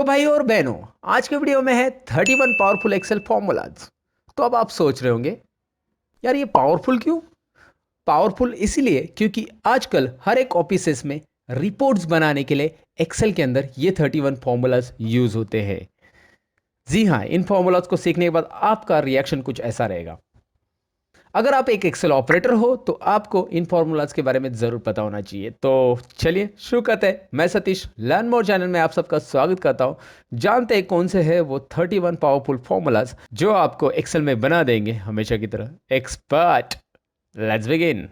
तो भाई और बहनों, आज के वीडियो में है 31 पावरफुल एक्सेल फॉर्मूलाज। तो अब आप सोच रहे होंगे यार ये पावरफुल क्यों? पावरफुल इसीलिए क्योंकि आजकल हर एक ऑफिसेस में रिपोर्ट्स बनाने के लिए एक्सेल के अंदर ये 31 फॉर्मूलाज यूज होते हैं। जी हाँ, इन फॉर्मूलाज को सीखने के बाद आपका रिएक्शन कुछ ऐसा रहेगा। अगर आप एक एक्सेल ऑपरेटर हो तो आपको इन फॉर्मूलाज के बारे में जरूर पता होना चाहिए। तो चलिए शुरू करते हैं। मैं सतीश लर्न मोर चैनल में आप सबका स्वागत करता हूं। जानते हैं कौन से है वो 31 पावरफुल फॉर्मूलाज जो आपको एक्सेल में बना देंगे हमेशा की तरह एक्सपर्ट। Let's begin.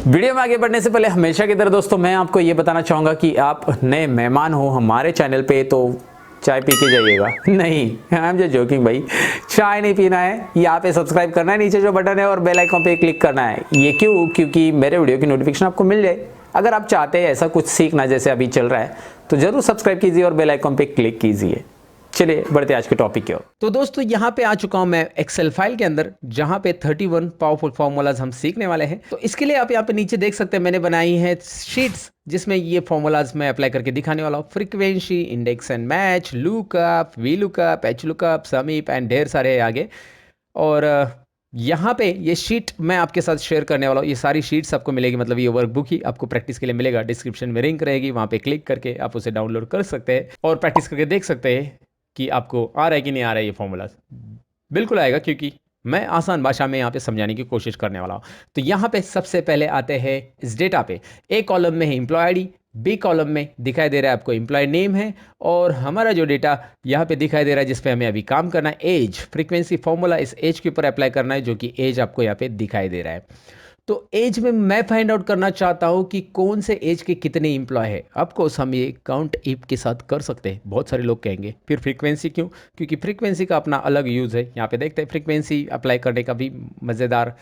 वीडियो में आगे बढ़ने से पहले हमेशा की तरह दोस्तों मैं आपको ये बताना चाहूँगा कि आप नए मेहमान हो हमारे चैनल पे तो चाय पी के जाइएगा। नहीं, आई एम जस्ट जोकिंग भाई, चाय नहीं पीना है, यहाँ पे सब्सक्राइब करना है, नीचे जो बटन है और बेल आइकन पे क्लिक करना है। ये क्यों? क्योंकि मेरे वीडियो की नोटिफिकेशन आपको मिल जाए। अगर आप चाहते हैं ऐसा कुछ सीखना जैसे अभी चल रहा है तो जरूर सब्सक्राइब कीजिए और बेल आइकन पे क्लिक कीजिए। चलिए बढ़ते आज के टॉपिक की ओर। तो दोस्तों यहाँ पे आ चुका हूं मैं एक्सेल फाइल के अंदर जहां पे 31 पावरफुल फॉर्मूलाज हम सीखने वाले हैं। तो इसके लिए आप यहाँ पे नीचे देख सकते हैं मैंने बनाई है शीट्स जिसमें ये फॉर्मूलाज मैं अप्लाई करके दिखाने वाला हूँ। Frequency, index and match, lookup, V lookup, H lookup, समीप एंड ढेर सारे है आगे। और यहाँ पे ये शीट मैं आपके साथ शेयर करने वाला हूँ। ये सारी शीट्स आपको मिलेगी, मतलब ये वर्कबुक ही आपको प्रैक्टिस के लिए मिलेगा। डिस्क्रिप्शन में लिंक रहेगी, वहाँ पे क्लिक करके आप उसे डाउनलोड कर सकते हैं और प्रैक्टिस करके देख सकते हैं कि आपको आ रहा है कि नहीं आ रहा है ये फॉर्मूलाज। बिल्कुल आएगा क्योंकि मैं आसान भाषा में यहाँ पे समझाने की कोशिश करने वाला हूँ। तो यहाँ पे सबसे पहले आते हैं इस डेटा पे। ए कॉलम में है एम्प्लॉय आईडी, बी कॉलम में दिखाई दे रहा है आपको एम्प्लॉय नेम है, और हमारा जो डेटा यहाँ पे दिखाई दे रहा है जिस पे हमें अभी काम करना है एज, फ्रीक्वेंसी फॉर्मूला इस एज के ऊपर अप्लाई करना है जो कि एज आपको यहाँ पे दिखाई दे रहा है। तो एज में मैं फाइंड आउट करना चाहता हूं कि कौन से एज के कितने इंप्लॉय है। ऑफकोर्स हम ये काउंट इफ के साथ कर सकते हैं। बहुत सारे लोग कहेंगे फिर फ्रीक्वेंसी क्यों? क्योंकि फ्रीक्वेंसी का अपना अलग यूज़ है। यहाँ पे देखते हैं फ्रीक्वेंसी अप्लाई करने का भी मज़ेदार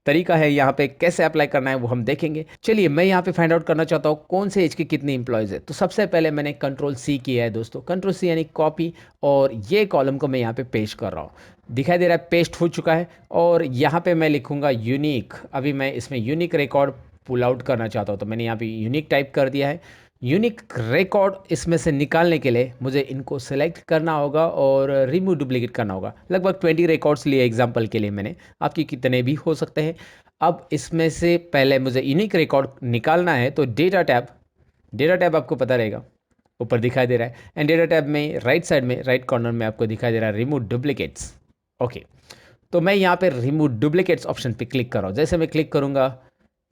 तरीका है। यहाँ पे कैसे अप्लाई करना है वो हम देखेंगे। चलिए मैं यहाँ पे फाइंड आउट करना चाहता हूँ कौन से एज के कितने इंप्लॉयज़ है। तो सबसे पहले मैंने कंट्रोल सी किया है दोस्तों। कंट्रोल सी यानी कॉपी, और ये कॉलम को मैं यहाँ पे पेस्ट कर रहा हूँ। दिखाई दे रहा है पेस्ट हो चुका है। और यहाँ पे मैं लिखूँगा यूनिक। अभी मैं इसमें यूनिक रिकॉर्ड पुल आउट करना चाहता हूँ तो मैंने यहाँ पे यूनिक टाइप कर दिया है। यूनिक रिकॉर्ड इसमें से निकालने के लिए मुझे इनको सेलेक्ट करना होगा और रिमूव डुप्लीकेट करना होगा। लगभग 20 रिकॉर्ड्स लिए एग्जांपल के लिए मैंने, आपकी कितने भी हो सकते हैं। अब इसमें से पहले मुझे यूनिक रिकॉर्ड निकालना है तो डेटा टैब आपको पता रहेगा ऊपर दिखाई दे रहा है। एंड डेटा टैब में राइट साइड में राइट कॉर्नर में आपको दिखाई दे रहा है रिमूव डुप्लीकेट्स। ओके, तो मैं यहाँ पे रिमूव डुप्लीकेट्स ऑप्शन पे क्लिक कर रहा हूँ। जैसे मैं क्लिक करूँगा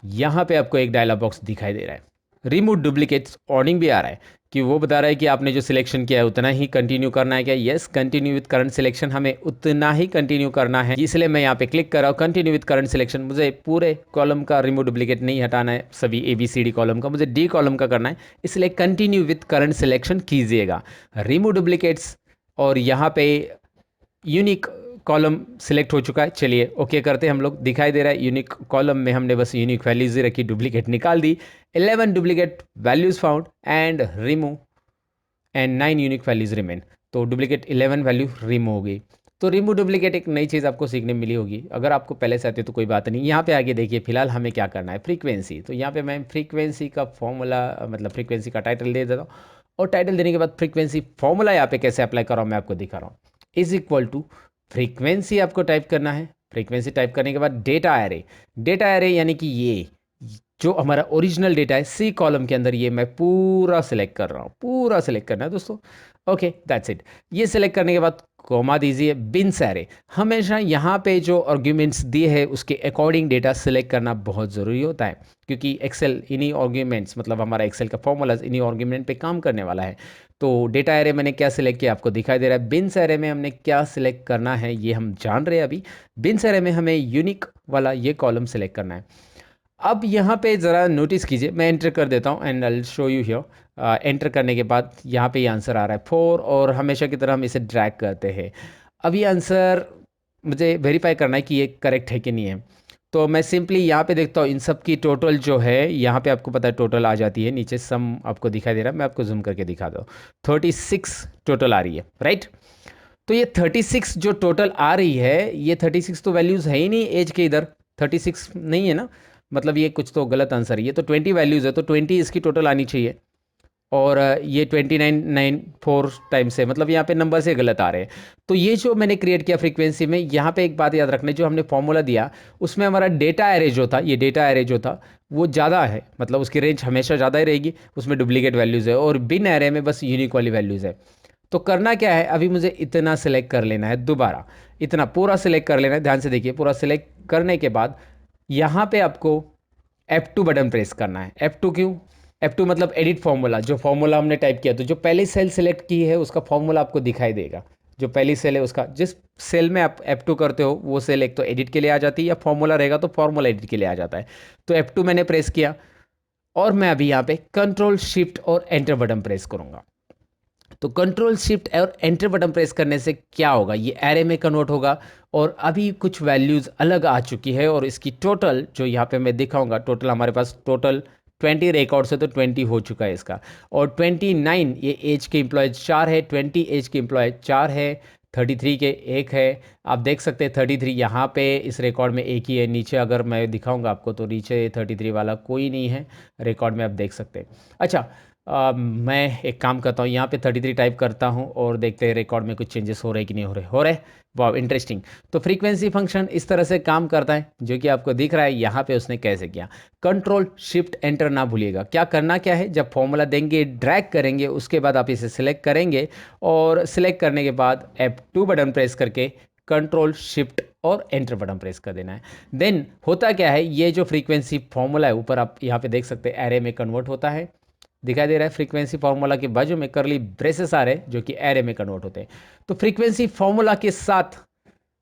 यहाँ पे आपको एक डायलॉग बॉक्स दिखाई दे रहा है। रिमूव डुप्लीकेट्स वार्निंग भी आ रहा है कि वो बता रहा है कि आपने जो सिलेक्शन किया है उतना ही कंटिन्यू करना है क्या? Yes, continue with current selection, हमें उतना ही कंटिन्यू करना है। इसलिए मैं यहाँ पे क्लिक कर रहा हूँ कंटिन्यू विद करंट सिलेक्शन। मुझे पूरे कॉलम का रिमूव डुप्लीकेट नहीं हटाना है, सभी ABCD कॉलम का, मुझे D कॉलम का करना है। इसलिए कंटिन्यू विद करंट सिलेक्शन कीजिएगा, रिमूव डुप्लीकेट्स। और यहाँ पे यूनिक कॉलम सिलेक्ट हो चुका है। चलिए ओके करते हैं हम लोग। दिखाई दे रहा है यूनिक कॉलम में हमने बस यूनिक वैल्यूज ही रखी, डुप्लीकेट निकाल दी। 11 duplicate values found and remove and 9 unique values remain. तो डुप्लीकेट 11 वैल्यू रिमूव हो गई। तो रिमूव डुप्लीकेट एक नई चीज़ आपको सीखने मिली होगी। अगर आपको पहले से आती है तो कोई बात नहीं। यहाँ पे आगे देखिए फिलहाल हमें क्या करना है, फ्रीक्वेंसी। तो यहाँ पे मैं फ्रीक्वेंसी का फॉर्मूला, मतलब फ्रीक्वेंसी का टाइटल दे देता हूँ। और टाइटल देने के बाद फ्रीक्वेंसी फॉर्मूला यहाँ पे कैसे अप्लाई कर रहा हूँ मैं आपको दिखा रहा हूँ। इज इक्वल टू फ्रीक्वेंसी आपको टाइप करना है। फ्रीक्वेंसी टाइप करने के बाद डेटा एरे। डेटा एरे यानी कि ये जो हमारा ओरिजिनल डेटा है सी कॉलम के अंदर, ये मैं पूरा सिलेक्ट कर रहा हूँ। पूरा सिलेक्ट करना है दोस्तों। Okay that's it. ये सिलेक्ट करने के बाद कॉमा दीजिए। बिन्स एरे, हमेशा यहाँ पे जो आर्ग्यूमेंट्स दिए हैं उसके अकॉर्डिंग डेटा सिलेक्ट करना बहुत ज़रूरी होता है, क्योंकि एक्सेल इन्हीं आर्ग्यूमेंट्स, मतलब हमारा एक्सेल का फॉर्मूलाज इन्हीं आर्ग्यूमेंट पे काम करने वाला है। तो डेटा एरे मैंने क्या सिलेक्ट किया आपको दिखाई दे रहा है। बिन्स एरे में हमने क्या सिलेक्ट करना है ये हम जान रहे हैं अभी। बिन्स एरे में हमें यूनिक वाला ये कॉलम सिलेक्ट करना है। अब यहाँ पे ज़रा नोटिस कीजिए, मैं एंटर कर देता हूँ and I show you here. Enter करने के बाद यहाँ पे ये आंसर आ रहा है 4, और हमेशा की तरह हम इसे ड्रैग करते हैं। अब ये आंसर मुझे वेरीफाई करना है कि ये करेक्ट है कि नहीं है। तो मैं सिंपली यहाँ पे देखता हूँ इन सब की टोटल जो है, यहाँ पे आपको पता है टोटल आ जाती है, नीचे सम आपको दिखाई दे रहा है। मैं आपको जूम करके दिखा दूँ, 36 टोटल आ रही है, राइट। तो ये 36 जो टोटल आ रही है, ये 36 तो वैल्यूज़ है ही नहीं एज के इधर, 36 नहीं है ना, मतलब ये कुछ तो गलत आंसर है। ये तो 20 वैल्यूज़ है, तो 20 इसकी टोटल आनी चाहिए। और ये 2994 टाइम्स है, मतलब यहाँ पे नंबर से गलत आ रहे हैं। तो ये जो मैंने क्रिएट किया फ्रीक्वेंसी में, यहाँ पे एक बात याद रखना, जो हमने फॉर्मूला दिया उसमें हमारा डेटा एरे जो था, ये डेटा एरे जो था वो ज़्यादा है, मतलब उसकी रेंज हमेशा ज़्यादा ही रहेगी, उसमें डुप्लीकेट वैल्यूज़ है, और बिन एरे में बस यूनिक वाली वैल्यूज़ है। तो करना क्या है, अभी मुझे इतना सेलेक्ट कर लेना है, दोबारा इतना पूरा सेलेक्ट कर लेना है। ध्यान से देखिए, पूरा सेलेक्ट करने के बाद यहाँ पे आपको F2 बटन प्रेस करना है। F2 क्यों? F2 मतलब एडिट फॉर्मूला, जो फॉर्मूला हमने टाइप किया, तो जो पहली सेल सेलेक्ट की है उसका फॉर्मूला आपको दिखाई देगा। जो पहली सेल है उसका, जिस सेल में आप F2 करते हो वो सेल एक तो एडिट के लिए आ जाती है, या फॉर्मूला रहेगा तो फॉर्मूला एडिट के लिए आ जाता है। तो F2 मैंने प्रेस किया, और मैं अभी यहाँ पे कंट्रोल शिफ्ट और एंटर बटन प्रेस करूँगा। तो कंट्रोल शिफ्ट और एंटर बटन प्रेस करने से क्या होगा, ये एरे में कन्वर्ट होगा, और अभी कुछ वैल्यूज़ अलग आ चुकी है, और इसकी टोटल जो यहाँ पे मैं दिखाऊंगा, टोटल हमारे पास टोटल 20 रिकॉर्ड्स है, तो 20 हो चुका है इसका। और 29 ये एज के एम्प्लॉयज 4 है, 20 एज के एम्प्लॉयज 4 है, 33 के एक है। आप देख सकते हैं 33 यहाँ पे इस रिकॉर्ड में एक ही है। नीचे अगर मैं दिखाऊंगा आपको तो नीचे 33 वाला कोई नहीं है रिकॉर्ड में, आप देख सकते हैं। अच्छा, मैं एक काम करता हूँ, यहाँ पे 33 टाइप करता हूँ और देखते हैं रिकॉर्ड में कुछ चेंजेस हो रहे कि नहीं हो रहे। वाह, इंटरेस्टिंग। तो फ्रीक्वेंसी फंक्शन इस तरह से काम करता है, जो कि आपको दिख रहा है यहाँ पे उसने कैसे किया। कंट्रोल शिफ्ट एंटर ना भूलिएगा। क्या करना क्या है, जब फॉर्मूला देंगे ड्रैग करेंगे, उसके बाद आप इसे सिलेक्ट करेंगे, और सिलेक्ट करने के बाद F2 बटन प्रेस करके कंट्रोल शिफ्ट और एंटर बटन प्रेस कर देना है। देन होता क्या है, ये जो फ्रीक्वेंसी फॉर्मूला है ऊपर आप यहाँ पे देख सकते हैं एरे में कन्वर्ट होता है, दिखाई दे रहा है। फ्रीक्वेंसी फार्मूला के बाजू में करली ब्रेसेस आ रहे हैं जो कि एरे में कन्वर्ट होते हैं। तो फ्रीक्वेंसी फार्मूला के साथ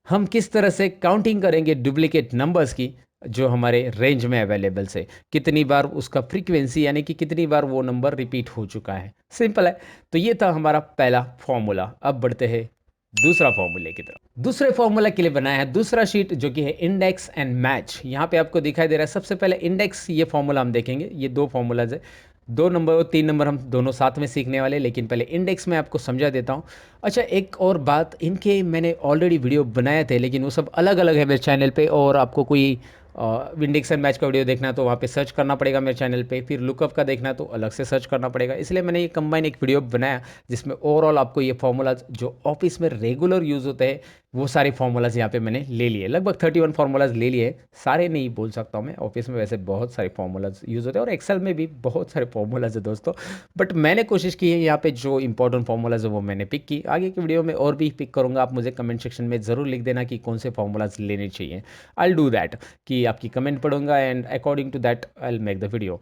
हम किस तरह से काउंटिंग करेंगे डुप्लीकेट नंबर्स की, जो हमारे रेंज में अवेलेबल से, कितनी बार उसका फ्रीक्वेंसी यानी कि कितनी बार वो नंबर रिपीट हो चुका है। सिंपल है। तो ये था हमारा पहला फॉर्मूला। अब बढ़ते हैं दूसरा फॉर्मूले की तरफ। दूसरे फॉर्मूला के लिए बनाया है दूसरा शीट, जो कि है इंडेक्स एंड मैच। यहाँ पे आपको दिखाई दे रहा है। सबसे पहले इंडेक्स, ये फॉर्मूला हम देखेंगे। ये दो फॉर्मूलाज है, 2 नंबर और 3 नंबर हम दोनों साथ में सीखने वाले, लेकिन पहले इंडेक्स में आपको समझा देता हूँ। अच्छा, एक और बात, इनके मैंने ऑलरेडी वीडियो बनाए थे, लेकिन वो सब अलग अलग है मेरे चैनल पे, और आपको कोई इंडेक्स एंड मैच का वीडियो देखना है तो वहाँ पे सर्च करना पड़ेगा मेरे चैनल पे, फिर लुकअप का देखना है तो अलग से सर्च करना पड़ेगा। इसलिए मैंने ये कंबाइन एक वीडियो बनाया, जिसमें ओवरऑल आपको ये फार्मूलाज जो ऑफिस में रेगुलर यूज़ होते हैं, वो सारे फार्मूलाज यहाँ पे मैंने ले लिए। लगभग 31 फार्मूलाज ले लिए, सारे नहीं बोल सकता हूँ मैं, ऑफिस में वैसे बहुत सारे फार्मूलाज यूज़ होते हैं, और एक्सेल में भी बहुत सारे फार्मूलाज है दोस्तों। बट मैंने कोशिश की है यहाँ पे जो इंपॉर्टेंट फार्मूलाज है वो मैंने पिक की। आगे की वीडियो में और भी पिक करूँगा, आप मुझे कमेंट सेक्शन में ज़रूर लिख देना कि कौन से फार्मूलाज लेने चाहिए। आई विल डू दैट, कि आपकी कमेंट पढ़ूंगा, and according to that I will make the video.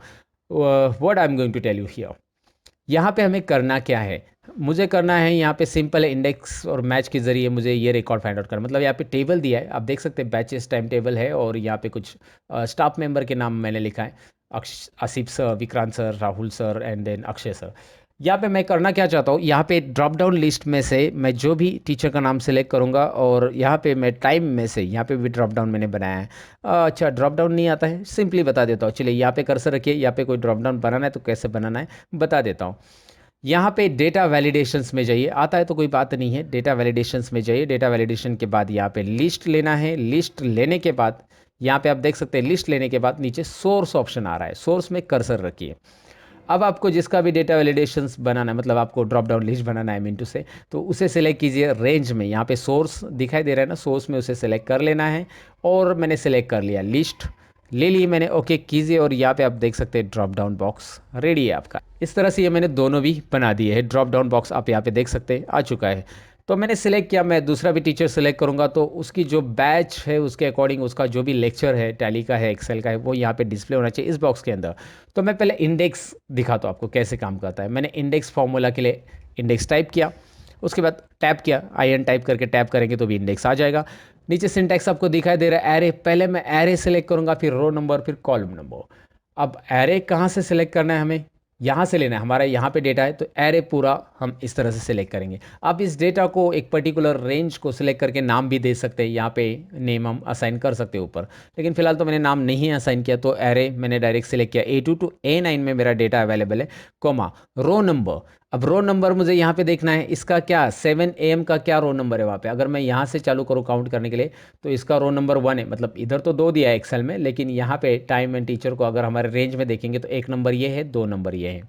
What I am going to tell you here. यहाँ पे हमें करना क्या है, मुझे करना है यहाँ पे सिंपल है, इंडेक्स और मैच के जरिए मुझे ये रिकॉर्ड फाइंड आउट करना। मतलब यहाँ पे टेबल दिया है, आप देख सकते हैं बैचेस टाइम टेबल है, और यहाँ पे कुछ स्टाफ मेंबर के नाम मैंने लिखा है, Asif sir, Vikrant sir, Rahul sir, and then Akshay sir. यहाँ पे मैं करना क्या चाहता हूँ, यहाँ पे ड्रॉप डाउन लिस्ट में से मैं जो भी टीचर का नाम सेलेक्ट करूँगा, और यहाँ पे मैं टाइम में से, यहाँ पे भी ड्रॉप डाउन मैंने बनाया है। अच्छा, ड्रॉप डाउन नहीं आता है, सिंपली बता देता हूँ। चलिए यहाँ पे कर्सर रखिए, यहाँ पे कोई ड्रॉप डाउन बनाना है तो कैसे बनाना है बता देता हूँ। यहाँ पे डेटा वैलिडेशंस में जाइए, आता है तो कोई बात नहीं है, डेटा वैलिडेशंस में जाइए। डेटा वैलिडेशन के बाद यहाँ पे लिस्ट लेना है। लिस्ट लेने के बाद यहाँ पे आप देख सकते हैं, लिस्ट लेने के बाद नीचे सोर्स ऑप्शन आ रहा है, सोर्स में कर्सर रखिए। अब आपको जिसका भी डेटा वैलिडेशंस बनाना है, मतलब आपको ड्रॉप डाउन लिस्ट बनाना है मिंटू से, तो उसे सिलेक्ट कीजिए। रेंज में यहाँ पे सोर्स दिखाई दे रहा है ना, सोर्स में उसे सिलेक्ट कर लेना है, और मैंने सिलेक्ट कर लिया, लिस्ट ले ली मैंने। ओके कीजिए, और यहाँ पे आप देख सकते हैं ड्रॉप डाउन बॉक्स रेडी है आपका। इस तरह से ये मैंने दोनों भी बना दिए हैं। ड्रॉप डाउन बॉक्स आप यहाँ पे देख सकते हैं आ चुका है। तो मैंने सिलेक्ट किया, मैं दूसरा भी टीचर सेलेक्ट करूँगा, तो उसकी जो बैच है उसके अकॉर्डिंग उसका जो भी लेक्चर है, टैली का है, एक्सेल का है, वो यहाँ पे डिस्प्ले होना चाहिए इस बॉक्स के अंदर। तो मैं पहले इंडेक्स दिखाता हूँ आपको कैसे काम करता है। मैंने इंडेक्स फार्मूला के लिए इंडेक्स टाइप किया, उसके बाद टैप किया, IN टाइप करके टैप करेंगे तो भी इंडेक्स आ जाएगा। नीचे सिंटैक्स आपको दिखाई दे रहा है एरे, पहले मैं एरे सेलेक्ट करूँगा, फिर रो नंबर, फिर कॉलम नंबर। अब एरे कहाँ से सिलेक्ट करना है, हमें यहाँ से लेना है, हमारा यहाँ पे डेटा है, तो एरे पूरा हम इस तरह से सिलेक्ट करेंगे। आप इस डेटा को एक पर्टिकुलर रेंज को सिलेक्ट करके नाम भी दे सकते हैं, यहाँ पे नेम हम असाइन कर सकते हैं ऊपर, लेकिन फिलहाल तो मैंने नाम नहीं असाइन किया, तो एरे मैंने डायरेक्ट सिलेक्ट किया। A2 to A9 में मेरा डेटा अवेलेबल है, कोमा रो नंबर। अब रो नंबर मुझे यहाँ पे देखना है, इसका क्या 7 AM का क्या रो नंबर है वहाँ पे। अगर मैं यहाँ से चालू करूँ काउंट करने के लिए तो इसका रो नंबर 1 है, मतलब इधर तो 2 दिया है एक्सेल में, लेकिन यहाँ पे टाइम एंड टीचर को अगर हमारे रेंज में देखेंगे तो 1 नंबर ये है, 2 नंबर ये है।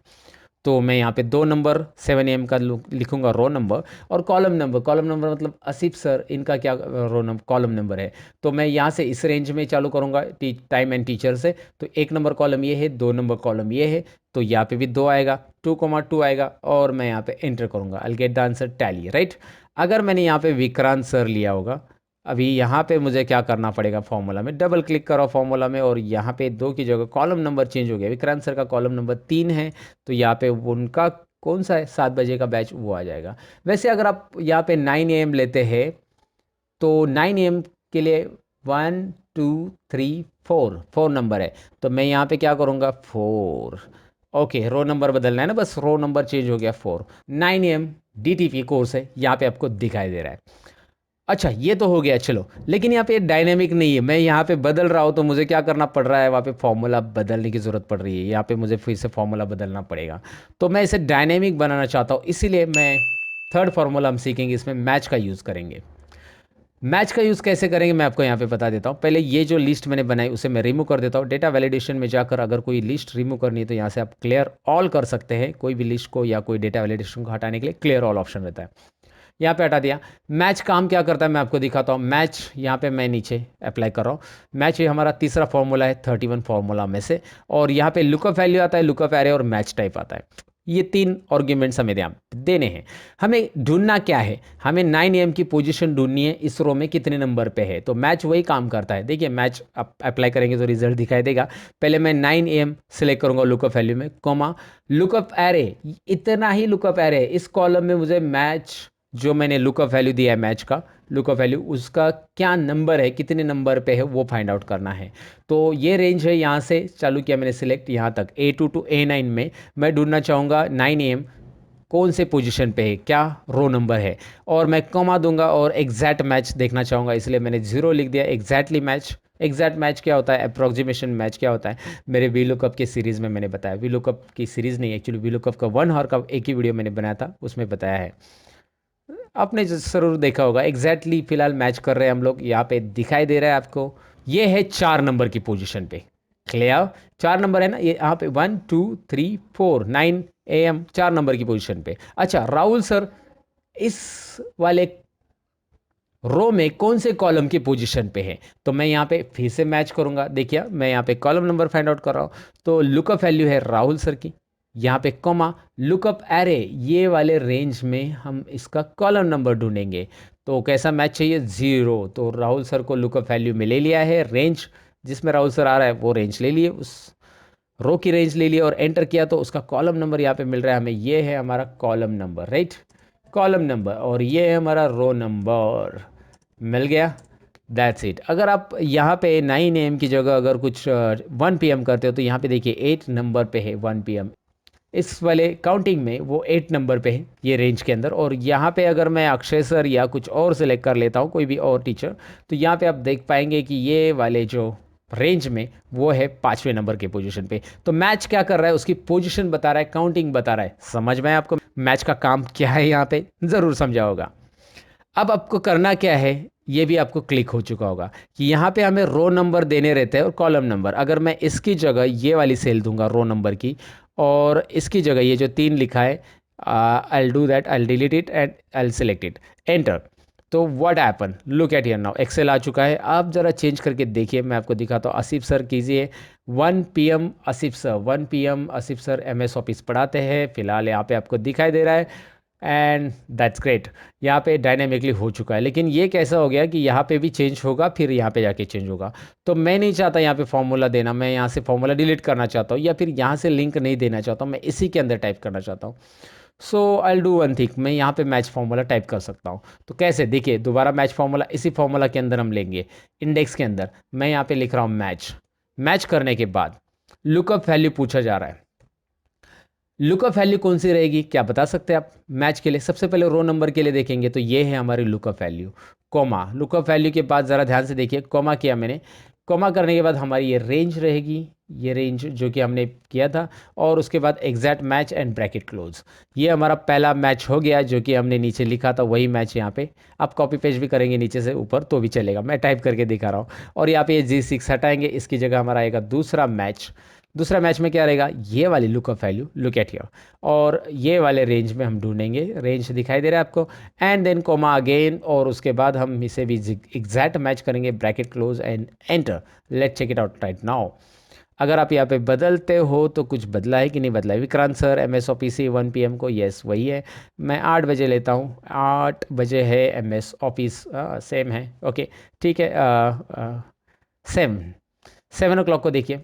तो मैं यहाँ पे 2 नंबर 7 AM का लिखूंगा रो नंबर। और कॉलम नंबर मतलब आसिफ सर इनका क्या रो नंबर कॉलम नंबर है। तो मैं यहाँ से इस रेंज में चालू करूँगा टाइम एंड टीचर से। तो 1 नंबर कॉलम ये है, 2 नंबर कॉलम ये है, तो यहाँ पे भी 2 आएगा, 2,2 आएगा, और मैं यहाँ पे एंटर करूँगा। I get the answer tally, right. अगर मैंने यहाँ पे विक्रांत सर लिया होगा, अभी यहाँ पे मुझे क्या करना पड़ेगा, फॉर्मूला में डबल क्लिक करो फॉर्मूला में, और यहाँ पे 2 की जगह कॉलम नंबर चेंज हो गया। विक्रांत सर का कॉलम नंबर 3 है, तो यहाँ पे उनका कौन सा है, 7 बजे का बैच, वो आ जाएगा। वैसे अगर आप यहाँ पे 9 AM लेते हैं तो 9 AM के लिए 1 2 3 4 4 नंबर है, तो मैं यहाँ पे क्या करूँगा 4। ओके, रो नंबर बदलना है ना, बस रो नंबर चेंज हो गया 4। 9 AM DTP कोर्स है, यहाँ पे आपको दिखाई दे रहा है। अच्छा, ये तो हो गया, चलो। लेकिन यहाँ पे डायनेमिक नहीं है, मैं यहाँ पे बदल रहा हूँ तो मुझे क्या करना पड़ रहा है, वहाँ पे फॉर्मूला बदलने की ज़रूरत पड़ रही है। यहाँ पे मुझे फिर से फॉर्मूला बदलना पड़ेगा। तो मैं इसे डायनेमिक बनाना चाहता हूँ, इसीलिए मैं थर्ड फार्मूला हम सीखेंगे, इसमें मैच का यूज़ करेंगे। मैच का यूज़ कैसे करेंगे मैं आपको यहाँ पे बता देता हूँ। पहले ये जो लिस्ट मैंने बनाई उसे मैं रिमूव कर देता हूँ। डेटा वैलिडेशन में जाकर अगर कोई लिस्ट रिमूव करनी है तो यहाँ से आप क्लियर ऑल कर सकते हैं। कोई भी लिस्ट को या कोई डेटा वैलिडेशन को हटाने के लिए क्लियर ऑल ऑप्शन रहता है। यहाँ पे हटा दिया। मैच काम क्या करता है मैं आपको दिखाता हूँ। मैच यहाँ पे मैं नीचे अप्लाई कर रहा हूँ। मैच ये हमारा तीसरा फॉर्मूला है 31 फॉर्मूला में से, और यहाँ पे लुकअप वैल्यू आता है, लुकअप एरे और मैच टाइप आता है। ये 3 आर्ग्यूमेंट्स हमें देने हैं। हमें ढूंढना क्या है, हमें 9 AM की पोजीशन ढूंढनी है, इस रो में कितने नंबर पे है। तो मैच वही काम करता है। देखिए मैच आप अप्लाई करेंगे तो रिजल्ट दिखाई देगा। पहले मैं 9 AM सेलेक्ट करूंगा लुकअप वैल्यू में, कॉमा लुकअप एरे, इतना ही लुकअप एरे। इस कॉलम में मुझे मैच जो मैंने लुकअप वैल्यू दिया है मैच का लुकअप वैल्यू, उसका क्या नंबर है, कितने नंबर पे है वो फाइंड आउट करना है। तो ये रेंज है, यहाँ से चालू किया मैंने सिलेक्ट यहाँ तक A2 to A9 में मैं ढूंढना चाहूँगा 9 AM कौन से पोजीशन पे है, क्या रो नंबर है, और मैं कॉमा दूंगा और एग्जैक्ट मैच देखना चाहूँगा, इसलिए मैंने 0 लिख दिया। एग्जैक्टली मैच, एग्जैक्ट मैच क्या होता है, अप्रोक्सीमेशन मैच क्या होता है, मेरे वी लुकअप की सीरीज़ में मैंने बताया। वी लुकअप की सीरीज़ नहीं, एक्चुअली वी लुकअप का 1 आवर का एक ही वीडियो मैंने बनाया था, उसमें बताया है, आपने ज़रूर देखा होगा। एग्जैक्टली फिलहाल मैच कर रहे हैं हम लोग, यहाँ पे दिखाई दे रहा है आपको। ये है 4 नंबर की पोजीशन पे, क्लियर। 4 नंबर है ना, ये यहाँ पे 1 2 3 4 9 AM 4 नंबर की पोजीशन पे। अच्छा राहुल सर इस वाले रो में कौन से कॉलम की पोजीशन पे है, तो मैं यहाँ पे फिर से मैच करूँगा। देखिए मैं यहाँ पे कॉलम नंबर फाइंड आउट कर रहा हूँ, तो लुकअप वैल्यू है राहुल सर की, यहाँ पे कॉमा लुकअप एरे, ये वाले रेंज में हम इसका कॉलम नंबर ढूंढेंगे। तो कैसा मैच चाहिए, 0। तो राहुल सर को लुकअप वैल्यू में ले लिया है, रेंज जिसमें राहुल सर आ रहा है वो रेंज ले लिए, उस रो की रेंज ले लिए और एंटर किया, तो उसका कॉलम नंबर यहाँ पे मिल रहा है हमें। ये है हमारा column number, right, column number, और ये है हमारा रो नंबर, मिल गया। That's it. अगर आप यहाँ पे 9 AM की जगह अगर कुछ 1 PM करते हो तो यहाँ पे देखिए 8 नंबर पे है 1 PM। इस वाले काउंटिंग में वो 8 नंबर पे है ये रेंज के अंदर। और यहाँ पे अगर मैं अक्षय सर या कुछ और सेलेक्ट कर लेता हूँ, कोई भी और टीचर, तो यहाँ पे आप देख पाएंगे कि ये वाले जो रेंज में वो है 5वें नंबर के पोजीशन पे। तो मैच क्या कर रहा है, उसकी पोजीशन बता रहा है, काउंटिंग बता रहा है। समझ में आपको मैच का काम क्या है, यहाँ पे ज़रूर समझा होगा। अब आपको करना क्या है, ये भी आपको क्लिक हो चुका होगा कि यहाँ पे हमें रो नंबर देने रहते हैं और कॉलम नंबर। अगर मैं इसकी जगह ये वाली सेल दूंगा रो नंबर की, और इसकी जगह ये जो 3 लिखा है, I do that, I delete it and I select it, enter. तो what happen, look at here now, Excel आ चुका है। आप ज़रा चेंज करके देखिए, मैं आपको दिखाता हूँ। आसिफ सर कीजिए 1 PM Asif sir, 1 PM Asif sir MS office पढ़ाते हैं, फिलहाल यहाँ पे आपको दिखाई दे रहा है। एंड दैट्स ग्रेट, यहाँ पे डायनेमिकली हो चुका है। लेकिन ये कैसा हो गया कि यहाँ पे भी चेंज होगा, फिर यहाँ पे जाके चेंज होगा। तो मैं नहीं चाहता यहाँ पे फॉर्मूला देना, मैं यहाँ से फॉर्मूला डिलीट करना चाहता हूँ, या फिर यहाँ से लिंक नहीं देना चाहता हूँ, मैं इसी के अंदर टाइप करना चाहता हूँ। सो आई डू वन थिंग, मैं यहाँ पे मैच फार्मूला टाइप कर सकता हूँ। तो कैसे, देखिए दोबारा मैच फार्मूला इसी फार्मूला के अंदर हम लेंगे, इंडेक्स के अंदर मैं यहाँ पे लिख रहा हूँ मैच। मैच करने के बाद लुकअप वैल्यू पूछा जा रहा है, लुकअप वैल्यू कौन सी रहेगी, क्या बता सकते हैं आप मैच के लिए। सबसे पहले रो नंबर के लिए देखेंगे, तो ये है हमारी lookup value, comma. Lookup value के बाद ज़रा ध्यान से देखिए, कॉमा किया मैंने, कॉमा करने के बाद हमारी ये रेंज रहेगी, ये रेंज जो कि हमने किया था, और उसके बाद exact match and bracket close. ये हमारा पहला मैच हो गया जो कि हमने नीचे लिखा था, वही मैच यहाँ पे आप कॉपी पेस्ट भी करेंगे नीचे से ऊपर तो भी चलेगा, मैं टाइप करके दिखा रहा हूँ। और यहाँ पे ये G6 हटाएंगे, इसकी जगह हमारा आएगा दूसरा मैच। दूसरा मैच में क्या रहेगा, ये वाली lookup value, look at here, और ये वाले रेंज में हम ढूंढेंगे, रेंज दिखाई दे रहा है आपको, एंड देन कोमा अगेन, और उसके बाद हम इसे भी एग्जैक्ट मैच करेंगे, bracket close and enter. Let's check it out right now. अगर आप यहाँ पे बदलते हो तो कुछ बदला है कि नहीं बदला है। Vikrant sir MS office 1 PM को, यस वही है। मैं 8 बजे लेता हूँ, 8 बजे है MS ऑफिस, सेम है, ओके ठीक है। सेम 7 o'clock को देखिए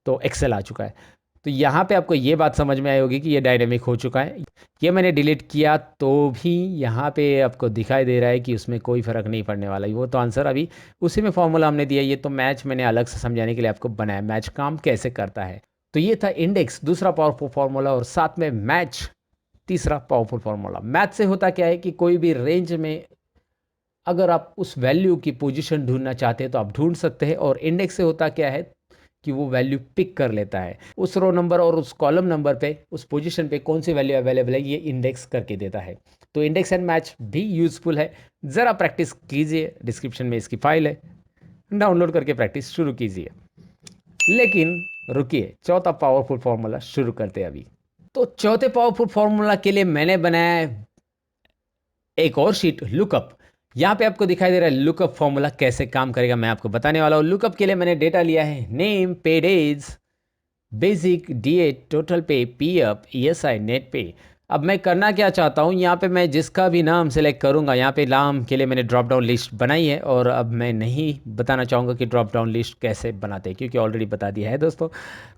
तो एक्सेल आ चुका है। तो यहाँ पे आपको ये बात समझ में आई होगी कि ये डायनेमिक हो चुका है। ये मैंने डिलीट किया तो भी यहाँ पे आपको दिखाई दे रहा है कि उसमें कोई फ़र्क नहीं पड़ने वाला है। वो तो आंसर अभी उसी में फॉर्मूला हमने दिया। ये तो मैच मैंने अलग से समझाने के लिए आपको बनाया, मैच काम कैसे करता है। तो ये था इंडेक्स, दूसरा पावरफुल फार्मूला, और साथ में मैच, तीसरा पावरफुल फार्मूला। मैच से होता क्या है कि कोई भी रेंज में अगर आप उस वैल्यू की पोजीशन ढूंढना चाहते हैं तो आप ढूंढ सकते हैं, और इंडेक्स से होता क्या है कि वो वैल्यू पिक कर लेता है उस रो नंबर और उस कॉलम नंबर पे, उस पोजीशन पे कौन सी वैल्यू अवेलेबल है, ये इंडेक्स करके देता है। तो इंडेक्स एंड मैच भी यूजफुल है, ज़रा प्रैक्टिस कीजिए, डिस्क्रिप्शन में इसकी फाइल है, डाउनलोड करके प्रैक्टिस शुरू कीजिए। लेकिन रुकिए, चौथा पावरफुल फार्मूला शुरू करते हैं अभी। तो चौथे पावरफुल फार्मूला के लिए मैंने बनाया है एक और शीट, लुकअप। यहाँ पे आपको दिखाई दे रहा है लुकअप फॉर्मूला कैसे काम करेगा, मैं आपको बताने वाला हूँ। लुकअप के लिए मैंने डेटा लिया है, नेम, पे डेज, बेसिक, डीए, टोटल पे, पी अप, ESI, नेट पे। अब मैं करना क्या चाहता हूँ, यहाँ पे मैं जिसका भी नाम सेलेक्ट करूँगा, यहाँ पे नाम के लिए मैंने ड्रॉप डाउन लिस्ट बनाई है, और अब मैं नहीं बताना चाहूँगा कि ड्रॉप डाउन लिस्ट कैसे बनाते हैं, क्योंकि ऑलरेडी बता दिया है दोस्तों।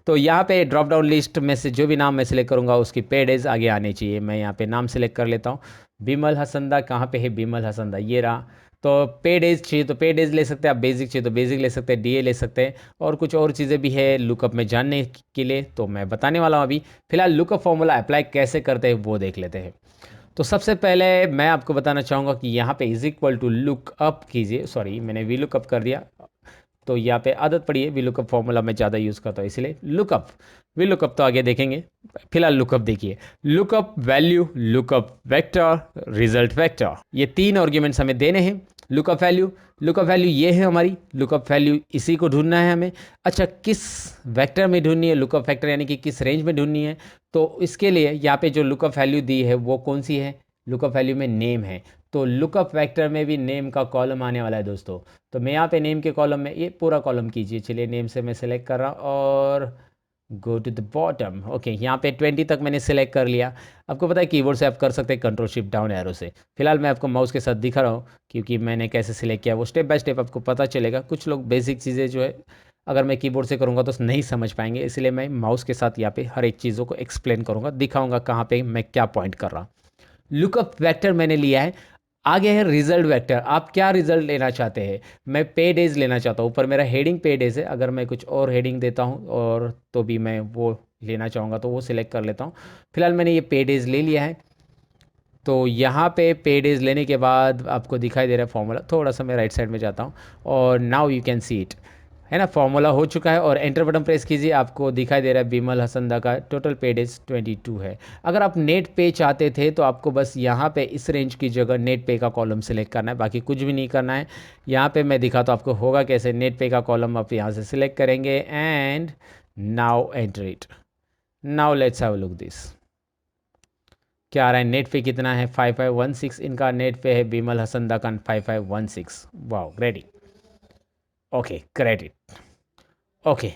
तो यहाँ पे ड्रॉप डाउन लिस्ट में से जो भी नाम मैं सेलेक्ट करूँगा उसकी पे डेज आगे आने चाहिए। मैं यहाँ पे नाम सेलेक्ट कर लेता हूँ, बिमल हसंदा। कहाँ पे है बिमल हसंदा, ये रहा। तो पे डेज चाहिए तो पे डेज ले सकते हैं आप, बेसिक चाहिए तो बेसिक ले सकते हैं, डीए ले सकते हैं, और कुछ और चीज़ें भी है लुकअप में जानने के लिए, तो मैं बताने वाला हूँ अभी। फिलहाल लुकअप फॉर्मूला अप्लाई कैसे करते हैं वो देख लेते हैं। तो सबसे पहले मैं आपको बताना चाहूँगा कि यहाँ पे इज इक्वल टू लुकअप कीजिए, सॉरी मैंने वी लुकअप कर दिया, तो यहाँ पे आदत पड़ी है, वी लुकअप फॉर्मूला मैं ज़्यादा यूज़ करता हूँ इसलिए लुकअप। वी लुकअप तो आगे देखेंगे, फिलहाल लुकअप देखिए। Lookup value, lookup vector, result vector, ये 3 आर्ग्यूमेंट्स हमें देने हैं। लुकअप वैल्यू, लुकअप वैल्यू ये है हमारी लुकअप वैल्यू, इसी को ढूंढना है हमें। अच्छा, किस वेक्टर में ढूंढनी है लुकअप वेक्टर, यानी कि किस रेंज में ढूंढनी है, तो इसके लिए यहाँ पे जो लुकअप वैल्यू दी है वो कौन सी है, लुकअप वैल्यू में नेम है, तो लुकअप वेक्टर में भी नेम का कॉलम आने वाला है दोस्तों। तो मैं यहाँ पे नेम के कॉलम में, ये पूरा कॉलम कीजिए, चलिए नेम से मैं सेलेक्ट कर रहा हूँ और go to the bottom. Okay, यहाँ पे 20 तक मैंने सेलेक्ट कर लिया। आपको पता है कीबोर्ड से आप कर सकते हैं कंट्रोल शिफ्ट डाउन एरो से। फिलहाल मैं आपको माउस के साथ दिखा रहा हूँ, क्योंकि मैंने कैसे सिलेक्ट किया वो स्टेप बाय स्टेप आपको पता चलेगा। कुछ लोग बेसिक चीज़ें जो है अगर मैं कीबोर्ड से करूँगा तो नहीं समझ पाएंगे, इसलिए मैं माउस के साथ यहाँ पे हर एक चीज़ों को एक्सप्लेन करूँगा, दिखाऊँगा कहाँ पे मैं क्या पॉइंट कर रहा हूँ। लुकअप वेक्टर मैंने लिया है। आगे है रिजल्ट वेक्टर, आप क्या रिजल्ट लेना चाहते हैं। मैं पे डेज लेना चाहता हूँ, ऊपर मेरा हेडिंग पे डेज है, अगर मैं कुछ और हेडिंग देता हूँ और तो भी मैं वो लेना चाहूँगा तो वो सिलेक्ट कर लेता हूँ। फिलहाल मैंने ये पे डेज ले लिया है। तो यहाँ पे डेज लेने के बाद आपको दिखाई दे रहा है फॉर्मूला, थोड़ा सा मैं राइट साइड में जाता हूँ और now you can see it, है ना, फॉर्मूला हो चुका है। और एंटर बटन प्रेस कीजिए, आपको दिखाई दे रहा है बिमल हसंदा का टोटल पे डेज 22 है। अगर आप नेट पे चाहते थे तो आपको बस यहाँ पे इस रेंज की जगह नेट पे का कॉलम सेलेक्ट करना है, बाकी कुछ भी नहीं करना है। यहाँ पे मैं दिखाता हूँ आपको होगा कैसे। नेट पे का कॉलम आप यहाँ से सिलेक्ट करेंगे and now enter it. Now let's have a look this, क्या आ रहा है, नेट पे कितना है 5516, इनका नेट पे है बिमल हसंदा का 5516। Wow great, okay credit, okay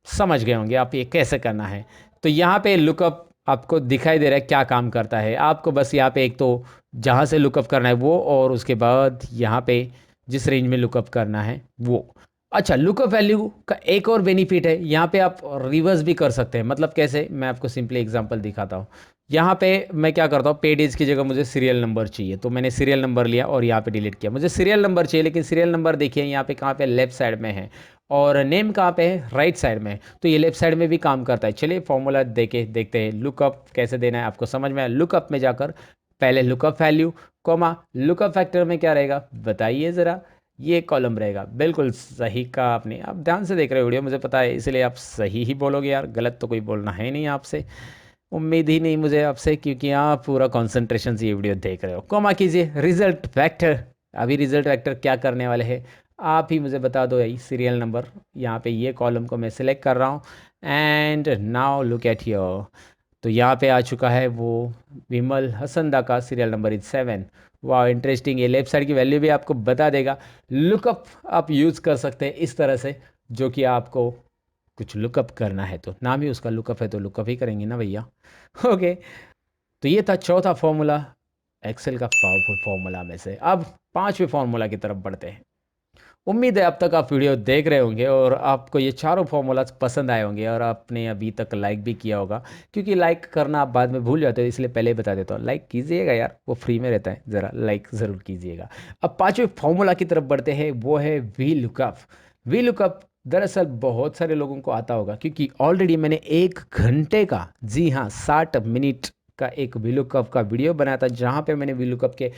समझ गए होंगे आप ये कैसे करना है। तो यहाँ पे लुकअप आपको दिखाई दे रहा है क्या काम करता है। आपको बस यहाँ पे एक तो जहाँ से लुकअप करना है वो, और उसके बाद यहाँ पे जिस रेंज में लुकअप करना है वो। अच्छा, लुकअप वैल्यू का एक और बेनिफिट है, यहाँ पे आप रिवर्स भी कर सकते हैं। मतलब कैसे, मैं आपको सिंपली एग्जांपल दिखाता हूँ। यहाँ पे मैं क्या करता हूँ, पेडेज की जगह मुझे सीरियल नंबर चाहिए, तो मैंने सीरियल नंबर लिया और यहाँ पे डिलीट किया। मुझे सीरियल नंबर चाहिए, लेकिन सीरियल नंबर देखिए यहाँ पे कहाँ पे, लेफ्ट साइड में है, और नेम कहाँ पे है, राइट साइड में। तो ये लेफ्ट साइड में भी काम करता है। चलिए फॉर्मूला देके देखते हैं लुकअप कैसे देना है, आपको समझ में आया। लुकअप में जाकर पहले lookup value comma lookup factor में क्या रहेगा बताइए ज़रा। ये कॉलम रहेगा। बिल्कुल सही कहा आपने, आप ध्यान से देख रहे हो वीडियो, मुझे पता है, इसलिए आप सही ही बोलोगे यार, गलत तो कोई बोलना है नहीं आपसे, उम्मीद ही नहीं मुझे आपसे, क्योंकि आप पूरा कंसंट्रेशन से ये वीडियो देख रहे हो। कॉमा कीजिए रिजल्ट वेक्टर। अभी रिजल्ट वेक्टर क्या करने वाले हैं आप ही मुझे बता दो। यही सीरियल नंबर, यहाँ पे ये कॉलम को मैं सिलेक्ट कर रहा हूँ and now look at your. तो यहाँ पे आ चुका है वो विमल हसनदा का सीरियल नंबर इज 7। वाह इंटरेस्टिंग, ये लेफ्ट साइड की वैल्यू भी आपको बता देगा। लुकअप आप यूज़ कर सकते हैं इस तरह से, जो कि आपको कुछ लुकअप करना है तो नाम ही उसका लुकअप है, तो लुकअप ही करेंगे ना भैया। ओके, तो ये था चौथा फॉर्मूला एक्सेल का पावरफुल फॉर्मूला में से। अब पांचवें फॉर्मूला की तरफ बढ़ते हैं। उम्मीद है अब तक आप वीडियो देख रहे होंगे और आपको ये चारों फॉर्मूलाज पसंद आए होंगे और आपने अभी तक लाइक भी किया होगा, क्योंकि लाइक करना आप बाद में भूल जाते हो, इसलिए पहले ही बता देता हूँ, लाइक कीजिएगा यार, वो फ्री में रहता है, ज़रा लाइक ज़रूर कीजिएगा। अब पांचवें फॉर्मूला की तरफ बढ़ते हैं, वो है वी लुकअप। वी लुकअप दरअसल बहुत सारे लोगों को आता होगा, क्योंकि ऑलरेडी मैंने 1 घंटे का, जी हाँ 60 मिनट का एक वीलुकअप का वीडियो बनाया था, जहाँ पे मैंने वीलुकअप के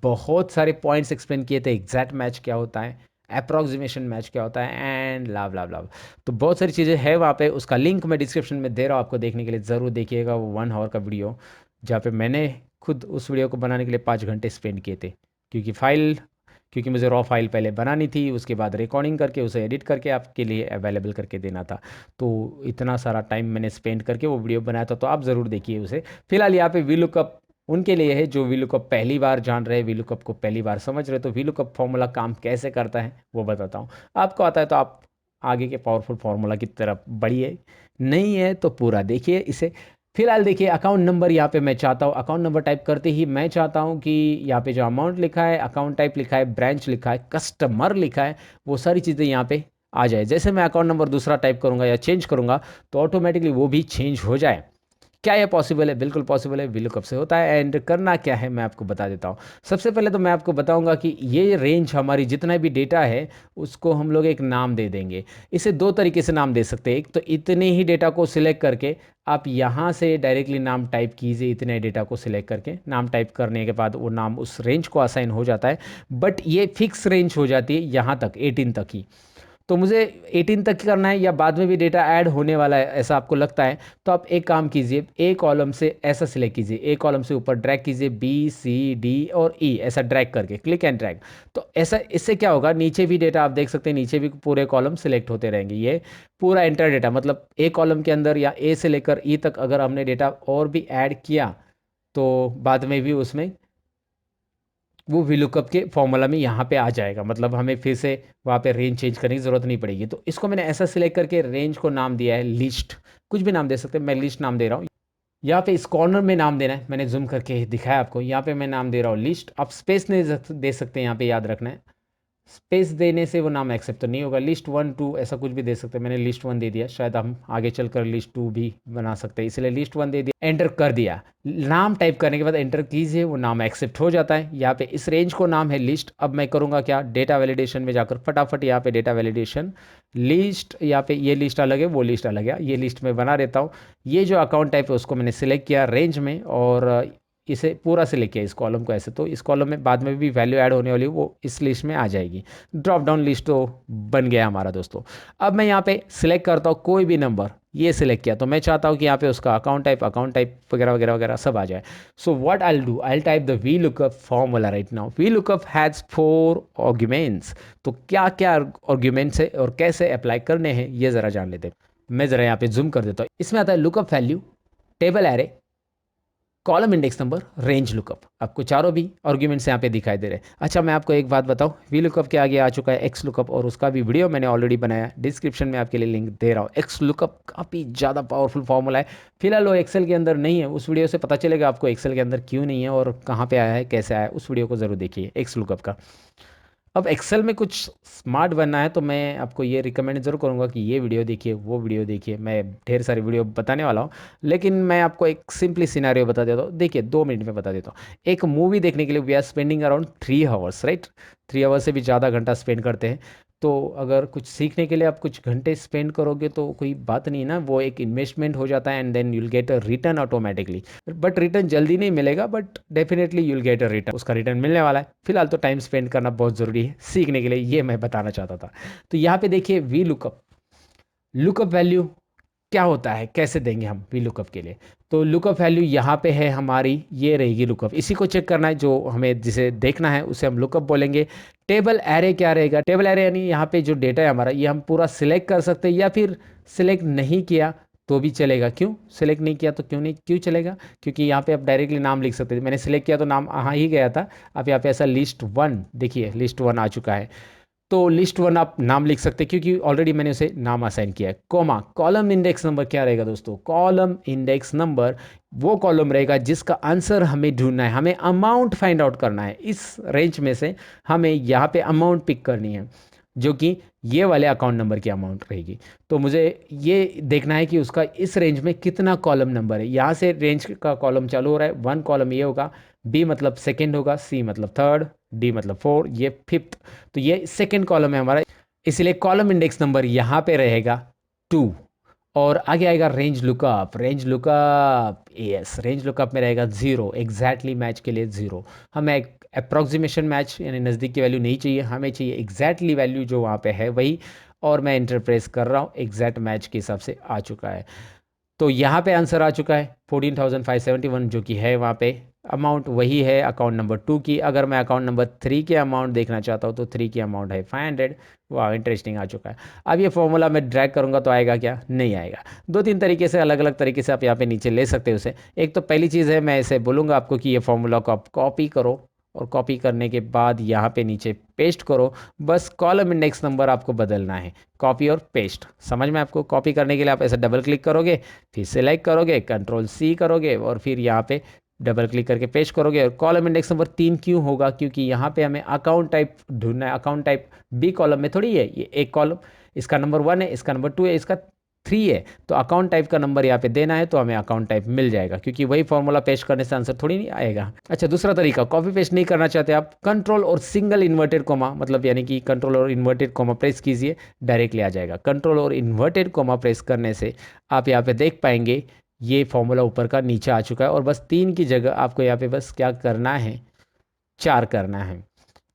बहुत सारे पॉइंट्स एक्सप्लेन किए थे, एग्जैक्ट मैच क्या होता है, अप्रॉक्सीमेशन मैच क्या होता है एंड लाभ लाभ लाभ। तो बहुत सारी चीज़ें हैं वहाँ पे, उसका लिंक मैं डिस्क्रिप्शन में दे रहा हूँ आपको, देखने के लिए ज़रूर देखिएगा। वो 1 आवर का वीडियो, जहाँ पे मैंने खुद उस वीडियो को बनाने के लिए 5 घंटे स्पेंड किए थे, क्योंकि मुझे रॉ फाइल पहले बनानी थी, उसके बाद रिकॉर्डिंग करके उसे एडिट करके आपके लिए अवेलेबल करके देना था। तो इतना सारा टाइम मैंने स्पेंड करके वो वीडियो बनाया था, तो आप ज़रूर देखिए उसे। फिलहाल यहाँ पे वीलुकअप उनके लिए है जो वीलुकअप पहली बार जान रहे हैं, वीलुकअप को पहली बार समझ रहे, तो वीलुकअप फॉर्मूला काम कैसे करता है वो बताता हूँ। आपको आता है तो आप आगे के पावरफुल फार्मूला की तरफ बढ़िए, नहीं है तो पूरा देखिए इसे। फिलहाल देखिए अकाउंट नंबर, यहाँ पे मैं चाहता हूँ अकाउंट नंबर टाइप करते ही मैं चाहता हूँ कि यहाँ पे जो अमाउंट लिखा है, अकाउंट टाइप लिखा है, ब्रांच लिखा है, कस्टमर लिखा है, वो सारी चीज़ें यहाँ पे आ जाए। जैसे मैं अकाउंट नंबर दूसरा टाइप करूँगा या चेंज करूँगा तो ऑटोमेटिकली वो भी चेंज हो जाए। क्या ये पॉसिबल है? बिल्कुल पॉसिबल है, वीलुकअप से होता है। एंड करना क्या है मैं आपको बता देता हूँ। सबसे पहले तो मैं आपको बताऊंगा कि ये रेंज हमारी जितना भी डेटा है उसको हम लोग एक नाम दे देंगे। इसे दो तरीके से नाम दे सकते हैं। एक तो इतने ही डेटा को सिलेक्ट करके आप यहाँ से डायरेक्टली नाम टाइप कीजिए, इतने डेटा को सिलेक्ट करके नाम टाइप करने के बाद वो नाम उस रेंज को असाइन हो जाता है। बट ये फिक्स रेंज हो जाती है यहाँ तक, 18 तक ही। तो मुझे 18 तक करना है या बाद में भी डेटा ऐड होने वाला है ऐसा आपको लगता है, तो आप एक काम कीजिए, ए कॉलम से ऐसा सिलेक्ट कीजिए, ए कॉलम से ऊपर ड्रैग कीजिए, बी सी डी और ई ऐसा ड्रैग करके, क्लिक एंड ड्रैग। तो ऐसा, इससे क्या होगा, नीचे भी डेटा आप देख सकते हैं, नीचे भी पूरे कॉलम सिलेक्ट होते रहेंगे। ये पूरा एंटर डेटा, मतलब ए कॉलम के अंदर या ए से लेकर ई तक अगर हमने डेटा और भी ऐड किया तो बाद में भी उसमें वो वीलुकअप के फॉर्मूला में यहाँ पे आ जाएगा, मतलब हमें फिर से वहाँ पे रेंज चेंज करने की ज़रूरत नहीं पड़ेगी। तो इसको मैंने ऐसा सिलेक्ट करके रेंज को नाम दिया है लिस्ट, कुछ भी नाम दे सकते हैं, मैं लिस्ट नाम दे रहा हूँ। यहाँ पे इस कॉर्नर में नाम देना है, मैंने जूम करके दिखाया आपको, यहाँ पे मैं नाम दे रहा हूँ लिस्ट। आप स्पेस नहीं दे सकते, यहाँ पे याद रखना है, स्पेस देने से वो नाम एक्सेप्ट तो नहीं होगा। लिस्ट 1 2 ऐसा कुछ भी दे सकते हैं, मैंने लिस्ट 1 दे दिया, शायद हम आगे चलकर लिस्ट 2 भी बना सकते हैं, इसलिए लिस्ट 1 दे दिया, एंटर कर दिया। नाम टाइप करने के बाद एंटर कीजिए, वो नाम एक्सेप्ट हो जाता है। यहाँ पे इस रेंज को नाम है लिस्ट। अब मैं करूँगा क्या, डेटा वैलिडेशन में जाकर फटाफट यहाँ पे डेटा वैलिडेशन लिस्ट, यहाँ पे ये लिस्ट अलग है, वो लिस्ट अलग है, ये लिस्ट में बना देता हूँ। ये जो अकाउंट टाइप है उसको मैंने सिलेक्ट किया रेंज में और इसे पूरा से लेके इस कॉलम को ऐसे, तो इस कॉलम में बाद में भी वैल्यू ऐड होने वाली है, वो इस लिस्ट में आ जाएगी। ड्रॉप डाउन लिस्ट तो बन गया हमारा दोस्तों। अब मैं यहाँ पे सिलेक्ट करता हूँ कोई भी नंबर, ये सिलेक्ट किया, तो मैं चाहता हूँ कि यहाँ पे उसका अकाउंट टाइप वगैरह वगैरह वगैरह सब आ जाए। सो what I do, I type the V lookup formula right now. V lookup has 4 arguments. तो क्या क्या आर्ग्यूमेंट्स है और कैसे अप्लाई करने हैं ये ज़रा जान लेते हैं। मैं ज़रा यहाँ पे जूम कर देता हूँ। इसमें आता है lookup value, table array, column index number, range lookup. आपको चारों भी आर्ग्यूमेंट्स यहाँ पे दिखाई दे रहे हैं। अच्छा मैं आपको एक बात बताऊँ, वी लुकअप के आगे आ चुका है एक्स लुकअप, और उसका भी वीडियो मैंने ऑलरेडी बनाया, डिस्क्रिप्शन में आपके लिए लिंक दे रहा हूँ। एक्स लुकअप काफ़ी ज़्यादा पावरफुल फॉर्मूला है। फिलहाल वो एक्सेल के अंदर नहीं है, उस वीडियो से पता चलेगा आपको एक्सेल के अंदर क्यों नहीं है और कहाँ पर आया है, कैसे आया है, उस वीडियो को ज़रूर देखिए एक्स लुकअप का। अब एक्सेल में कुछ स्मार्ट बनना है तो मैं आपको ये रिकमेंड ज़रूर करूँगा कि ये वीडियो देखिए, वो वीडियो देखिए। मैं ढेर सारी वीडियो बताने वाला हूँ, लेकिन मैं आपको एक सिंपली सिनेरियो बता देता हूँ। देखिए 2 मिनट में बता देता हूँ। एक मूवी देखने के लिए we are spending around 3 hours, right. 3 hours से भी ज़्यादा घंटा स्पेंड करते हैं। तो अगर कुछ सीखने के लिए आप कुछ घंटे स्पेंड करोगे तो कोई बात नहीं ना, वो एक इन्वेस्टमेंट हो जाता है and then you'll get a return automatically. But return जल्दी नहीं मिलेगा, but definitely you'll get a return, उसका रिटर्न मिलने वाला है। फिलहाल तो टाइम स्पेंड करना बहुत ज़रूरी है सीखने के लिए, ये मैं बताना चाहता था। तो यहाँ पे देखिए वी लुकअप, लुकअप वैल्यू क्या होता है, कैसे देंगे हम वी लुकअप के लिए। तो लुकअप वैल्यू यहाँ पे है हमारी, ये रहेगी लुकअप, इसी को चेक करना है जो हमें जिसे देखना है उसे हम लुकअप बोलेंगे। टेबल एरे क्या रहेगा, टेबल एरे यानी यहाँ पे जो डेटा है हमारा, ये हम पूरा सिलेक्ट कर सकते हैं या फिर सिलेक्ट नहीं किया तो भी चलेगा। क्यों सिलेक्ट नहीं किया तो क्यों चलेगा, क्योंकि यहाँ पे आप डायरेक्टली नाम लिख सकते थे, मैंने सिलेक्ट किया तो नाम यहाँ ही गया था। अब यहाँ पे ऐसा लिस्ट वन, देखिए लिस्ट वन आ चुका है, तो लिस्ट वन आप नाम लिख सकते हैं क्योंकि ऑलरेडी मैंने उसे नाम असाइन किया है। कॉमा, कॉलम इंडेक्स नंबर क्या रहेगा दोस्तों, कॉलम इंडेक्स नंबर वो कॉलम रहेगा जिसका आंसर हमें ढूंढना है, हमें अमाउंट फाइंड आउट करना है। इस रेंज में से हमें यहाँ पे अमाउंट पिक करनी है जो कि ये वाले अकाउंट नंबर की अमाउंट रहेगी। तो मुझे ये देखना है कि उसका इस रेंज में कितना कॉलम नंबर है। यहाँ से रेंज का कॉलम चालू हो रहा है, वन कॉलम ये होगा, बी मतलब सेकेंड होगा, सी मतलब थर्ड, डी मतलब फोर, ये फिफ्थ। तो ये सेकेंड कॉलम है हमारा, इसलिए कॉलम इंडेक्स नंबर यहाँ पे रहेगा 2। और आगे आएगा range lookup, range lookup yes, range lookup में रहेगा 0, एग्जैक्टली मैच के लिए 0। हमें एक अप्रॉक्सीमेशन मैच यानी नज़दीक की वैल्यू नहीं चाहिए, हमें चाहिए एग्जैक्टली वैल्यू जो वहाँ पे है वही। और मैं इंटरप्रेस कर रहा हूँ, एग्जैक्ट मैच के हिसाब से आ चुका है। तो यहाँ पे आंसर आ चुका है 14,571, जो कि है वहाँ पे अमाउंट वही है अकाउंट नंबर 2 की। अगर मैं अकाउंट नंबर 3 की अमाउंट देखना चाहता हूँ तो 3 की अमाउंट है 500। वाह इंटरेस्टिंग आ चुका है। अब ये फॉर्मूला मैं ड्रैग करूँगा तो आएगा क्या, नहीं आएगा। दो तीन तरीके से, अलग अलग तरीके से आप यहाँ पे नीचे ले सकते हो उसे। एक तो पहली चीज़ है, मैं इसे बोलूँगा आपको कि ये फॉर्मूला को आप कॉपी करो और कॉपी करने के बाद यहाँ पे नीचे पेस्ट करो। बस कॉलम इंडेक्स नंबर आपको बदलना है, कॉपी और पेस्ट। समझ में आपको, कॉपी करने के लिए आप ऐसे डबल क्लिक करोगे, फिर सेलेक्ट करोगे, कंट्रोल सी करोगे और फिर यहाँ पे डबल क्लिक करके पेस्ट करोगे। और कॉलम इंडेक्स नंबर 3 क्यों होगा, क्योंकि यहाँ पे हमें अकाउंट टाइप ढूंढना है। अकाउंट टाइप बी कॉलम में थोड़ी है, ये एक कॉलम, इसका नंबर 1 है, इसका नंबर 2 है, इसका 3 है। तो अकाउंट टाइप का नंबर यहाँ पे देना है तो हमें अकाउंट टाइप मिल जाएगा, क्योंकि वही फॉर्मूला पेस्ट करने से आंसर थोड़ी नहीं आएगा। अच्छा दूसरा तरीका, कॉपी पेस्ट नहीं करना चाहते आप, कंट्रोल और सिंगल इन्वर्टेड कोमा, मतलब यानी कि कंट्रोल और इन्वर्टेड कोमा प्रेस कीजिए, डायरेक्टली आ जाएगा। कंट्रोल और इन्वर्टेड कोमा प्रेस करने से आप यहाँ पे देख पाएंगे ये फॉर्मूला ऊपर का नीचे आ चुका है। और बस 3 की जगह आपको यहाँ पे बस क्या करना है, 4 करना है।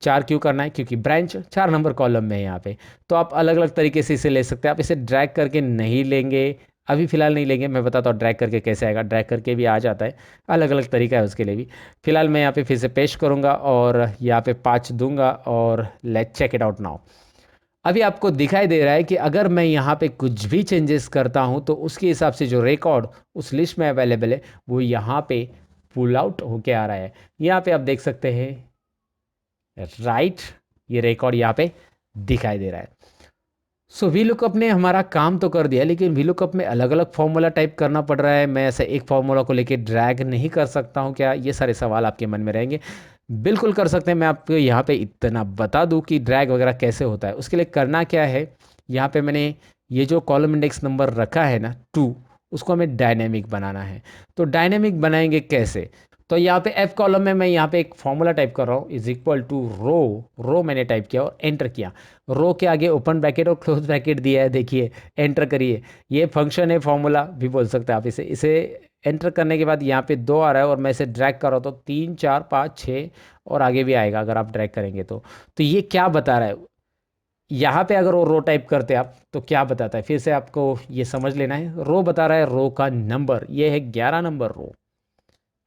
4 क्यों करना है, क्योंकि ब्रांच 4 नंबर कॉलम में है यहाँ पे। तो आप अलग अलग तरीके से इसे ले सकते हैं। आप इसे ड्रैग करके नहीं लेंगे, अभी फ़िलहाल नहीं लेंगे, मैं बताता हूँ ड्रैग करके कैसे आएगा। ड्रैग करके भी आ जाता है, अलग अलग तरीका है उसके लिए भी। फिलहाल मैं यहाँ पे फिर से पेस्ट करूँगा और यहाँ पे 5 दूंगा और let's check it out now. अभी आपको दिखाई दे रहा है कि अगर मैं यहाँ पे कुछ भी चेंजेस करता हूँ तो उसके हिसाब से जो रिकॉर्ड उस लिस्ट में अवेलेबल है वो यहाँ पे पुल आउट होके आ रहा है। यहाँ पे आप देख सकते हैं राइट, ये रिकॉर्ड यहाँ पे दिखाई दे रहा है। सो वी लुकअप ने हमारा काम तो कर दिया, लेकिन वी लुकअप में अलग अलग फॉर्मूला टाइप करना पड़ रहा है। मैं ऐसे एक फॉर्मूला को लेके ड्रैग नहीं कर सकता हूँ क्या, ये सारे सवाल आपके मन में रहेंगे। बिल्कुल कर सकते हैं। मैं आपको यहाँ पे इतना बता दूँ कि ड्रैग वगैरह कैसे होता है। उसके लिए करना क्या है, यहाँ पे मैंने ये जो कॉलम इंडेक्स नंबर रखा है ना 2, उसको हमें डायनेमिक बनाना है। तो डायनेमिक बनाएंगे कैसे, तो यहाँ पे एफ कॉलम में मैं यहाँ पे एक फॉर्मूला टाइप कर रहा हूँ, इज इक्वल टू रो मैंने टाइप किया और एंटर किया। रो के आगे ओपन ब्रैकेट और क्लोज ब्रैकेट दिया है, देखिए एंटर करिए। ये फंक्शन है, फॉर्मूला भी बोल सकते हैं आप इसे। इसे एंटर करने के बाद यहाँ पे 2 आ रहा है और मैं इसे ड्रैग कर रहा हूँ तो 3 4 5 6 और आगे भी आएगा अगर आप ड्रैग करेंगे तो ये क्या बता रहा है, यहाँ पे अगर वो रो टाइप करते आप तो क्या बताता है, फिर से आपको ये समझ लेना है। रो बता रहा है रो का नंबर, ये है 11 number row.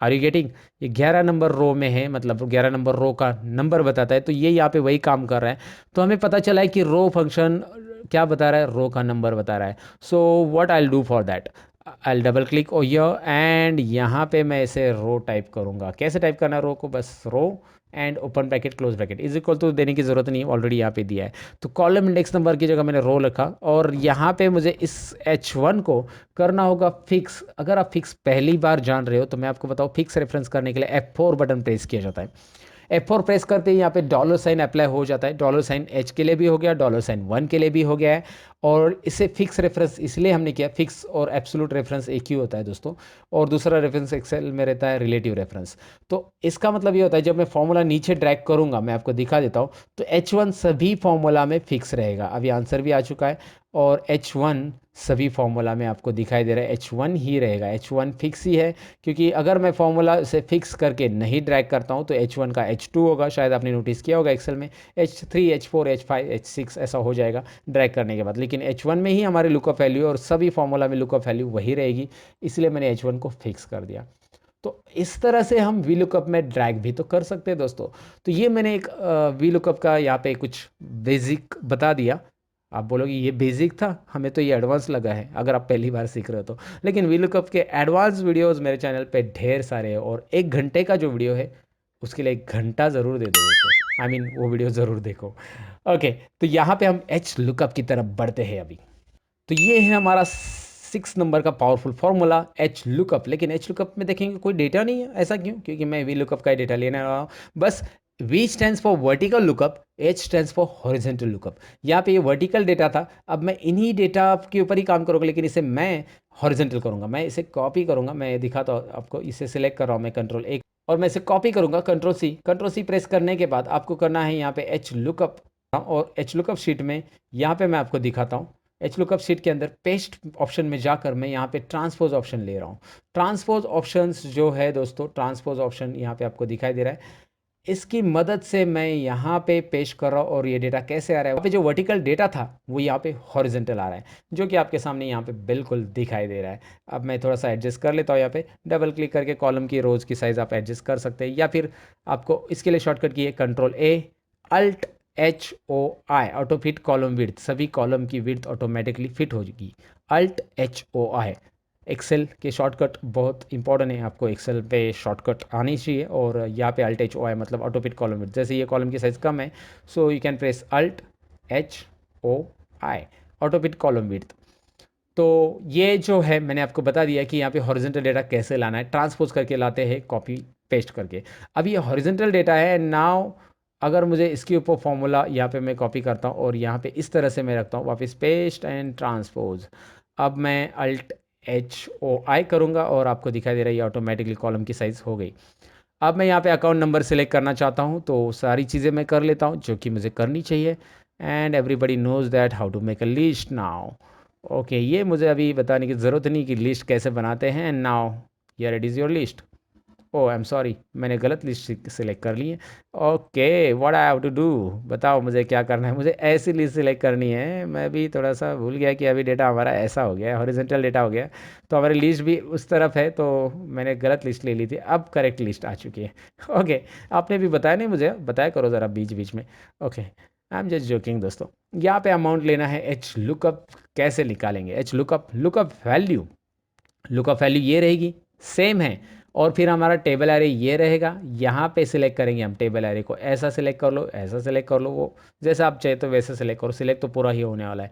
Are you getting, ये 11 नंबर रो में है, मतलब 11 नंबर रो का नंबर बताता है। तो ये यहाँ पे वही काम कर रहा है। तो हमें पता चला है कि रो फंक्शन क्या बता रहा है, रो का नंबर बता रहा है। So what I will do for that, I double click ओ हियर एंड यहाँ पे मैं इसे रो टाइप करूँगा। कैसे टाइप करना है रो को, बस row and open bracket close bracket is equal to देने की ज़रूरत नहीं है, ऑलरेडी यहाँ पे दिया है। तो कॉलम इंडेक्स नंबर की जगह मैंने रो लिखा और यहाँ पे मुझे इस H1 को करना होगा फिक्स। अगर आप फिक्स पहली बार जान रहे हो तो मैं आपको बताऊँ, फिक्स रेफरेंस करने के लिए F4 बटन प्रेस किया जाता है। F4 प्रेस करते ही यहाँ पे डॉलर साइन अप्लाई हो जाता है। डॉलर साइन H के लिए भी हो गया, डॉलर साइन 1 के लिए भी हो गया है। और इसे फिक्स रेफरेंस इसलिए हमने किया, फिक्स और एब्सोल्यूट रेफरेंस एक ही होता है दोस्तों, और दूसरा रेफरेंस एक्सेल में रहता है रिलेटिव रेफरेंस। तो इसका मतलब ये होता है जब मैं फॉर्मूला नीचे ड्रैग करूंगा, मैं आपको दिखा देता हूँ, तो H1 सभी फॉर्मूला में फिक्स रहेगा। अभी आंसर भी आ चुका है, और H1 सभी फॉर्मूला में आपको दिखाई दे रहा है H1 ही रहेगा। H1 फिक्स ही है, क्योंकि अगर मैं फॉर्मूला से फिक्स करके नहीं ड्रैग करता हूँ तो H1 का H2 होगा, शायद आपने नोटिस किया होगा एक्सेल में H3 H4 H5 H6 ऐसा हो जाएगा ड्रैग करने के बाद। लेकिन H1 में ही हमारी लुकअप वैल्यू और सभी फॉर्मूला में लुकअप वैल्यू वही रहेगी, इसलिए मैंने H1 को फिक्स कर दिया। तो इस तरह से हम वी लुकअप में ड्रैग भी तो कर सकते हैं दोस्तों। तो ये मैंने एक वी लुकअप का यहाँ पे कुछ बेसिक बता दिया। आप बोलोगे ये बेसिक था, हमें तो ये एडवांस लगा है अगर आप पहली बार सीख रहे हो तो। लेकिन वी लुकअप के एडवांस वीडियोस मेरे चैनल पे ढेर सारे हैं, और 1 घंटे का जो वीडियो है उसके लिए 1 घंटा ज़रूर दे दो दोस्तों। वो वीडियो ज़रूर देखो। ओके, तो यहाँ पे हम एच लुकअप की तरफ बढ़ते हैं अभी। तो ये है हमारा 6 नंबर का पावरफुल फार्मूला एच लुकअप। लेकिन एच लुकअप में देखेंगे कोई डेटा नहीं है, ऐसा क्यों? क्योंकि मैं वी लुकअप का डेटा लेने वाला हूँ। बस V stands for vertical lookup, H stands for horizontal lookup. यहाँ पे ये वर्टिकल डेटा था, अब मैं इन्हीं डेटा के ऊपर ही काम करूँगा, लेकिन इसे मैं हॉरिजेंटल करूँगा। मैं इसे कॉपी करूँगा, मैं दिखाता हूँ आपको। इसे सिलेक्ट कर रहा हूँ मैं Ctrl+A, और मैं इसे कॉपी करूँगा Ctrl+C प्रेस करने के बाद आपको करना है यहाँ पे एच लुकअप, और एच लुकअप शीट में यहाँ पे मैं आपको दिखाता हूँ। एच लुकअप शीट के अंदर पेस्ट ऑप्शन में जाकर मैं यहाँ पे ट्रांसपोज ऑप्शन ले रहा हूँ। ट्रांसपोज ऑप्शंस जो है दोस्तों, ट्रांसपोज ऑप्शन यहाँ पे आपको दिखाई दे रहा है, इसकी मदद से मैं यहाँ पे पेस्ट कर रहा हूँ। और ये डेटा कैसे आ रहा है, यहाँ पे जो वर्टिकल डेटा था वो यहाँ पे हॉरिजेंटल आ रहा है, जो कि आपके सामने यहाँ पे बिल्कुल दिखाई दे रहा है। अब मैं थोड़ा सा एडजस्ट कर लेता हूँ, यहाँ पे डबल क्लिक करके कॉलम की रोज की साइज़ आप एडजस्ट कर सकते हैं, या फिर आपको इसके लिए शॉर्टकट की है Ctrl+A Alt HOI, auto fit column width. सभी कॉलम की विड्थ ऑटोमेटिकली फिट हो जाएगी, Alt HOI। एक्सेल के शॉर्टकट बहुत इंपॉर्टेंट है, आपको एक्सेल पे शॉर्टकट आनी चाहिए। और यहाँ पे Alt HOI मतलब ऑटो फिट कॉलम विड्थ। जैसे ये कॉलम की साइज़ कम है, so you can press Alt HOI, auto fit column width. तो ये जो है मैंने आपको बता दिया कि यहाँ पे हॉरिजेंटल डेटा कैसे लाना है, ट्रांसपोज करके लाते हैं कॉपी पेस्ट करके। अब ये हॉरिजेंटल डेटा है नाउ, अगर मुझे इसके ऊपर फॉर्मूला यहाँ पे मैं कॉपी करता हूँ और यहाँ पे इस तरह से मैं रखता हूँ, वापस पेस्ट एंड ट्रांसपोज। अब मैं Alt HOI करूँगा और आपको दिखाई दे रहा है ये ऑटोमेटिकली कॉलम की साइज़ हो गई। अब मैं यहाँ पे अकाउंट नंबर सेलेक्ट करना चाहता हूँ, तो सारी चीज़ें मैं कर लेता हूँ जो कि मुझे करनी चाहिए। And everybody knows that how to make a list now. Okay, ये मुझे अभी बताने की ज़रूरत नहीं कि लिस्ट कैसे बनाते हैं। And now here it is your list. Oh I am sorry, मैंने गलत लिस्ट सिलेक्ट कर ली है। Okay, what I have to do, बताओ मुझे क्या करना है। मुझे ऐसी लिस्ट सिलेक्ट करनी है। मैं भी थोड़ा सा भूल गया कि अभी डेटा हमारा ऐसा हो गया है, हॉरिजॉन्टल डेटा हो गया है, तो हमारी लिस्ट भी उस तरफ है, तो मैंने गलत लिस्ट ले ली थी। अब करेक्ट लिस्ट आ चुकी है। ओके, आपने भी बताया नहीं, मुझे बताया करो ज़रा बीच बीच में। Okay, I am just joking दोस्तों। यहाँ पे अमाउंट लेना है। एच लुकअप कैसे निकालेंगे? एच लुकअप, लुकअप वैल्यू ये रहेगी, सेम है। और फिर हमारा टेबल एरे ये रहेगा। यहाँ पे सिलेक्ट करेंगे हम टेबल एरे को, ऐसा सिलेक्ट कर लो, ऐसा सिलेक्ट कर लो, वो जैसा आप चाहे तो वैसे सिलेक्ट करो। सिलेक्ट तो पूरा ही होने वाला है,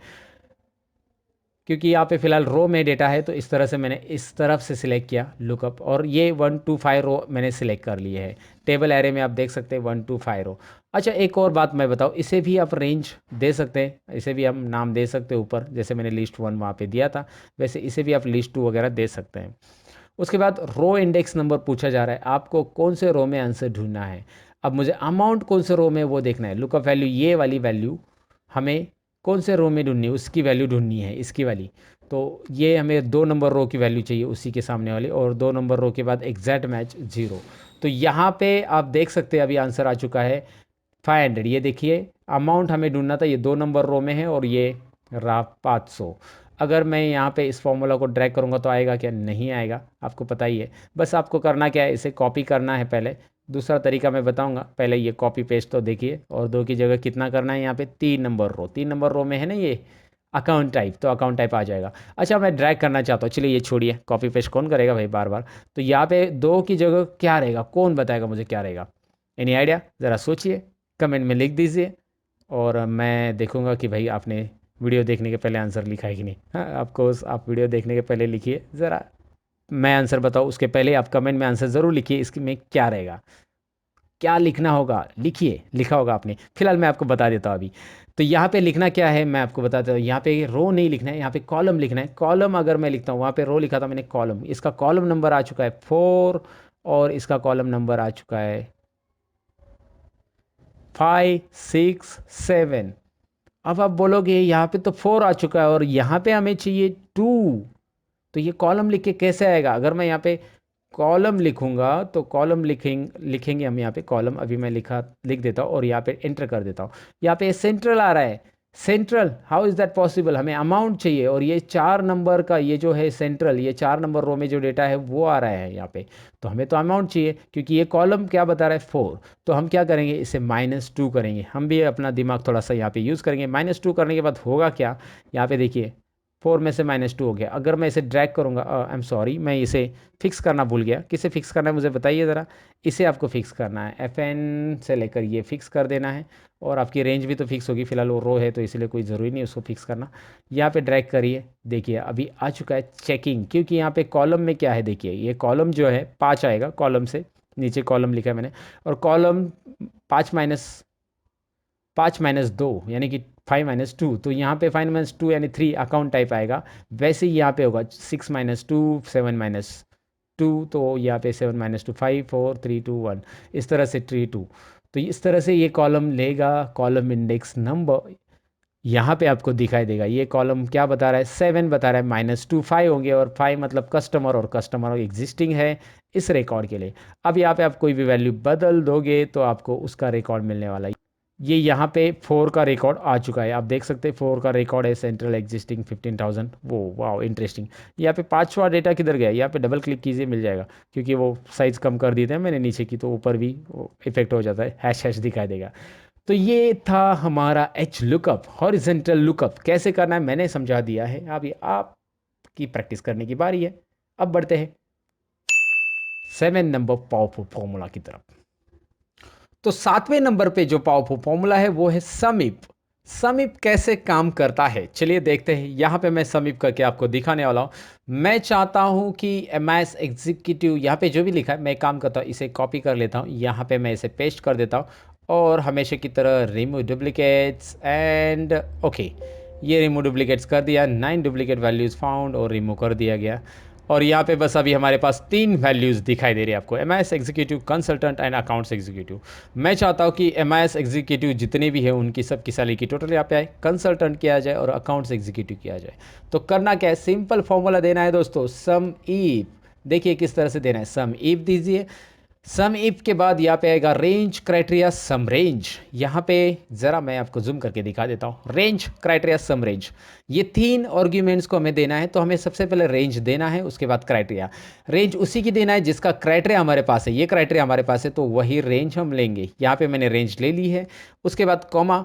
क्योंकि यहाँ पे फिलहाल रो में डेटा है, तो इस तरह से मैंने इस तरफ से सिलेक्ट किया लुकअप। और ये 1 to 5 रो मैंने सिलेक्ट कर लिए है। टेबल एरे में आप देख सकते हैं 1 to 5 रो। अच्छा, एक और बात मैं बताऊँ, इसे भी आप रेंज दे सकते हैं, इसे भी हम नाम दे सकते हैं ऊपर, जैसे मैंने लिस्ट 1 वहाँ पे दिया था, वैसे इसे भी आप लिस्ट 2 वगैरह दे सकते हैं। उसके बाद रो इंडेक्स नंबर पूछा जा रहा है, आपको कौन से रो में आंसर ढूंढना है। अब मुझे अमाउंट कौन से रो में वो देखना है। लुकअप वैल्यू ये वाली वैल्यू हमें कौन से रो में ढूंढनी है, उसकी वैल्यू ढूंढनी है, इसकी वाली। तो ये हमें 2 नंबर रो की वैल्यू चाहिए, उसी के सामने वाली, और 2 नंबर रो के बाद एग्जैक्ट मैच 0। तो यहाँ पे आप देख सकते हैं अभी आंसर आ चुका है 500। ये देखिए अमाउंट हमें ढूंढना था, ये 2 नंबर रो में है, और ये रहा 500। अगर मैं यहाँ पे इस फॉर्मूला को ड्रैग करूँगा तो आएगा क्या? नहीं आएगा, आपको पता ही है। बस आपको करना क्या है, इसे कॉपी करना है पहले। दूसरा तरीका मैं बताऊंगा, पहले ये कॉपी पेस्ट तो देखिए, और 2 की जगह कितना करना है, यहाँ पे 3 नंबर रो में है ना ये अकाउंट टाइप, तो अकाउंट टाइप आ जाएगा। अच्छा, मैं ड्रैग करना चाहता हूँ, चलिए ये छोड़िए, कॉपी पेस्ट कौन करेगा भाई बार बार। तो यहाँ पे 2 की जगह क्या रहेगा, कौन बताएगा मुझे क्या रहेगा? Any idea? ज़रा सोचिए, कमेंट में लिख दीजिए, और मैं देखूंगा कि भाई आपने वीडियो देखने के पहले आंसर लिखा है कि नहीं। हाँ, आपको आप वीडियो देखने के पहले लिखिए ज़रा, मैं आंसर बताऊँ उसके पहले आप कमेंट में आंसर ज़रूर लिखिए इसकी में क्या रहेगा। क्या लिखना होगा, लिखिए, लिखा होगा आपने, फिलहाल मैं आपको बता देता हूँ अभी। तो यहाँ पे लिखना क्या है मैं आपको बताता हूँ। यहाँ पे रो नहीं लिखना है, यहाँ पे कॉलम लिखना है। कॉलम अगर मैं लिखता हूँ, वहाँ पे रो लिखा था मैंने, कॉलम, इसका कॉलम नंबर आ चुका है 4 और इसका कॉलम नंबर आ चुका है 5 6 7। अब आप बोलोगे यहाँ पे तो 4 आ चुका है और यहाँ पे हमें चाहिए 2, तो ये कॉलम लिख के कैसे आएगा? अगर मैं यहाँ पे कॉलम लिखूंगा तो कॉलम लिखेंगे हम यहाँ पे कॉलम, अभी मैं लिख देता हूँ और यहाँ पे एंटर कर देता हूँ। यहाँ पे सेंट्रल आ रहा है, central, how is that possible? हमें अमाउंट चाहिए और ये 4 नंबर का ये जो है सेंट्रल, ये 4 नंबर रो में जो डेटा है वो आ रहा है यहाँ पे। तो हमें तो अमाउंट चाहिए क्योंकि ये कॉलम क्या बता रहा है 4। तो हम क्या करेंगे, इसे -2 करेंगे। हम भी अपना दिमाग थोड़ा सा यहाँ पे यूज़ करेंगे। -2 करने के बाद होगा क्या, यहाँ पे देखिए 4 में से -2 हो गया। अगर मैं इसे ड्रैग करूँगा, आई एम सॉरी, मैं इसे फिक्स करना भूल गया। किसे फिक्स करना है मुझे बताइए ज़रा। इसे आपको फिक्स करना है, FN से लेकर ये फिक्स कर देना है और आपकी रेंज भी तो फिक्स होगी। फिलहाल वो रो है तो इसलिए कोई ज़रूरी नहीं उसको फिक्स करना। यहाँ पे ड्रैग करिए, देखिए अभी आ चुका है चेकिंग, क्योंकि यहाँ पे कॉलम में क्या है, देखिए ये कॉलम जो है 5 आएगा, कॉलम से नीचे कॉलम लिखा है मैंने, और कॉलम 5 - 2 यानी कि 5 - 2, तो यहाँ पे 5 - 2 यानी 3 अकाउंट टाइप आएगा। वैसे ही यहाँ पे होगा 6 - 2 7 - 2, तो यहाँ पे 7 - 2 5 4 3 2 1, इस तरह से 3 2। तो इस तरह से ये कॉलम लेगा, कॉलम इंडेक्स नंबर यहाँ पे आपको दिखाई देगा। ये कॉलम क्या बता रहा है, 7 बता रहा है, -2 5 होंगे और 5 मतलब कस्टमर, और कस्टमर एग्जिस्टिंग है इस रिकॉर्ड के लिए। अब यहाँ पे आप कोई भी वैल्यू बदल दोगे तो आपको उसका रिकॉर्ड मिलने वाला है। ये यहाँ पे 4 का रिकॉर्ड आ चुका है, आप देख सकते हैं 4 का रिकॉर्ड है, सेंट्रल एग्जिस्टिंग 15,000। वो वाओ इंटरेस्टिंग। यहाँ पे 5वां डेटा किधर गया, यहाँ पे डबल क्लिक कीजिए मिल जाएगा, क्योंकि वो साइज़ कम कर दिए थे मैंने नीचे की, तो ऊपर भी इफेक्ट हो जाता है, हैश हैश दिखाई देगा। तो ये था हमारा एच लुकअप, हॉरिजेंटल लुकअप कैसे करना है मैंने समझा दिया है। अभी आपकी प्रैक्टिस करने की बारी है। अब बढ़ते हैं 7 नंबर पावरफुल फॉर्मूला की तरफ। तो 7वें नंबर पे जो पावरफुल फॉर्मूला है वो है समीप। समीप कैसे काम करता है चलिए देखते हैं। यहाँ पे मैं समीप करके आपको दिखाने वाला हूँ। मैं चाहता हूँ कि MS एग्जीक्यूटिव, यहाँ पे जो भी लिखा है मैं काम करता हूँ, इसे कॉपी कर लेता हूँ, यहाँ पे मैं इसे पेस्ट कर देता हूँ और हमेशा की तरह रिमूव डुप्लीकेट्स एंड ओके, ये रिमूव डुप्लीकेट्स कर दिया। 9 डुप्लीकेट वैल्यूज़ फाउंड और रिमूव कर दिया गया। और यहाँ पे बस अभी हमारे पास 3 वैल्यूज़ दिखाई दे रही है आपको, MS executive, consultant and accounts executive. मैं चाहता हूँ कि MS एग्जीक्यूटिव जितने भी हैं उनकी सबकी सैलरी की टोटल यहाँ पे आए, कंसल्टेंट किया जाए और अकाउंट्स एग्जीक्यूटिव किया जाए। तो करना क्या है, सिंपल फॉर्मूला देना है दोस्तों, सम इफ। देखिए किस तरह से देना है, सम इफ दीजिए। सम इफ के बाद यहाँ पे आएगा रेंज क्राइटेरिया सम रेंज। यहाँ पे ज़रा मैं आपको जूम करके दिखा देता हूँ, रेंज क्राइटेरिया सम रेंज, ये 3 आर्ग्यूमेंट्स को हमें देना है। तो हमें सबसे पहले रेंज देना है, उसके बाद क्राइटेरिया। रेंज उसी की देना है जिसका क्राइटेरिया हमारे पास है, ये क्राइटेरिया हमारे पास है तो वही रेंज हम लेंगे। यहाँ पे मैंने रेंज ले ली है, उसके बाद कॉमा,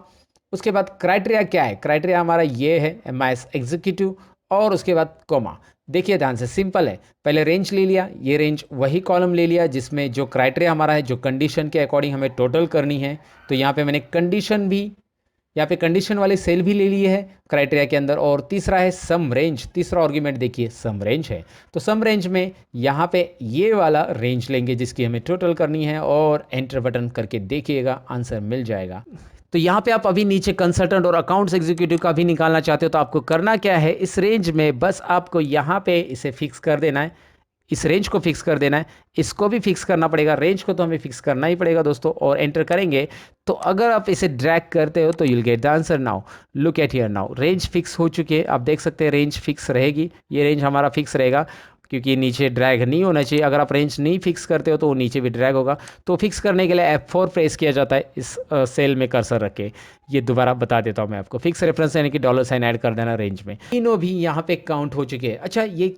उसके बाद क्राइटेरिया क्या है, क्राइटेरिया हमारा ये है MS एग्जीक्यूटिव, और उसके बाद कॉमा। देखिए ध्यान से, सिंपल है, पहले रेंज ले लिया, ये रेंज वही कॉलम ले लिया जिसमें जो क्राइटेरिया हमारा है, जो कंडीशन के अकॉर्डिंग हमें टोटल करनी है। तो यहाँ पे मैंने कंडीशन भी, यहाँ पे कंडीशन वाले सेल भी ले लिए है क्राइटेरिया के अंदर। और तीसरा है सम रेंज, तीसरा आर्गुमेंट देखिए सम रेंज है। तो सम रेंज में यहाँ पे ये वाला रेंज लेंगे जिसकी हमें टोटल करनी है और एंटर बटन करके देखिएगा आंसर मिल जाएगा। तो यहाँ पे आप अभी नीचे कंसल्टेंट और अकाउंट्स एग्जीक्यूटिव का भी निकालना चाहते हो तो आपको करना क्या है, इस रेंज में बस आपको यहाँ पे इसे फिक्स कर देना है, इस रेंज को फिक्स कर देना है, इसको भी फिक्स करना पड़ेगा, रेंज को तो हमें फिक्स करना ही पड़ेगा दोस्तों। और एंटर करेंगे तो अगर आप इसे ड्रैग करते हो तो you'll get the answer. Now look at here, now range fix हो चुकी है, आप देख सकते हैं रेंज फिक्स रहेगी, ये रेंज हमारा फिक्स रहेगा क्योंकि नीचे ड्रैग नहीं होना चाहिए। अगर आप रेंज नहीं फिक्स करते हो तो वो नीचे भी ड्रैग होगा। तो फिक्स करने के लिए F4 प्रेस किया जाता है इस सेल में कर्सर रख के। ये दोबारा बता देता हूँ मैं आपको, फिक्स रेफरेंस यानी कि $साइन ऐड कर देना रेंज में। तीनों भी यहाँ पे काउंट हो चुके हैं। अच्छा ये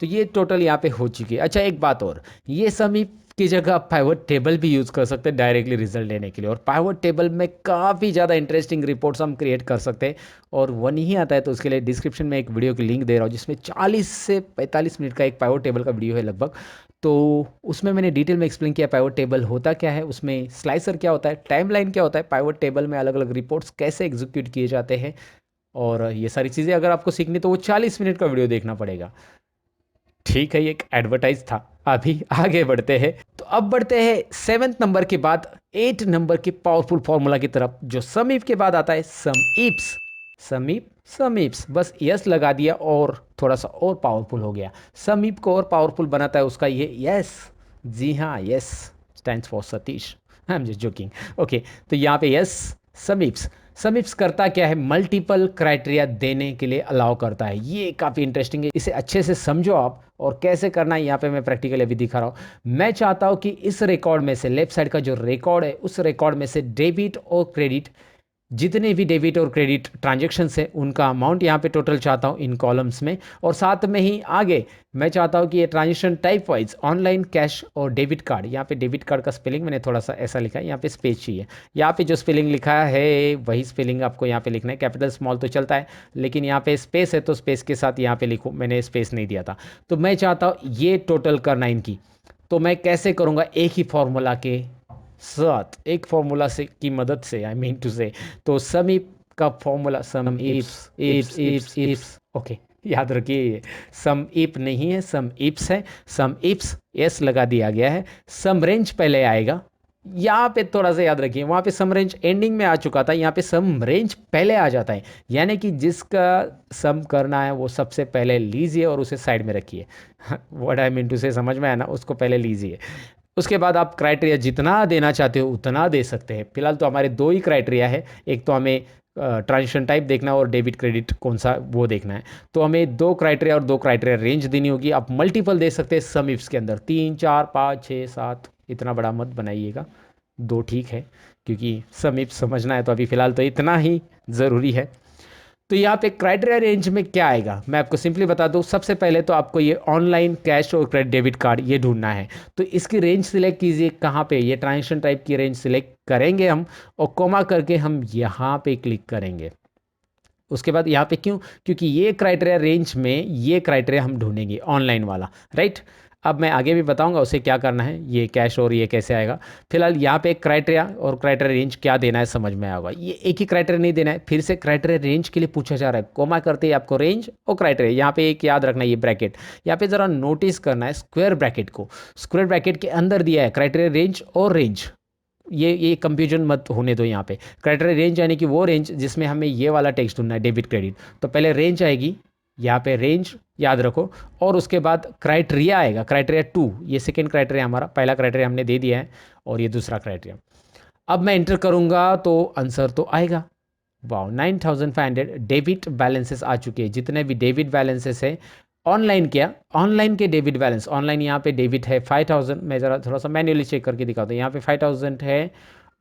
तो ये टोटल यहाँ पे हो चुकी है। अच्छा एक बात और, ये समीप की जगह आप पाइवट टेबल भी यूज़ कर सकते हैं डायरेक्टली रिजल्ट लेने के लिए। और पाइवट टेबल में काफ़ी ज़्यादा इंटरेस्टिंग रिपोर्ट्स हम क्रिएट कर सकते हैं। और वो नहीं आता है तो उसके लिए डिस्क्रिप्शन में एक वीडियो की लिंक दे रहा हूँ जिसमें 40 से 45 मिनट का एक पाइवट टेबल का वीडियो है लगभग। तो उसमें मैंने डिटेल में एक्सप्लेन किया पाइवट टेबल होता क्या है, उसमें स्लाइसर क्या होता है, टाइमलाइन क्या होता है, पाइवट टेबल में अलग अलग रिपोर्ट्स कैसे एग्जीक्यूट किए जाते हैं। और ये सारी चीज़ें अगर आपको सीखनी तो वो 40 मिनट का वीडियो देखना पड़ेगा। ठीक है, ये एक एडवर्टाइज था। अभी आगे बढ़ते हैं। तो अब बढ़ते हैं 7th नंबर के बाद 8 नंबर के पावरफुल फॉर्मूला की तरफ, जो सम इफ के बाद आता है सम इप्स। सम इप्स, बस यस लगा दिया और थोड़ा सा और पावरफुल हो गया। सम इफ को और पावरफुल बनाता है उसका ये यस। जी हाँ, yes stands for Satish, I am just joking. Okay, तो यहाँ पे यस समीप्स। समीप्स करता क्या है, मल्टीपल क्राइटेरिया देने के लिए अलाउ करता है। ये काफ़ी इंटरेस्टिंग है, इसे अच्छे से समझो आप। और कैसे करना है यहाँ पे मैं प्रैक्टिकली अभी दिखा रहा हूँ। मैं चाहता हूँ कि इस रिकॉर्ड में से, लेफ्ट साइड का जो रिकॉर्ड है, उस रिकॉर्ड में से डेबिट और क्रेडिट, जितने भी डेबिट और क्रेडिट ट्रांजेक्शन्स हैं उनका अमाउंट यहाँ पे टोटल चाहता हूँ इन कॉलम्स में। और साथ में ही आगे मैं चाहता हूँ कि ये transaction type wise online cash और डेबिट कार्ड, यहाँ पे डेबिट कार्ड का स्पेलिंग मैंने थोड़ा सा ऐसा लिखा है, यहाँ पे स्पेस चाहिए। यहाँ पे जो स्पेलिंग लिखा है वही स्पेलिंग आपको यहाँ पे लिखना है। कैपिटल स्मॉल तो चलता है, लेकिन यहाँ पे स्पेस है तो स्पेस के साथ यहाँ पे लिखो, मैंने स्पेस नहीं दिया था। तो मैं चाहता हूँ ये टोटल करना इनकी। तो मैं कैसे करूँगा, एक ही फॉर्मूला के साथ, एक फॉर्मूला से की मदद से, आई मीन टू से। तो सम इफ का फॉर्मूला सम इप्स इप्स इप्स इप्स। ओके, याद रखिए सम इफ नहीं है, सम इप्स है। सम इप्स एस लगा दिया गया है। सम रेंज पहले आएगा, यहाँ पे थोड़ा सा याद रखिए, वहाँ पे सम रेंज एंडिंग में आ चुका था, यहाँ पे सम रेंज पहले आ जाता है। यानी कि जिसका सम करना है वो सबसे पहले लीजिए और उसे साइड में रखिए। व्हाट आई मीन टू से समझ में आया ना, उसको पहले लीजिए। उसके बाद आप क्राइटेरिया जितना देना चाहते हो उतना दे सकते हैं। फिलहाल तो हमारे दो ही क्राइटेरिया है, एक तो हमें ट्रांजेक्शन टाइप देखना है और डेबिट क्रेडिट कौन सा वो देखना है। तो हमें दो क्राइटेरिया और दो क्राइटेरिया रेंज देनी होगी। आप मल्टीपल दे सकते हैं सम इफ्स के अंदर, 3 4 5 6 7, इतना बड़ा मत बनाइएगा, दो ठीक है, क्योंकि सम इफ समझना है तो अभी फ़िलहाल तो इतना ही ज़रूरी है। तो यहाँ पे क्राइटेरिया रेंज में क्या आएगा, मैं आपको सिंपली बता दूँ। सबसे पहले तो आपको ये ऑनलाइन कैश और क्रेडिट डेबिट कार्ड ये ढूंढना है। तो इसकी रेंज सिलेक्ट कीजिए, कहाँ पे, ये ट्रांजेक्शन टाइप की रेंज सिलेक्ट करेंगे हम, और कोमा करके हम यहाँ पे क्लिक करेंगे। उसके बाद यहाँ पे क्यों, क्योंकि ये क्राइटेरिया रेंज में ये क्राइटेरिया हम ढूंढेंगे ऑनलाइन वाला, राइट। अब मैं आगे भी बताऊंगा उसे क्या करना है, ये कैश और ये कैसे आएगा। फिलहाल यहाँ पे एक क्राइटेरिया और क्राइटेरिया रेंज क्या देना है समझ में आएगा। ये एक ही क्राइटेरिया नहीं देना है, फिर से क्राइटेरिया रेंज के लिए पूछा जा रहा है। कोमा करते ही आपको रेंज और क्राइटेरिया, यहाँ पे एक याद रखना है, ये ब्रैकेट यहाँ पे ज़रा नोटिस करना है, स्क्वायर ब्रैकेट को स्क्वायर ब्रैकेट के अंदर दिया है क्राइटेरिया रेंज और रेंज। ये कंफ्यूजन मत होने दो। यहाँ पे क्राइटेरिया रेंज यानी कि वो रेंज जिसमें हमें ये वाला टेक्स्ट ढूंढना है, डेबिट क्रेडिट। तो पहले रेंज आएगी, यहाँ पे रेंज याद रखो, और उसके बाद क्राइटेरिया आएगा, क्राइटेरिया 2। ये सेकेंड क्राइटेरिया हमारा, पहला क्राइटेरिया हमने दे दिया है और ये दूसरा क्राइटेरिया। अब मैं एंटर करूँगा तो आंसर तो आएगा, वाह 9500 डेबिट बैलेंसेस आ चुके हैं। जितने भी डेबिट बैलेंसेस हैं ऑनलाइन, क्या ऑनलाइन के डेबिट बैलेंस, ऑनलाइन यहाँ पे डेबिट है 5000। मैं ज़रा थोड़ा सा मैन्युअली चेक करके दिखाता हूँ, यहाँ पे 5000 है।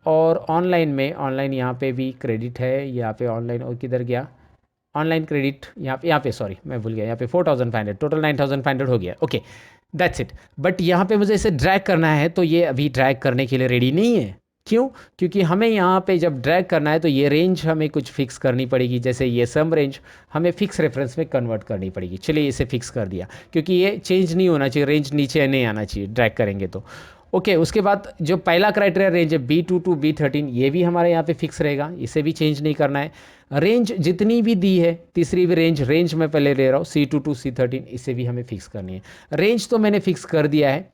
और ऑनलाइन में, ऑनलाइन यहाँ पे भी क्रेडिट है, यहाँ पे ऑनलाइन और किधर गया, ऑनलाइन क्रेडिट यहाँ पे सॉरी मैं भूल गया, यहाँ पे 4500, टोटल 9500 हो गया। Okay, that's it. बट यहाँ पे मुझे इसे ड्रैग करना है, तो ये अभी ड्रैग करने के लिए रेडी नहीं है। क्यों, क्योंकि हमें यहाँ पे जब ड्रैग करना है तो ये रेंज हमें कुछ फिक्स करनी पड़ेगी। जैसे ये सम रेंज हमें फिक्स रेफरेंस में कन्वर्ट करनी पड़ेगी। चलिए इसे फिक्स कर दिया, क्योंकि ये चेंज नहीं होना चाहिए, रेंज नीचे नहीं आना चाहिए ड्रैग करेंगे तो। ओके, उसके बाद जो पहला क्राइटेरिया रेंज है B2 to B13, ये भी हमारे यहाँ पे फिक्स रहेगा, इसे भी चेंज नहीं करना है। रेंज जितनी भी दी है, तीसरी भी रेंज मैं पहले ले रहा हूँ C2 to C13, इसे भी हमें फिक्स करनी है। रेंज तो मैंने फिक्स कर दिया है,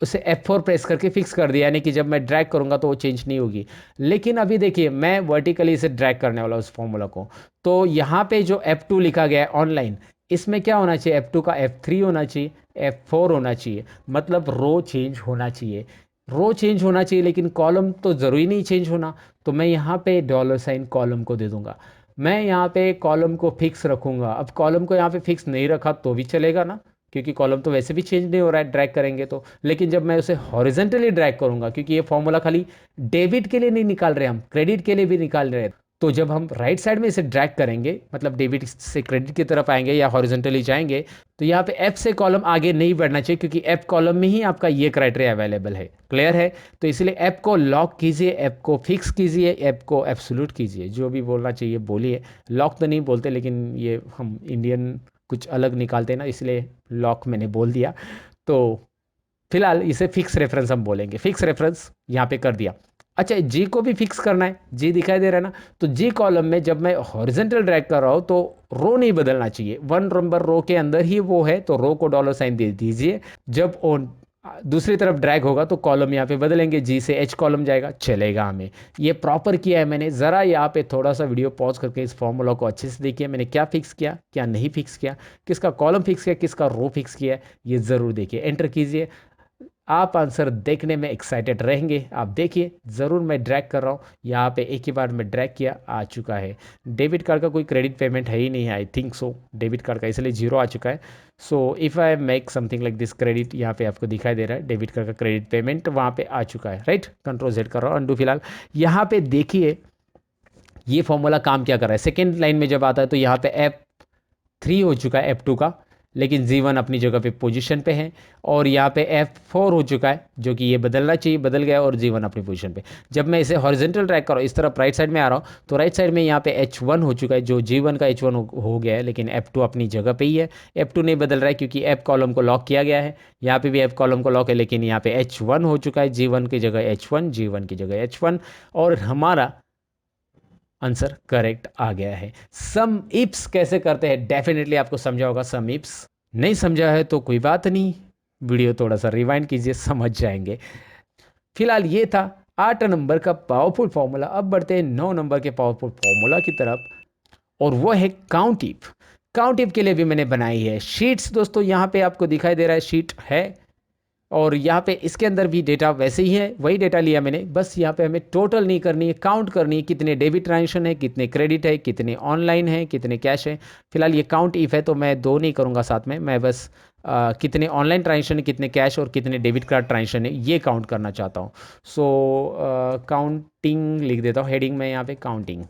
उसे F4 प्रेस करके फिक्स कर दिया, यानी कि जब मैं ड्रैग करूंगा तो वो चेंज नहीं होगी। लेकिन अभी देखिए मैं वर्टिकली इसे ड्रैग करने वाला उस फॉर्मूला को। तो यहाँ पे जो F2 लिखा गया है ऑनलाइन, इसमें क्या होना चाहिए, F2 का F3 होना चाहिए, F4 होना चाहिए, मतलब रो चेंज होना चाहिए। रो चेंज होना चाहिए, लेकिन कॉलम तो ज़रूरी नहीं चेंज होना। तो मैं यहाँ पे $साइन कॉलम को दे दूंगा, मैं यहाँ पे कॉलम को फिक्स रखूँगा। अब कॉलम को यहाँ पे फिक्स नहीं रखा तो भी चलेगा ना, क्योंकि कॉलम तो वैसे भी चेंज नहीं हो रहा है ड्रैग करेंगे तो। लेकिन जब मैं उसे हॉरिजेंटली ड्रैग करूँगा, क्योंकि ये फॉर्मूला खाली डेबिट के लिए नहीं निकाल रहे हम, क्रेडिट के लिए भी निकाल रहे हैं। तो जब हम राइट साइड में इसे ड्रैग करेंगे, मतलब डेबिट से क्रेडिट की तरफ आएंगे या हॉरिजेंटली जाएंगे, तो यहाँ पे एफ से कॉलम आगे नहीं बढ़ना चाहिए, क्योंकि एफ कॉलम में ही आपका ये क्राइटेरिया अवेलेबल है। क्लियर है, तो इसलिए एफ को लॉक कीजिए, एफ को फिक्स कीजिए, एफ को एब्सोल्यूट कीजिए, जो भी बोलना चाहिए बोलिए। लॉक तो नहीं बोलते, लेकिन ये हम इंडियन कुछ अलग निकालते हैं ना, इसलिए लॉक मैंने बोल दिया। तो फिलहाल इसे फिक्स रेफरेंस हम बोलेंगे, फिक्स रेफरेंस यहाँ पे कर दिया। अच्छा, जी को भी फिक्स करना है, जी दिखाई दे रहा है ना। तो जी कॉलम में जब मैं हॉरिजेंटल ड्रैग कर रहा हूँ तो रो नहीं बदलना चाहिए, 1 नंबर रो के अंदर ही वो है, तो रो को $साइन दे दीजिए। जब ऑन दूसरी तरफ ड्रैग होगा तो कॉलम यहाँ पे बदलेंगे, जी से एच कॉलम जाएगा, चलेगा हमें। ये प्रॉपर किया है मैंने। ज़रा यहाँ पे थोड़ा सा वीडियो पॉज करके इस फॉर्मूला को अच्छे से देखिए, मैंने क्या फिक्स किया, क्या नहीं फिक्स किया, किसका कॉलम फिक्स किया, किसका रो फिक्स किया है, ये ज़रूर देखिए। एंटर कीजिए, आप आंसर देखने में एक्साइटेड रहेंगे। आप देखिए ज़रूर, मैं ड्रैग कर रहा हूँ यहाँ पे, एक ही बार में ड्रैग किया, आ चुका है। डेबिट कार्ड का कोई क्रेडिट पेमेंट है ही नहीं है, I think so debit card का, इसलिए जीरो आ चुका है। So if I make something like this credit, यहाँ पे आपको दिखाई दे रहा है डेबिट कार्ड का क्रेडिट पेमेंट वहाँ पे आ चुका है, राइट। कंट्रोल Z कर रहा हूँ, अंडू फिलहाल। यहाँ पे देखिए ये फॉर्मूला काम क्या कर रहा है। सेकेंड लाइन में जब आता है तो यहाँ पे F3 हो चुका है F2 का, लेकिन Z1 अपनी जगह पे पोजीशन पे है। और यहाँ पे F4 हो चुका है, जो कि ये बदलना चाहिए, बदल गया, और Z1 अपनी पोजीशन पे। जब मैं इसे हॉरिजेंटल ट्रैक कर रहा हूँ, इस तरफ राइट साइड में आ रहा हूँ, तो राइट साइड में यहाँ पे H1 हो चुका है, जो G1 का H1 हो गया है, लेकिन F2 अपनी जगह पे ही है। F2 नहीं बदल रहा है क्योंकि F कॉलम को लॉक किया गया है। यहाँ पे भी F कॉलम को लॉक है, लेकिन यहाँ पे H1 हो चुका है, G1 की जगह H1, G1 की जगह H1, और हमारा आंसर करेक्ट आ गया है। सम इप्स कैसे करते हैं, डेफिनेटली आपको समझा होगा सम इप्स। नहीं समझा है तो कोई बात नहीं, वीडियो थोड़ा सा रिवाइंड कीजिए, समझ जाएंगे। फिलहाल ये था 8 नंबर का पावरफुल फॉर्मूला। अब बढ़ते हैं 9 नंबर के पावरफुल फॉर्मूला की तरफ, और वो है काउंट इफ। काउंट इफ के लिए भी मैंने बनाई है शीट्स दोस्तों, यहाँ पे आपको दिखाई दे रहा है शीट है, और यहाँ पे इसके अंदर भी डेटा वैसे ही है, वही डेटा लिया मैंने। बस यहाँ पे हमें टोटल नहीं करनी है, काउंट करनी है, कितने डेबिट ट्रांजेक्शन है, कितने क्रेडिट है, कितने ऑनलाइन है, कितने कैश है। फिलहाल ये काउंट इफ है तो मैं दो नहीं करूँगा साथ में, मैं बस कितने ऑनलाइन ट्रांजेक्शन है, कितने कैश और कितने डेबिट कार्ड ट्रांजेक्शन है, ये काउंट करना चाहता हूँ। सो काउंटिंग लिख देता हूँ हेडिंग में यहाँ पे, काउंटिंग।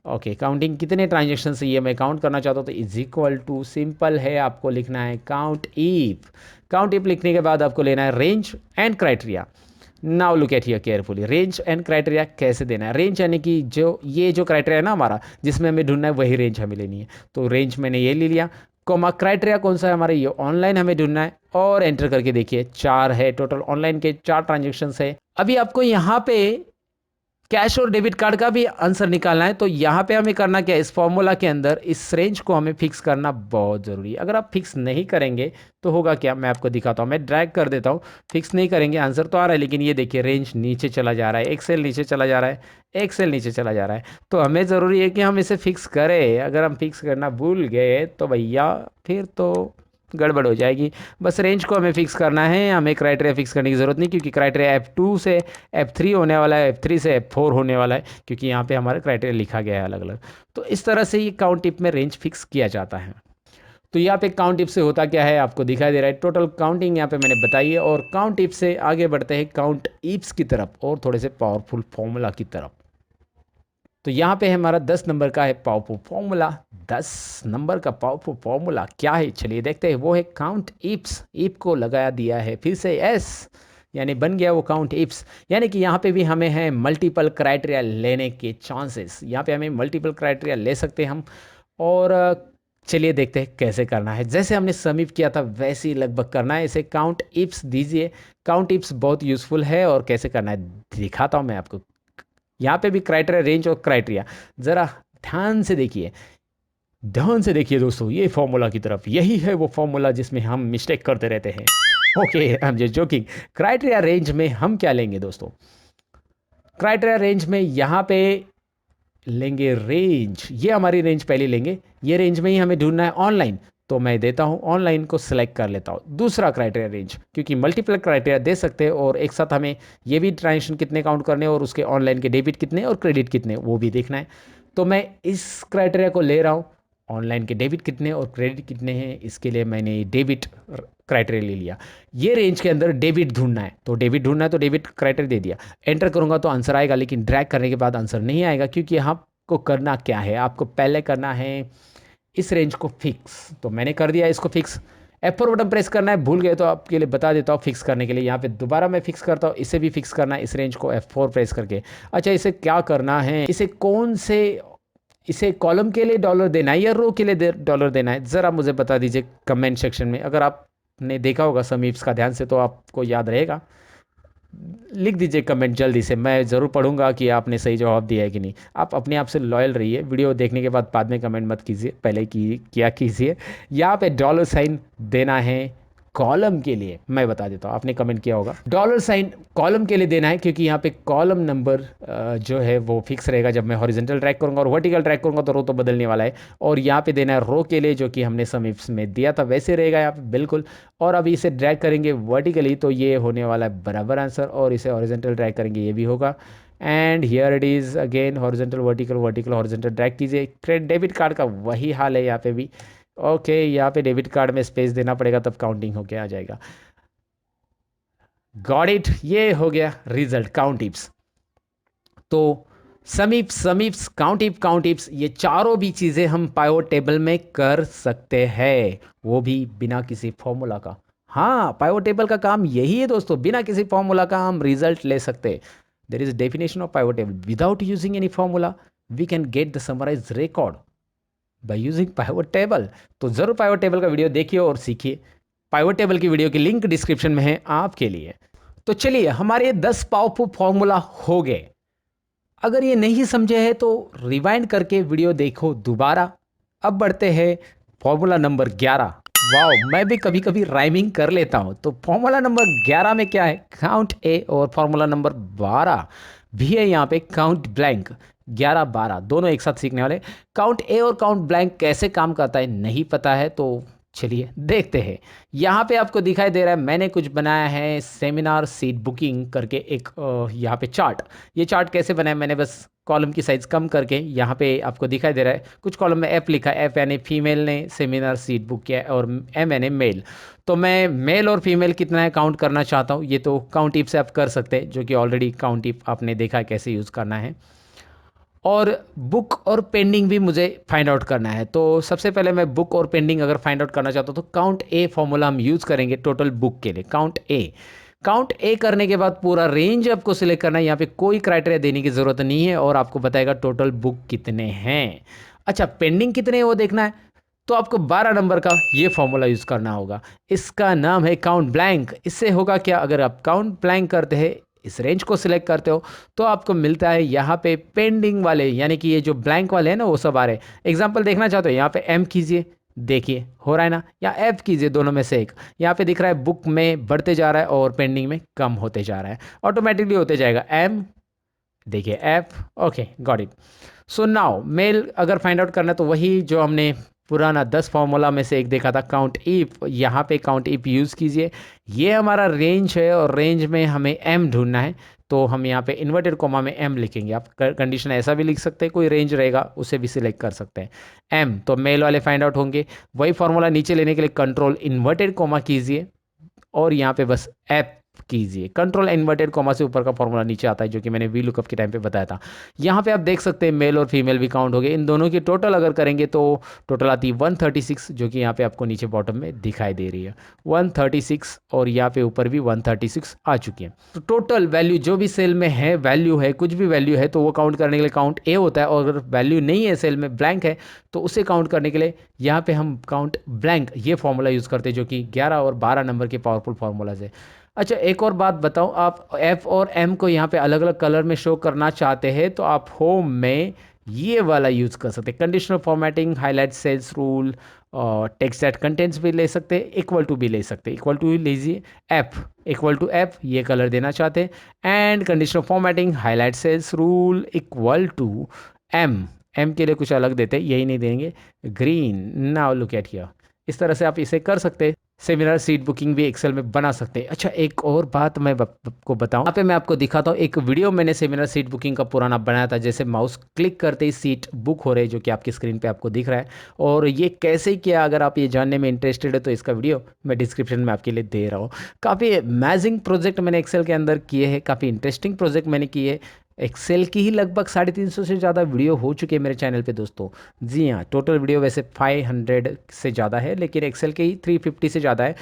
ओके, काउंटिंग कितने ट्रांजेक्शन से ये मैं काउंट करना चाहता हूँ, तो इज इक्वल टू, सिंपल है, आपको लिखना है काउंट इफ। काउंट इफ लिखने के बाद आपको लेना है range and criteria. Now look at here carefully, range and criteria कैसे देना है। रेंज यानी कि जो ये जो क्राइटेरिया है ना हमारा, जिसमें हमें ढूंढना है, वही रेंज हमें लेनी है। तो रेंज मैंने ये ले लिया, कोमा क्राइटेरिया कौन सा है हमारा, ये ऑनलाइन हमें ढूंढना है, और एंटर करके देखिए 4 है टोटल, ऑनलाइन के 4 ट्रांजेक्शन है। अभी आपको यहाँ पे कैश और डेबिट कार्ड का भी आंसर निकालना है, तो यहाँ पे हमें करना क्या है, इस फॉर्मूला के अंदर इस रेंज को हमें फिक्स करना बहुत ज़रूरी है। अगर आप फिक्स नहीं करेंगे तो होगा क्या, मैं आपको दिखाता हूँ, मैं ड्रैग कर देता हूँ। फिक्स नहीं करेंगे, आंसर तो आ रहा है, लेकिन ये देखिए रेंज नीचे चला जा रहा है, एक सेल नीचे चला जा रहा है, एक सेल नीचे चला जा रहा है। तो हमें ज़रूरी है कि हम इसे फिक्स करें। अगर हम फिक्स करना भूल गए तो भैया फिर तो गड़बड़ हो जाएगी। बस रेंज को हमें फिक्स करना है, हमें क्राइटेरिया फिक्स करने की ज़रूरत नहीं, क्योंकि क्राइटेरिया F2 से F3 होने वाला है, F3 से F4 होने वाला है, क्योंकि यहाँ पे हमारा क्राइटेरिया लिखा गया है अलग अलग। तो इस तरह से ये काउंट टिप में रेंज फिक्स किया जाता है। तो यहाँ पे काउंट टिप से होता क्या है आपको दिखाई दे रहा है, टोटल काउंटिंग यहाँ पे मैंने बताई है। और काउंट टिप से आगे बढ़ते हैं काउंट इप्स की तरफ, और थोड़े से पावरफुल फॉर्मूला की तरफ। तो यहाँ पे हमारा 10 नंबर का है पावरफुल फॉर्मूला। 10 नंबर का पावरफुल फॉर्मूला क्या है, चलिए देखते हैं। वो है काउंट इप्स। इप को लगाया दिया है फिर से एस, यानी बन गया वो काउंट इप्स। यानी कि यहाँ पे भी हमें है मल्टीपल क्राइटेरिया लेने के चांसेस, यहाँ पे हमें मल्टीपल क्राइटेरिया ले सकते हैं हम। और चलिए देखते हैं कैसे करना है। जैसे हमने समीप किया था वैसे ही लगभग करना है इसे। काउंट इप्स दीजिए। काउंट इप्स बहुत यूज़फुल है, और कैसे करना है दिखाता हूँ मैं आपको। यहाँ पे भी क्राइटेरिया, रेंज और क्राइटेरिया, ज़रा ध्यान से देखिए, ध्यान से देखिए दोस्तों, ये फॉर्मूला की तरफ। यही है वो फॉर्मूला जिसमें हम मिस्टेक करते रहते हैं। Okay, I am just joking. Criteria range में हम क्या लेंगे दोस्तों, क्राइटेरिया रेंज में यहाँ पे लेंगे रेंज, ये हमारी रेंज पहले लेंगे। ये रेंज में ही हमें ढूंढना है ऑनलाइन, तो मैं देता हूँ ऑनलाइन को सिलेक्ट कर लेता हूँ। दूसरा क्राइटेरिया रेंज, क्योंकि मल्टीपल क्राइटेरिया दे सकते हैं, और एक साथ हमें ये भी ट्रांजेक्शन कितने काउंट करने, और उसके ऑनलाइन के डेबिट कितने और क्रेडिट कितने, वो भी देखना है। तो मैं इस क्राइटेरिया को ले रहा हूँ, ऑनलाइन के डेबिट कितने और क्रेडिट कितने हैं, इसके लिए मैंने डेबिट क्राइटेरिया ले लिया। ये रेंज के अंदर डेबिट ढूंढना है, तो डेबिट ढूंढना है, तो डेबिट क्राइटेरिया दे दिया। एंटर करूंगा तो आंसर आएगा, लेकिन ड्रैग करने के बाद आंसर नहीं आएगा, क्योंकि यहाँ को करना क्या है, आपको पहले करना है इस रेंज को फिक्स। तो मैंने कर दिया इसको फिक्स। F4 बटन प्रेस करना है, भूल गए तो आपके लिए बता देता हूँ फिक्स करने के लिए। यहाँ पे दोबारा मैं फिक्स करता हूँ, इसे भी फिक्स करना है, इस रेंज को F4 प्रेस करके। अच्छा, इसे क्या करना है, इसे कौन से, इसे कॉलम के लिए डॉलर देना है या रो के लिए डॉलर देना है, ज़रा मुझे बता दीजिए कमेंट सेक्शन में। अगर आपने देखा होगा समीप्स का ध्यान से तो आपको याद रहेगा। लिख दीजिए कमेंट जल्दी से, मैं ज़रूर पढ़ूंगा कि आपने सही जवाब दिया है कि नहीं। आप अपने आप से लॉयल रहिए, वीडियो देखने के बाद में कमेंट मत कीजिए, पहले की क्या कीजिए। यहाँ पे डॉलर साइन देना है कॉलम के लिए, मैं बता देता हूँ, आपने कमेंट किया होगा। डॉलर साइन कॉलम के लिए देना है क्योंकि यहाँ पे कॉलम नंबर जो है वो फिक्स रहेगा। जब मैं हॉरिजॉन्टल ट्रैक करूँगा और वर्टिकल ट्रैक करूँगा तो रो तो बदलने वाला है। और यहाँ पे देना है रो के लिए, जो कि हमने समीप्स में दिया था वैसे रहेगा यहाँ पे बिल्कुल। और अभी इसे ड्रैग करेंगे वर्टिकली तो ये होने वाला है बराबर आंसर, और इसे हॉरिजॉन्टल ड्रैग करेंगे ये भी होगा। And here it is again horizontal vertical vertical horizontal drag कीजिए। क्रेडिट डेबिट कार्ड का वही हाल है यहाँ पे भी। ओके यहाँ पे डेबिट कार्ड में स्पेस देना पड़ेगा तब काउंटिंग होके आ जाएगा। गॉट इट, ये हो गया रिजल्ट काउंट टिप्स। तो समीप्स समीप्स काउंट टिप्स ये चारों भी चीज़ें हम पाइवट टेबल में कर सकते हैं, वो भी बिना किसी फॉर्मूला का। हाँ, पाइवट टेबल का काम यही है दोस्तों, बिना किसी फॉर्मूला का हम रिजल्ट ले सकते हैं। There is definition of pivot table without using any formula we can get the summarise record by using pivot table. तो ज़रूर पाइवट टेबल का वीडियो देखिए और सीखिए। पाइवट टेबल की वीडियो की लिंक डिस्क्रिप्शन में है आपके लिए। तो चलिए, हमारे 10 पावरफुल फॉर्मूला हो गए। अगर ये नहीं समझे हैं तो रिवाइंड करके वीडियो देखो दोबारा। अब बढ़ते हैं फॉर्मूला नंबर 11। वाओ, मैं भी कभी कभी राइमिंग कर लेता हूँ। तो फॉर्मूला नंबर 11 में क्या है, काउंट ए, और फॉर्मूला नंबर 12 भी है यहाँ पे, काउंट ब्लैंक। 11 12 दोनों एक साथ सीखने वाले। काउंट ए और काउंट ब्लैंक कैसे काम करता है नहीं पता है तो चलिए देखते हैं। यहाँ पे आपको दिखाई दे रहा है मैंने कुछ बनाया है सेमिनार सीट बुकिंग करके एक यहाँ पे चार्ट। ये चार्ट कैसे बनाया, मैंने बस कॉलम की साइज़ कम करके यहाँ पे आपको दिखाई दे रहा है कुछ कॉलम में एफ लिखा है। एफ यानी फीमेल ने सेमिनार सीट बुक किया है और एम यानी मेल। तो मैं मेल और फीमेल कितना है काउंट करना चाहता हूँ। ये तो काउंट टिप से आप कर सकते हैं, जो कि ऑलरेडी काउंट टिप आपने देखा है कैसे यूज़ करना है। और बुक और पेंडिंग भी मुझे फाइंड आउट करना है। तो सबसे पहले मैं बुक और पेंडिंग अगर फाइंड आउट करना चाहता हूँ तो काउंट ए फॉर्मूला हम यूज़ करेंगे टोटल बुक के लिए। काउंट ए करने के बाद पूरा रेंज आपको सिलेक्ट करना है। यहाँ पे कोई क्राइटेरिया देने की ज़रूरत नहीं है और आपको बताएगा टोटल बुक कितने हैं। अच्छा, पेंडिंग कितने हैं वो देखना है तो आपको 12 नंबर का ये फॉर्मूला यूज़ करना होगा। इसका नाम है काउंट ब्लैंक। इससे होगा क्या, अगर आप काउंट ब्लैंक करते हैं, इस रेंज को सिलेक्ट करते हो तो आपको मिलता है यहाँ पे पेंडिंग वाले, यानी कि ये जो ब्लैंक वाले हैं ना वो सब आ रहे हैं। एग्जांपल देखना चाहते हो, यहाँ पे एम कीजिए, देखिए हो रहा है ना, या एफ कीजिए, दोनों में से एक। यहाँ पे दिख रहा है बुक में बढ़ते जा रहा है और पेंडिंग में कम होते जा रहा है, ऑटोमेटिकली होते जाएगा। एम, देखिए F, okay got it. So now male अगर फाइंड आउट करना है तो वही जो हमने पुराना 10 फार्मूला में से एक देखा था काउंट इफ, यहाँ पे काउंट इफ यूज़ कीजिए। ये हमारा रेंज है और रेंज में हमें एम ढूंढना है। तो हम यहाँ पे इन्वर्टेड कोमा में एम लिखेंगे। आप कंडीशन ऐसा भी लिख सकते हैं, कोई रेंज रहेगा उसे भी सिलेक्ट कर सकते हैं। एम तो मेल वाले फाइंड आउट होंगे। वही फार्मूला नीचे लेने के लिए कंट्रोल इन्वर्टेड कोमा कीजिए और यहाँ पे बस एफ कीजिए। कंट्रोल इन्वर्टेड कॉमा से ऊपर का फॉर्मूला नीचे आता है, जो कि मैंने वी लुकअप के टाइम पे बताया था। यहाँ पे आप देख सकते हैं मेल और फीमेल भी काउंट हो गए। इन दोनों की टोटल अगर करेंगे तो टोटल आती है 136, जो कि यहाँ पे आपको नीचे बॉटम में दिखाई दे रही है 136, और यहाँ पे ऊपर भी 136 आ चुकी है। तो टोटल वैल्यू जो भी सेल में है, वैल्यू है, कुछ भी वैल्यू है तो वो काउंट करने के लिए काउंट ए होता है। और अगर वैल्यू नहीं है, सेल में ब्लैंक है, तो उसे काउंट करने के लिए यहाँ पे हम काउंट ब्लैंक ये फॉर्मूला यूज़ करते हैं, जो कि 11 और 12 नंबर के पावरफुल फार्मूलाज है। अच्छा, एक और बात बताऊं, आप F और M को यहाँ पे अलग अलग कलर में शो करना चाहते हैं तो आप होम में ये वाला यूज़ कर सकते हैं। Conditional formatting, highlight cells rule, और टेक्स्ट दैट कंटेंट्स भी ले सकते हैं, इक्वल टू भी ले सकते हैं। इक्वल टू लीजिए F, इक्वल टू F ये कलर देना चाहते हैं। And conditional formatting, highlight cells rule equal to M के लिए कुछ अलग देते हैं, यही नहीं देंगे, green. Now look at here, इस तरह से आप इसे कर सकते हैं। सेमिनार सीट बुकिंग भी एक्सेल में बना सकते हैं। अच्छा, एक और बात मैं आपको बताऊं, यहाँ पे मैं आपको दिखाता हूँ एक वीडियो मैंने सेमिनार सीट बुकिंग का पुराना बनाया था। जैसे माउस क्लिक करते ही सीट बुक हो रही है, जो कि आपकी स्क्रीन पे आपको दिख रहा है। और ये कैसे किया, अगर आप ये जानने में इंटरेस्टेड है तो इसका वीडियो मैं डिस्क्रिप्शन में आपके लिए दे रहा हूँ। काफ़ी अमेजिंग प्रोजेक्ट मैंने एक्सेल के अंदर किए हैं, काफ़ी इंटरेस्टिंग प्रोजेक्ट मैंने किए हैं। एक्सेल की ही लगभग 350 से ज़्यादा वीडियो हो चुके हैं मेरे चैनल पे दोस्तों। जी हाँ, टोटल वीडियो वैसे 500 से ज़्यादा है, लेकिन एक्सेल के ही 350 से ज़्यादा है।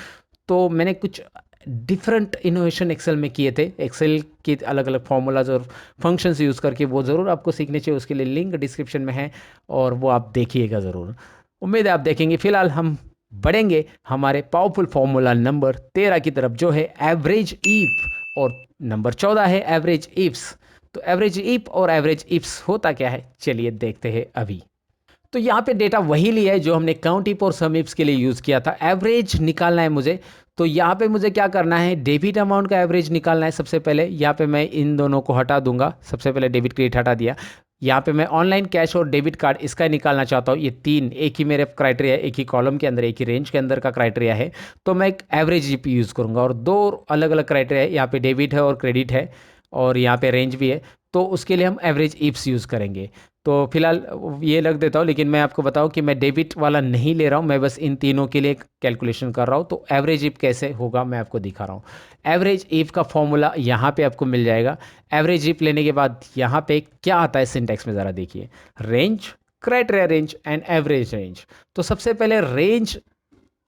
तो मैंने कुछ डिफरेंट इनोवेशन एक्सेल में किए थे, एक्सेल के अलग अलग फार्मूलाज और फंक्शंस यूज़ करके। वो ज़रूर आपको सीखने चाहिए, उसके लिए लिंक डिस्क्रिप्शन में है और वो आप देखिएगा ज़रूर। उम्मीद है आप देखेंगे। फिलहाल हम बढ़ेंगे हमारे पावरफुल फार्मूला नंबर 13 की तरफ, जो है एवरेज ईफ। और नंबर 14 है एवरेज इफ्स। तो एवरेज इफ और एवरेज इफ्स होता क्या है, चलिए देखते हैं अभी। तो यहाँ पे डेटा वही लिया है जो हमने काउंट इफ और सम इफ्स के लिए यूज़ किया था। एवरेज निकालना है मुझे, तो यहाँ पे मुझे क्या करना है, डेबिट अमाउंट का एवरेज निकालना है। सबसे पहले यहाँ पे मैं इन दोनों को हटा दूंगा। सबसे पहले डेबिट क्रेडिट हटा दिया। यहाँ पे मैं ऑनलाइन कैश और डेबिट कार्ड इसका निकालना चाहता हूँ। ये तीन एक ही मेरे क्राइटेरिया, एक ही कॉलम के अंदर, एक ही रेंज के अंदर का क्राइटेरिया है। तो मैं एक एवरेज यूज़ करूँगा और दो अलग अलग क्राइटेरिया है, यहाँ पे डेबिट है और क्रेडिट है और यहाँ पे रेंज भी है। तो उसके लिए हम एवरेज इप्स यूज़ करेंगे। तो फिलहाल ये लग देता हूँ, लेकिन मैं आपको बताऊँ कि मैं डेबिट वाला नहीं ले रहा हूँ, मैं बस इन तीनों के लिए कैलकुलेशन कर रहा हूँ। तो एवरेज इफ कैसे होगा मैं आपको दिखा रहा हूँ। एवरेज इफ का फॉर्मूला यहाँ पे आपको मिल जाएगा। एवरेज इफ लेने के बाद यहाँ पे क्या आता है सिंटैक्स में, ज़रा देखिए, range, criteria range and average range. तो सबसे पहले रेंज,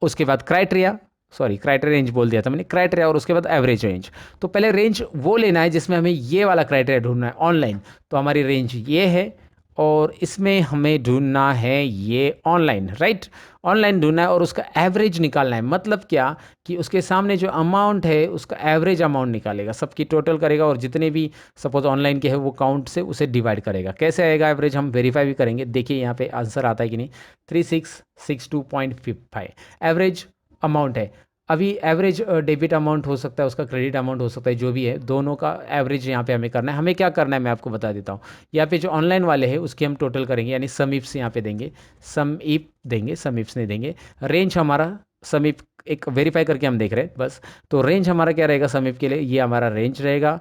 उसके बाद क्राइटेरिया, सॉरी क्राइटेरिया रेंज बोल दिया था मैंने, क्राइटेरिया और उसके बाद एवरेज रेंज। तो पहले रेंज वो लेना है जिसमें हमें ये वाला क्राइटेरिया ढूंढना है ऑनलाइन। तो हमारी रेंज ये है और इसमें हमें ढूंढना है ये ऑनलाइन, राइट। ऑनलाइन ढूंढना है और उसका एवरेज निकालना है। मतलब क्या कि उसके सामने जो अमाउंट है उसका एवरेज अमाउंट निकालेगा, सबकी टोटल करेगा और जितने भी सपोज ऑनलाइन के है वो काउंट से उसे डिवाइड करेगा। कैसे आएगा एवरेज, हम वेरीफाई भी करेंगे। देखिए यहाँ पे आंसर आता है कि नहीं, 3662.55 एवरेज अमाउंट है। अभी एवरेज डेबिट अमाउंट हो सकता है, उसका क्रेडिट अमाउंट हो सकता है, जो भी है दोनों का एवरेज यहाँ पे हमें करना है। हमें क्या करना है मैं आपको बता देता हूँ। यहाँ पे जो ऑनलाइन वाले हैं उसकी हम टोटल करेंगे, यानी सम इफ्स यहाँ पे देंगे, सम इफ देंगे, सम इफ्स नहीं देंगे। रेंज हमारा सम इफ एक वेरीफाई करके हम देख रहे हैं बस। तो रेंज हमारा क्या रहेगा सम इफ के लिए, ये हमारा रेंज रहेगा,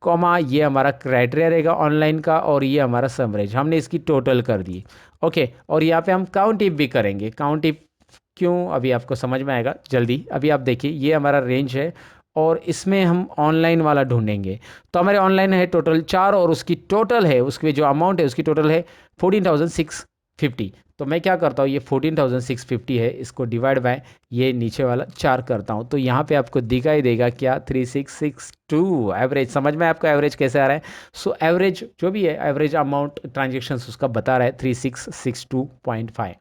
कॉमा ये हमारा क्राइटेरिया रहेगा ऑनलाइन का, और ये हमारा सम रेंज। हमने इसकी टोटल कर दी, ओके। और यहाँ पे हम काउंट इफ भी करेंगे। काउंट इफ क्यों, अभी आपको समझ में आएगा जल्दी। अभी आप देखिए ये हमारा रेंज है और इसमें हम ऑनलाइन वाला ढूंढेंगे। तो हमारे ऑनलाइन है टोटल 4 और उसकी टोटल है, उसकी जो अमाउंट है उसकी टोटल है 14,650। तो मैं क्या करता हूँ, ये 14,650 है, इसको डिवाइड बाय ये नीचे वाला 4 करता हूँ। तो यहाँ पे आपको दिखाई देगा क्या, 3662 एवरेज। समझ में आपका एवरेज कैसे आ रहा है। सो एवरेज जो भी है, एवरेज अमाउंट ट्रांजेक्शन्स उसका बता रहा है 3662.5।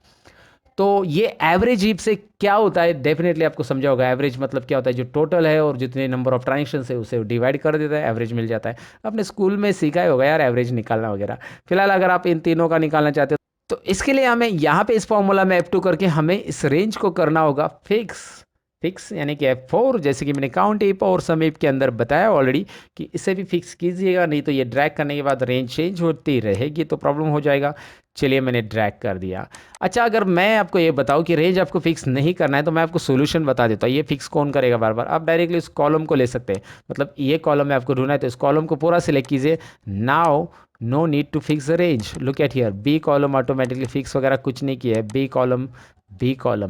तो ये एवरेज हीप से क्या होता है, डेफिनेटली आपको समझा होगा। एवरेज मतलब क्या होता है, जो टोटल है और जितने नंबर ऑफ ट्रांजेक्शन है उसे डिवाइड कर देता है, एवरेज मिल जाता है। अपने स्कूल में सीखा ही होगा यार एवरेज निकालना वगैरह। फिलहाल अगर आप इन तीनों का निकालना चाहते हो तो इसके लिए हमें यहाँ पे इस फॉर्मूला में F2 करके हमें इस रेंज को करना होगा फिक्स। फिक्स यानी कि F4, जैसे कि मैंने काउंट इफ और सम इफ के अंदर बताया ऑलरेडी कि इसे भी फिक्स कीजिएगा, नहीं तो ये ड्रैग करने के बाद रेंज चेंज होती रहेगी तो प्रॉब्लम हो जाएगा। चलिए मैंने ड्रैग कर दिया। अच्छा, अगर मैं आपको ये बताऊं कि रेंज आपको फिक्स नहीं करना है तो मैं आपको सोल्यूशन बता देता हूँ। ये फिक्स कौन करेगा बार बार, आप डायरेक्टली इस कॉलम को ले सकते हैं। मतलब ये कॉलम में आपको ढूंढना है तो इस कॉलम को पूरा सिलेक्ट कीजिए। Now no need to fix the range, look at here, B column automatically fix वगैरह कुछ नहीं किया है। बी कॉलम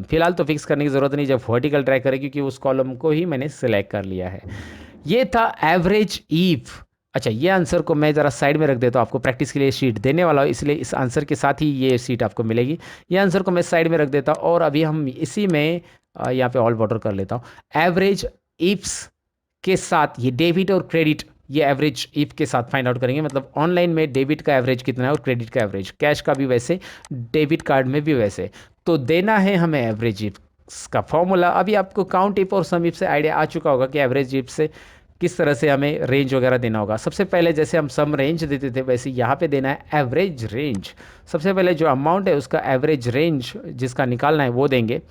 फिलहाल तो फिक्स करने की ज़रूरत नहीं जब वर्टिकल ट्रैक करें, क्योंकि उस कॉलम को ही मैंने सिलेक्ट कर लिया है। ये था एवरेज ईफ। अच्छा, ये आंसर को मैं ज़रा साइड में रख देता हूँ, आपको प्रैक्टिस के लिए शीट देने वाला हूँ, इसलिए इस आंसर के साथ ही ये शीट आपको मिलेगी। ये आंसर को मैं साइड में रख देता हूँ और अभी हम इसी में यहाँ पे ऑल बॉर्डर कर लेता हूँ। एवरेज इफ्स के साथ ये डेबिट और क्रेडिट, ये एवरेज इफ के साथ फाइंड आउट करेंगे। मतलब ऑनलाइन में डेबिट का एवरेज कितना है और क्रेडिट का एवरेज, कैश का भी वैसे, डेबिट कार्ड में भी वैसे। तो देना है हमें एवरेज इफ का फॉर्मूला। अभी आपको काउंट इफ और सम इफ से आइडिया आ चुका होगा कि एवरेज इफ से किस तरह से हमें रेंज वगैरह देना होगा। सबसे पहले जैसे हम सम रेंज देते थे वैसे यहाँ पे देना है एवरेज रेंज। सबसे पहले जो अमाउंट है उसका एवरेज रेंज जिसका निकालना है वो देंगे।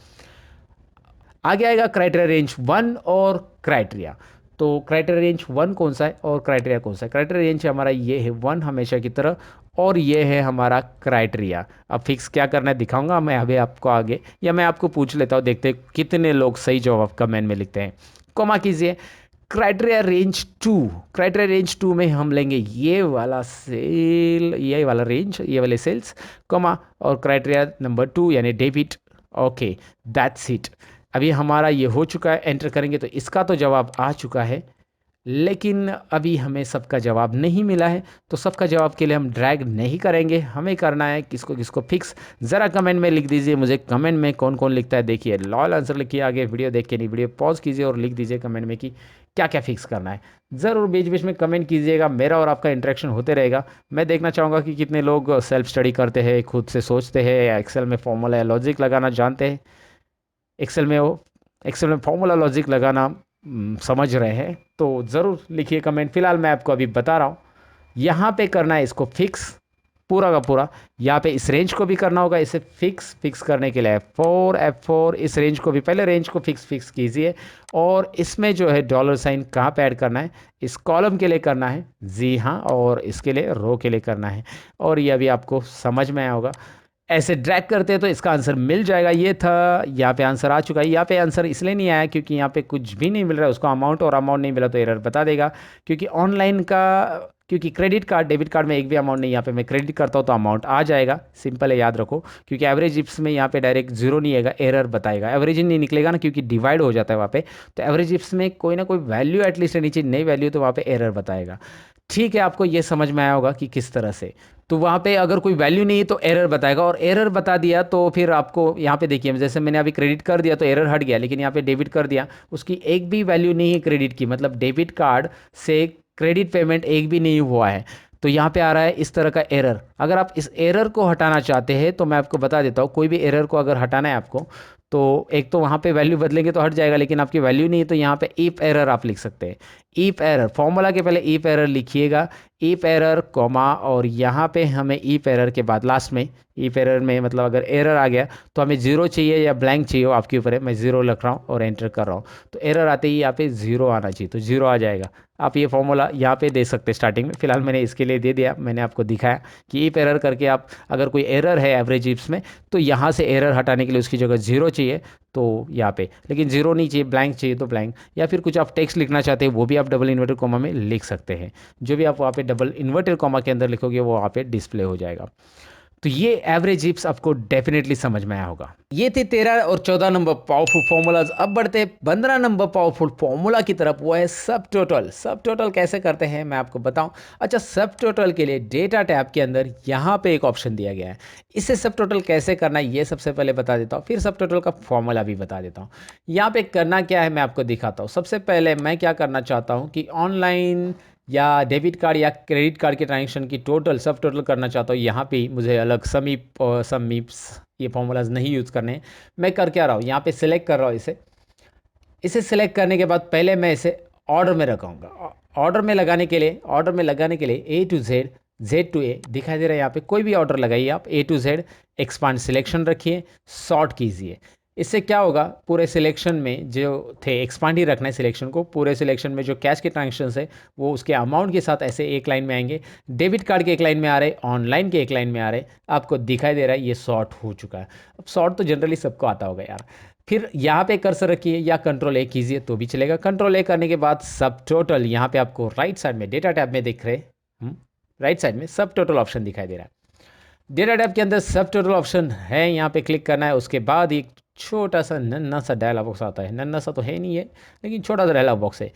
आगे आएगा क्राइटेरिया रेंज 1 और क्राइटेरिया। तो क्राइटेरिया रेंज 1 कौन सा है और क्राइटेरिया कौन सा है। क्राइटेरिया रेंज हमारा ये है 1 हमेशा की तरह, और ये है हमारा क्राइटेरिया। अब फिक्स क्या करना है दिखाऊंगा मैं अभी आपको आगे, या मैं आपको पूछ लेता हूँ, देखते हैं कितने लोग सही जवाब कमेंट में लिखते हैं। कॉमा कीजिए। क्राइटेरिया रेंज 2, क्राइटेरिया रेंज 2 में हम लेंगे ये वाला सेल, ये वाला रेंज, ये वाले सेल्स, कॉमा, और क्राइटेरिया नंबर 2 यानी डेबिट। Okay, that's it. अभी हमारा ये हो चुका है, एंटर करेंगे तो इसका तो जवाब आ चुका है, लेकिन अभी हमें सबका जवाब नहीं मिला है। तो सबका जवाब के लिए हम ड्रैग नहीं करेंगे, हमें करना है किसको किसको फिक्स। ज़रा कमेंट में लिख दीजिए मुझे, कमेंट में कौन कौन लिखता है। देखिए लॉल आंसर लिखिए, आगे वीडियो देख के नहीं, वीडियो पॉज कीजिए और लिख दीजिए कमेंट में कि क्या क्या फिक्स करना है। ज़रूर बीच बीच में कमेंट कीजिएगा, मेरा और आपका इंटरेक्शन होते रहेगा। मैं देखना चाहूँगा कि कितने लोग सेल्फ स्टडी करते हैं, खुद से सोचते हैं, या एक्सेल में फॉर्मूला या लॉजिक लगाना जानते हैं। एक्सेल में फॉर्मूला लॉजिक लगाना समझ रहे हैं तो ज़रूर लिखिए कमेंट। फिलहाल मैं आपको अभी बता रहा हूँ, यहाँ पे करना है इसको फिक्स पूरा का पूरा। यहाँ पे इस रेंज को भी करना होगा, इसे फिक्स करने के लिए F4 इस रेंज को भी, पहले रेंज को फिक्स कीजिए। और इसमें जो है डॉलर साइन कहाँ पे ऐड करना है, इस कॉलम के लिए करना है, जी हाँ, और इसके लिए रो के लिए करना है। और ये अभी आपको समझ में आया होगा। ऐसे ड्रैग करते हैं तो इसका आंसर मिल जाएगा। ये था, यहाँ पे आंसर आ चुका है। यहाँ पे आंसर इसलिए नहीं आया क्योंकि यहाँ पे कुछ भी नहीं मिल रहा है उसको, अमाउंट और अमाउंट नहीं मिला तो एरर बता देगा। क्योंकि ऑनलाइन का, क्योंकि क्रेडिट कार्ड डेबिट कार्ड में एक भी अमाउंट नहीं, यहाँ पे मैं क्रेडिट करता हूँ तो अमाउंट आ जाएगा। सिंपल है, याद रखो। क्योंकि एवरेज इप्स में यहाँ पे डायरेक्ट जीरो नहीं आएगा, एरर बताएगा। एवरेज नहीं निकलेगा ना, क्योंकि डिवाइड हो जाता है वहाँ पे। तो एवरेज इप्स में कोई ना कोई वैल्यू एटलीस्ट नीचे नई वैल्यू, तो वहाँ पे एरर बताएगा। ठीक है, आपको ये समझ में आया होगा कि किस तरह से। तो वहाँ पे अगर कोई वैल्यू नहीं है तो एरर बताएगा, और एरर बता दिया तो फिर आपको यहाँ पे देखिए, जैसे मैंने अभी क्रेडिट कर दिया तो एरर हट गया, लेकिन यहाँ पे डेबिट कर दिया, उसकी एक भी वैल्यू नहीं है क्रेडिट की, मतलब डेबिट कार्ड से क्रेडिट पेमेंट एक भी नहीं हुआ है। तो यहाँ पे आ रहा है इस तरह का एरर। अगर आप इस एरर को हटाना चाहते हैं तो मैं आपको बता देता हूँ, कोई भी एरर को अगर हटाना है आपको, तो एक तो वहाँ पे वैल्यू बदलेंगे तो हट जाएगा, लेकिन आपकी वैल्यू नहीं है तो यहाँ पे इफ एरर आप लिख सकते हैं। इफ एरर, फॉर्मूला के पहले इफ एरर लिखिएगा, इफ एरर कॉमा, और यहाँ पे हमें इफ एरर के बाद लास्ट में, इफ एरर में मतलब अगर एरर आ गया तो हमें जीरो चाहिए या ब्लैंक चाहिए, आपके ऊपर है। मैं जीरो लिख रहा हूँ और एंटर कर रहा हूँ, तो एरर आते ही यहाँ पे जीरो आना चाहिए, तो जीरो आ जाएगा। आप ये फॉर्मूला यहाँ पे दे सकते हैं स्टार्टिंग में। फिलहाल मैंने इसके लिए दे दिया, मैंने आपको दिखाया कि इफ एरर करके आप, अगर कोई एरर है एवरेज इप्स में तो यहाँ से एरर हटाने के लिए उसकी जगह जीरो चाहिए तो यहाँ पे, लेकिन जीरो नहीं चाहिए, ब्लैंक चाहिए तो ब्लैंक, या फिर कुछ आप टेक्स्ट लिखना चाहते हैं वो भी आप डबल इन्वर्टेड कॉमा में लिख सकते हैं। जो भी आप वहाँ पे डबल इन्वर्टेड कॉमा के अंदर लिखोगे वो वहाँ पे डिस्प्ले हो जाएगा। तो ये एवरेज इप्स आपको डेफिनेटली समझ में आया होगा। ये थे 13 और 14 नंबर पावरफुल फॉर्मूलाज। अब बढ़ते हैं 15 नंबर पावरफुल फॉर्मूला की तरफ, वो है सब टोटल। सब टोटल कैसे करते हैं मैं आपको बताऊं। अच्छा, सब टोटल के लिए डेटा टैब के अंदर यहाँ पे एक ऑप्शन दिया गया है। इससे सब टोटल कैसे करना है ये सबसे पहले बता देता हूँ, फिर सब टोटल का फॉर्मूला भी बता देता हूँ। यहाँ पे करना क्या है मैं आपको दिखाता हूँ। सबसे पहले मैं क्या करना चाहता हूँ कि ऑनलाइन या डेबिट कार्ड या क्रेडिट कार्ड के ट्रांजेक्शन की टोटल सब टोटल करना चाहता हूँ। यहाँ पे मुझे अलग समीप और समीप्स ये फॉर्मूलाज नहीं यूज़ करने हैं। मैं कर क्या रहा हूँ, यहाँ पे सिलेक्ट कर रहा हूँ इसे सिलेक्ट करने के बाद पहले मैं इसे ऑर्डर में रखाऊंगा। ऑर्डर में लगाने के लिए ए टू जेड, जेड टू ए दिखाई दे रहा है। यहाँ पे कोई भी ऑर्डर लगाइए आप, ए टू जेड, एक्सपांड सिलेक्शन रखिए, सॉर्ट कीजिए। इससे क्या होगा, पूरे सिलेक्शन में जो थे, एक्सपांड ही रखना है सिलेक्शन को। पूरे सिलेक्शन में जो कैश के ट्रांजेक्शन है वो उसके अमाउंट के साथ ऐसे एक लाइन में आएंगे। डेबिट कार्ड के एक लाइन में आ रहे, ऑनलाइन के एक लाइन में आ रहे, आपको दिखाई दे रहा है ये सॉर्ट हो चुका है। अब सॉर्ट तो जनरली सबको आता होगा यार। फिर यहाँ पे कर्सर रखिए या कंट्रोल ए कीजिए तो भी चलेगा। कंट्रोल ए करने के बाद सब टोटल यहाँ पे आपको राइट साइड में डेटा टैब में दिख रहे, राइट साइड में सब टोटल ऑप्शन दिखाई दे रहा है। डेटा टैब के अंदर सब टोटल ऑप्शन है, यहाँ पे क्लिक करना है। उसके बाद एक छोटा सा नन्ना सा डायलॉग बॉक्स आता है, नन्ना सा तो है नहीं है लेकिन छोटा सा डायलॉग बॉक्स है।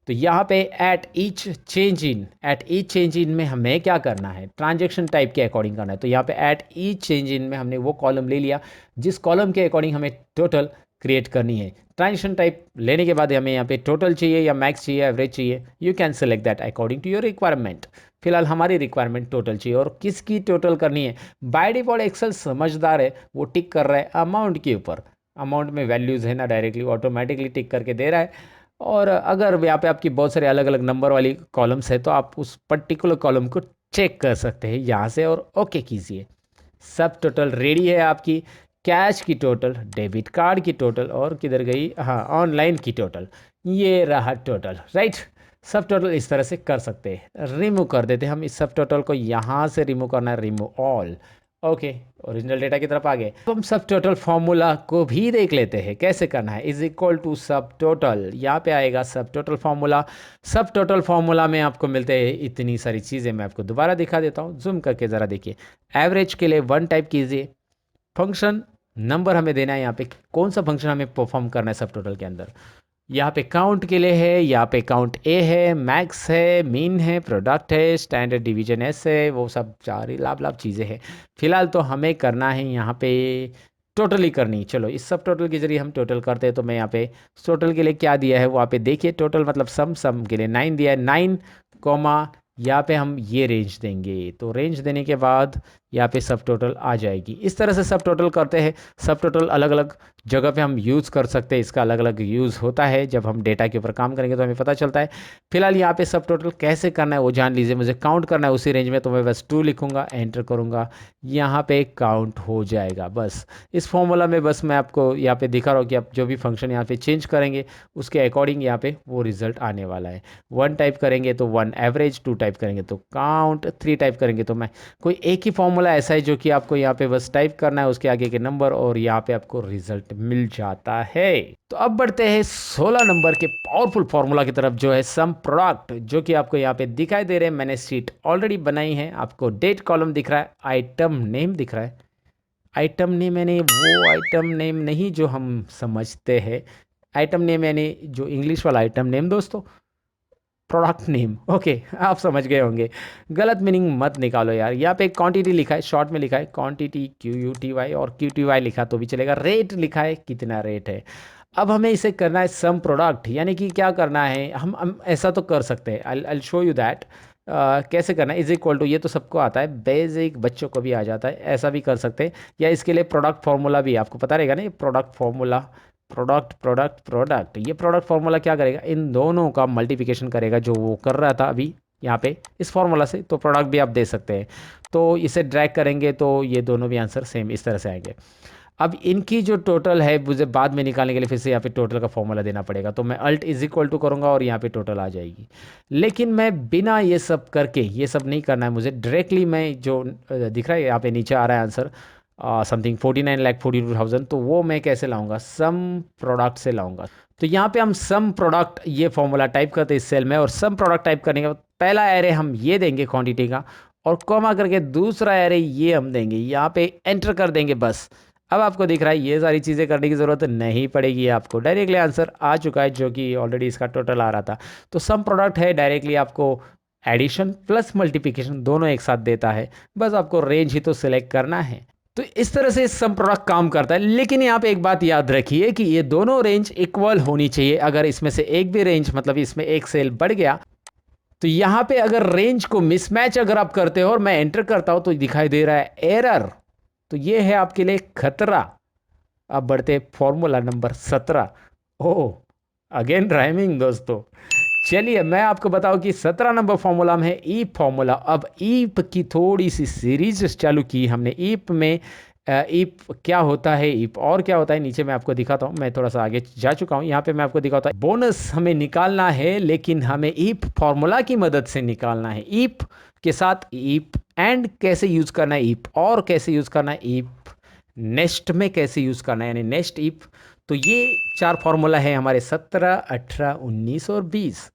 तो यहाँ पे एट ईच चेंज इन में हमें क्या करना है, ट्रांजैक्शन टाइप के अकॉर्डिंग करना है। तो यहाँ पे एट ईच चेंज इन में हमने वो कॉलम ले लिया जिस कॉलम के अकॉर्डिंग हमें टोटल क्रिएट करनी है। ट्रांजैक्शन टाइप लेने के बाद हमें यहाँ पे टोटल चाहिए या मैक्स चाहिए, एवरेज चाहिए, you can select that according to your requirement. फिलहाल हमारी रिक्वायरमेंट टोटल चाहिए, और किसकी टोटल करनी है। बाय डिफॉल्ट एक्सेल समझदार है, वो टिक कर रहा है अमाउंट के ऊपर। अमाउंट में वैल्यूज़ है ना, डायरेक्टली ऑटोमेटिकली टिक करके दे रहा है। और अगर यहाँ पे आपकी बहुत सारे अलग अलग नंबर वाली कॉलम्स है तो आप उस पर्टिकुलर कॉलम को चेक कर सकते हैं यहाँ से, और ओके कीजिए। सब टोटल रेडी है आपकी। कैश की टोटल, डेबिट कार्ड की टोटल, और किधर गई, हाँ, ऑनलाइन की टोटल। ये रहा टोटल, राइट। सब टोटल इस तरह से कर सकते हैं। रिमूव कर देते हैं हम इस सब टोटल को, यहाँ से रिमूव करना है, remove all. Okay, original data की तरफ आ गए। तो हम सब टोटल फॉर्मूला को भी देख लेते हैं कैसे करना है। इज इक्वल टू सब टोटल, यहाँ पे आएगा सब टोटल फॉर्मूला। सब टोटल फॉर्मूला में आपको मिलते हैं इतनी सारी चीज़ें। मैं आपको दोबारा दिखा देता हूँ, जूम करके ज़रा देखिए। एवरेज के लिए 1 टाइप कीजिए, फंक्शन नंबर हमें देना है, यहाँ पे कौन सा फंक्शन हमें परफॉर्म करना है सब टोटल के अंदर। यहाँ पे काउंट के लिए है, यहाँ पे काउंट ए है, मैक्स है, मीन है, प्रोडक्ट है, स्टैंडर्ड डिवीजन एस है, वो सब सारी लाभ लाभ चीज़ें हैं। फिलहाल तो हमें करना है यहाँ पे टोटल ही करनी। चलो इस सब टोटल के जरिए हम टोटल करते हैं। तो मैं यहाँ पे टोटल के लिए क्या दिया है वहाँ पे देखिए, टोटल मतलब सम के लिए 9 दिया है, 9 कॉमा यहाँ पे हम ये रेंज देंगे। तो रेंज देने के बाद यहाँ पे सब टोटल आ जाएगी। इस तरह से सब टोटल करते हैं। सब टोटल अलग अलग जगह पे हम यूज़ कर सकते हैं, इसका अलग अलग यूज़ होता है। जब हम डेटा के ऊपर काम करेंगे तो हमें पता चलता है। फिलहाल यहाँ पे सब टोटल कैसे करना है वो जान लीजिए। मुझे काउंट करना है उसी रेंज में, तो मैं बस 2 लिखूँगा, एंटर करूँगा, यहाँ पे काउंट हो जाएगा। बस इस फॉर्मूला में बस मैं आपको यहाँ पे दिखा रहा हूँ कि आप जो भी फंक्शन यहाँ पे चेंज करेंगे उसके अकॉर्डिंग यहाँ पे वो रिजल्ट आने वाला है। 1 टाइप करेंगे तो 1 एवरेज, 2 टाइप करेंगे तो काउंट, 3 टाइप करेंगे तो मैं कोई एक ही फॉर्मूला ऐसा है जो कि आपको यहाँ पे बस टाइप करना है उसके आगे के नंबर और यहाँ पे आपको रिजल्ट मिल जाता है। तो अब बढ़ते हैं 16 नंबर के पावरफुल फॉर्मूला की तरफ, जो है सम प्रोडक्ट, जो कि आपको यहाँ पे दिखाई दे रहे हैं। मैंने शीट ऑलरेडी बनाई है, आपको डेट कॉलम दिख रहा है, आइटम नेम दिख रहा है। आइटम नेम यानी वो आइटम नेम नहीं जो हम समझते हैं। आइटम नेम यानी जो इंग्लिश वाला आइटम नेम दोस्तों, प्रोडक्ट नेम। ओके, आप समझ गए होंगे। गलत मीनिंग मत निकालो यार। यहाँ पे क्वांटिटी लिखा है, शॉर्ट में लिखा है क्वांटिटी QUTY, और QTY लिखा तो भी चलेगा। रेट लिखा है, कितना रेट है। अब हमें इसे करना है सम प्रोडक्ट, यानी कि क्या करना है, हम ऐसा तो कर सकते हैं। आई शो यू दैट कैसे करना है। इज इक्वल टू, ये तो सबको आता है, बेसिक बच्चों को भी आ जाता है, ऐसा भी कर सकते हैं। या इसके लिए प्रोडक्ट फार्मूला भी आपको पता रहेगा ना, ये product formula, product product product, ये प्रोडक्ट फार्मूला क्या करेगा, इन दोनों का मल्टीप्लिकेशन करेगा जो वो कर रहा था अभी यहाँ पे इस फार्मूला से। तो प्रोडक्ट भी आप दे सकते हैं। तो इसे ड्रैग करेंगे तो ये दोनों भी आंसर सेम इस तरह से आएंगे। अब इनकी जो टोटल है मुझे बाद में निकालने के लिए फिर से यहाँ पे टोटल का फॉर्मूला देना पड़ेगा। तो मैं अल्ट इज इक्वल टू करूँगा और यहाँ पे टोटल आ जाएगी। लेकिन मैं बिना ये सब करके, ये सब नहीं करना है मुझे, डायरेक्टली मैं जो दिख रहा है यहाँ पे नीचे आ रहा है आंसर समथिंग 49,42,000, तो वो मैं कैसे लाऊंगा, सम प्रोडक्ट से लाऊंगा। तो यहाँ पे हम सम प्रोडक्ट ये फॉर्मूला टाइप करते हैं इस सेल में, और सम प्रोडक्ट टाइप करने के बाद पहला एरे हम ये देंगे क्वांटिटी का, और कॉमा करके दूसरा एरे ये हम देंगे, यहाँ पे एंटर कर देंगे बस। अब आपको दिख रहा है ये सारी चीज़ें करने की ज़रूरत नहीं पड़ेगी आपको, डायरेक्टली आंसर आ चुका है जो कि ऑलरेडी इसका टोटल आ रहा था। तो सम प्रोडक्ट है, डायरेक्टली आपको एडिशन प्लस मल्टीप्लिकेशन दोनों एक साथ देता है। बस आपको रेंज ही तो सिलेक्ट करना है। तो इस तरह से सम प्रोडक्ट काम करता है। लेकिन यहाँ पे एक बात याद रखिए कि ये दोनों रेंज इक्वल होनी चाहिए। अगर इसमें से एक भी रेंज, मतलब इसमें एक सेल बढ़ गया, तो यहाँ पे अगर रेंज को मिसमैच अगर आप करते हो और मैं एंटर करता हूँ तो दिखाई दे रहा है एरर, तो ये है आपके लिए खतरा। अब बढ़ते फॉर्मूला नंबर 17। ओह, अगेन राइमिंग दोस्तों। चलिए मैं आपको बताऊं कि 17 नंबर फॉर्मूला में है ईप फॉर्मूला। अब ईप की थोड़ी सी सीरीज चालू की हमने। ईप में ईप क्या होता है, ईप और क्या होता है, नीचे मैं आपको दिखाता हूँ। मैं थोड़ा सा आगे जा चुका हूँ, यहाँ पे मैं आपको दिखाता हूँ। बोनस हमें निकालना है, लेकिन हमें ईप फॉर्मूला की मदद से निकालना है। ईप के साथ ईप एंड कैसे यूज़ करना है, ईप और कैसे यूज़ करना है, ईप नेक्स्ट में कैसे यूज़ करना है, यानी नेक्स्ट ईप। तो ये 4 फॉर्मूला है हमारे, 17, 18, 19 और 20।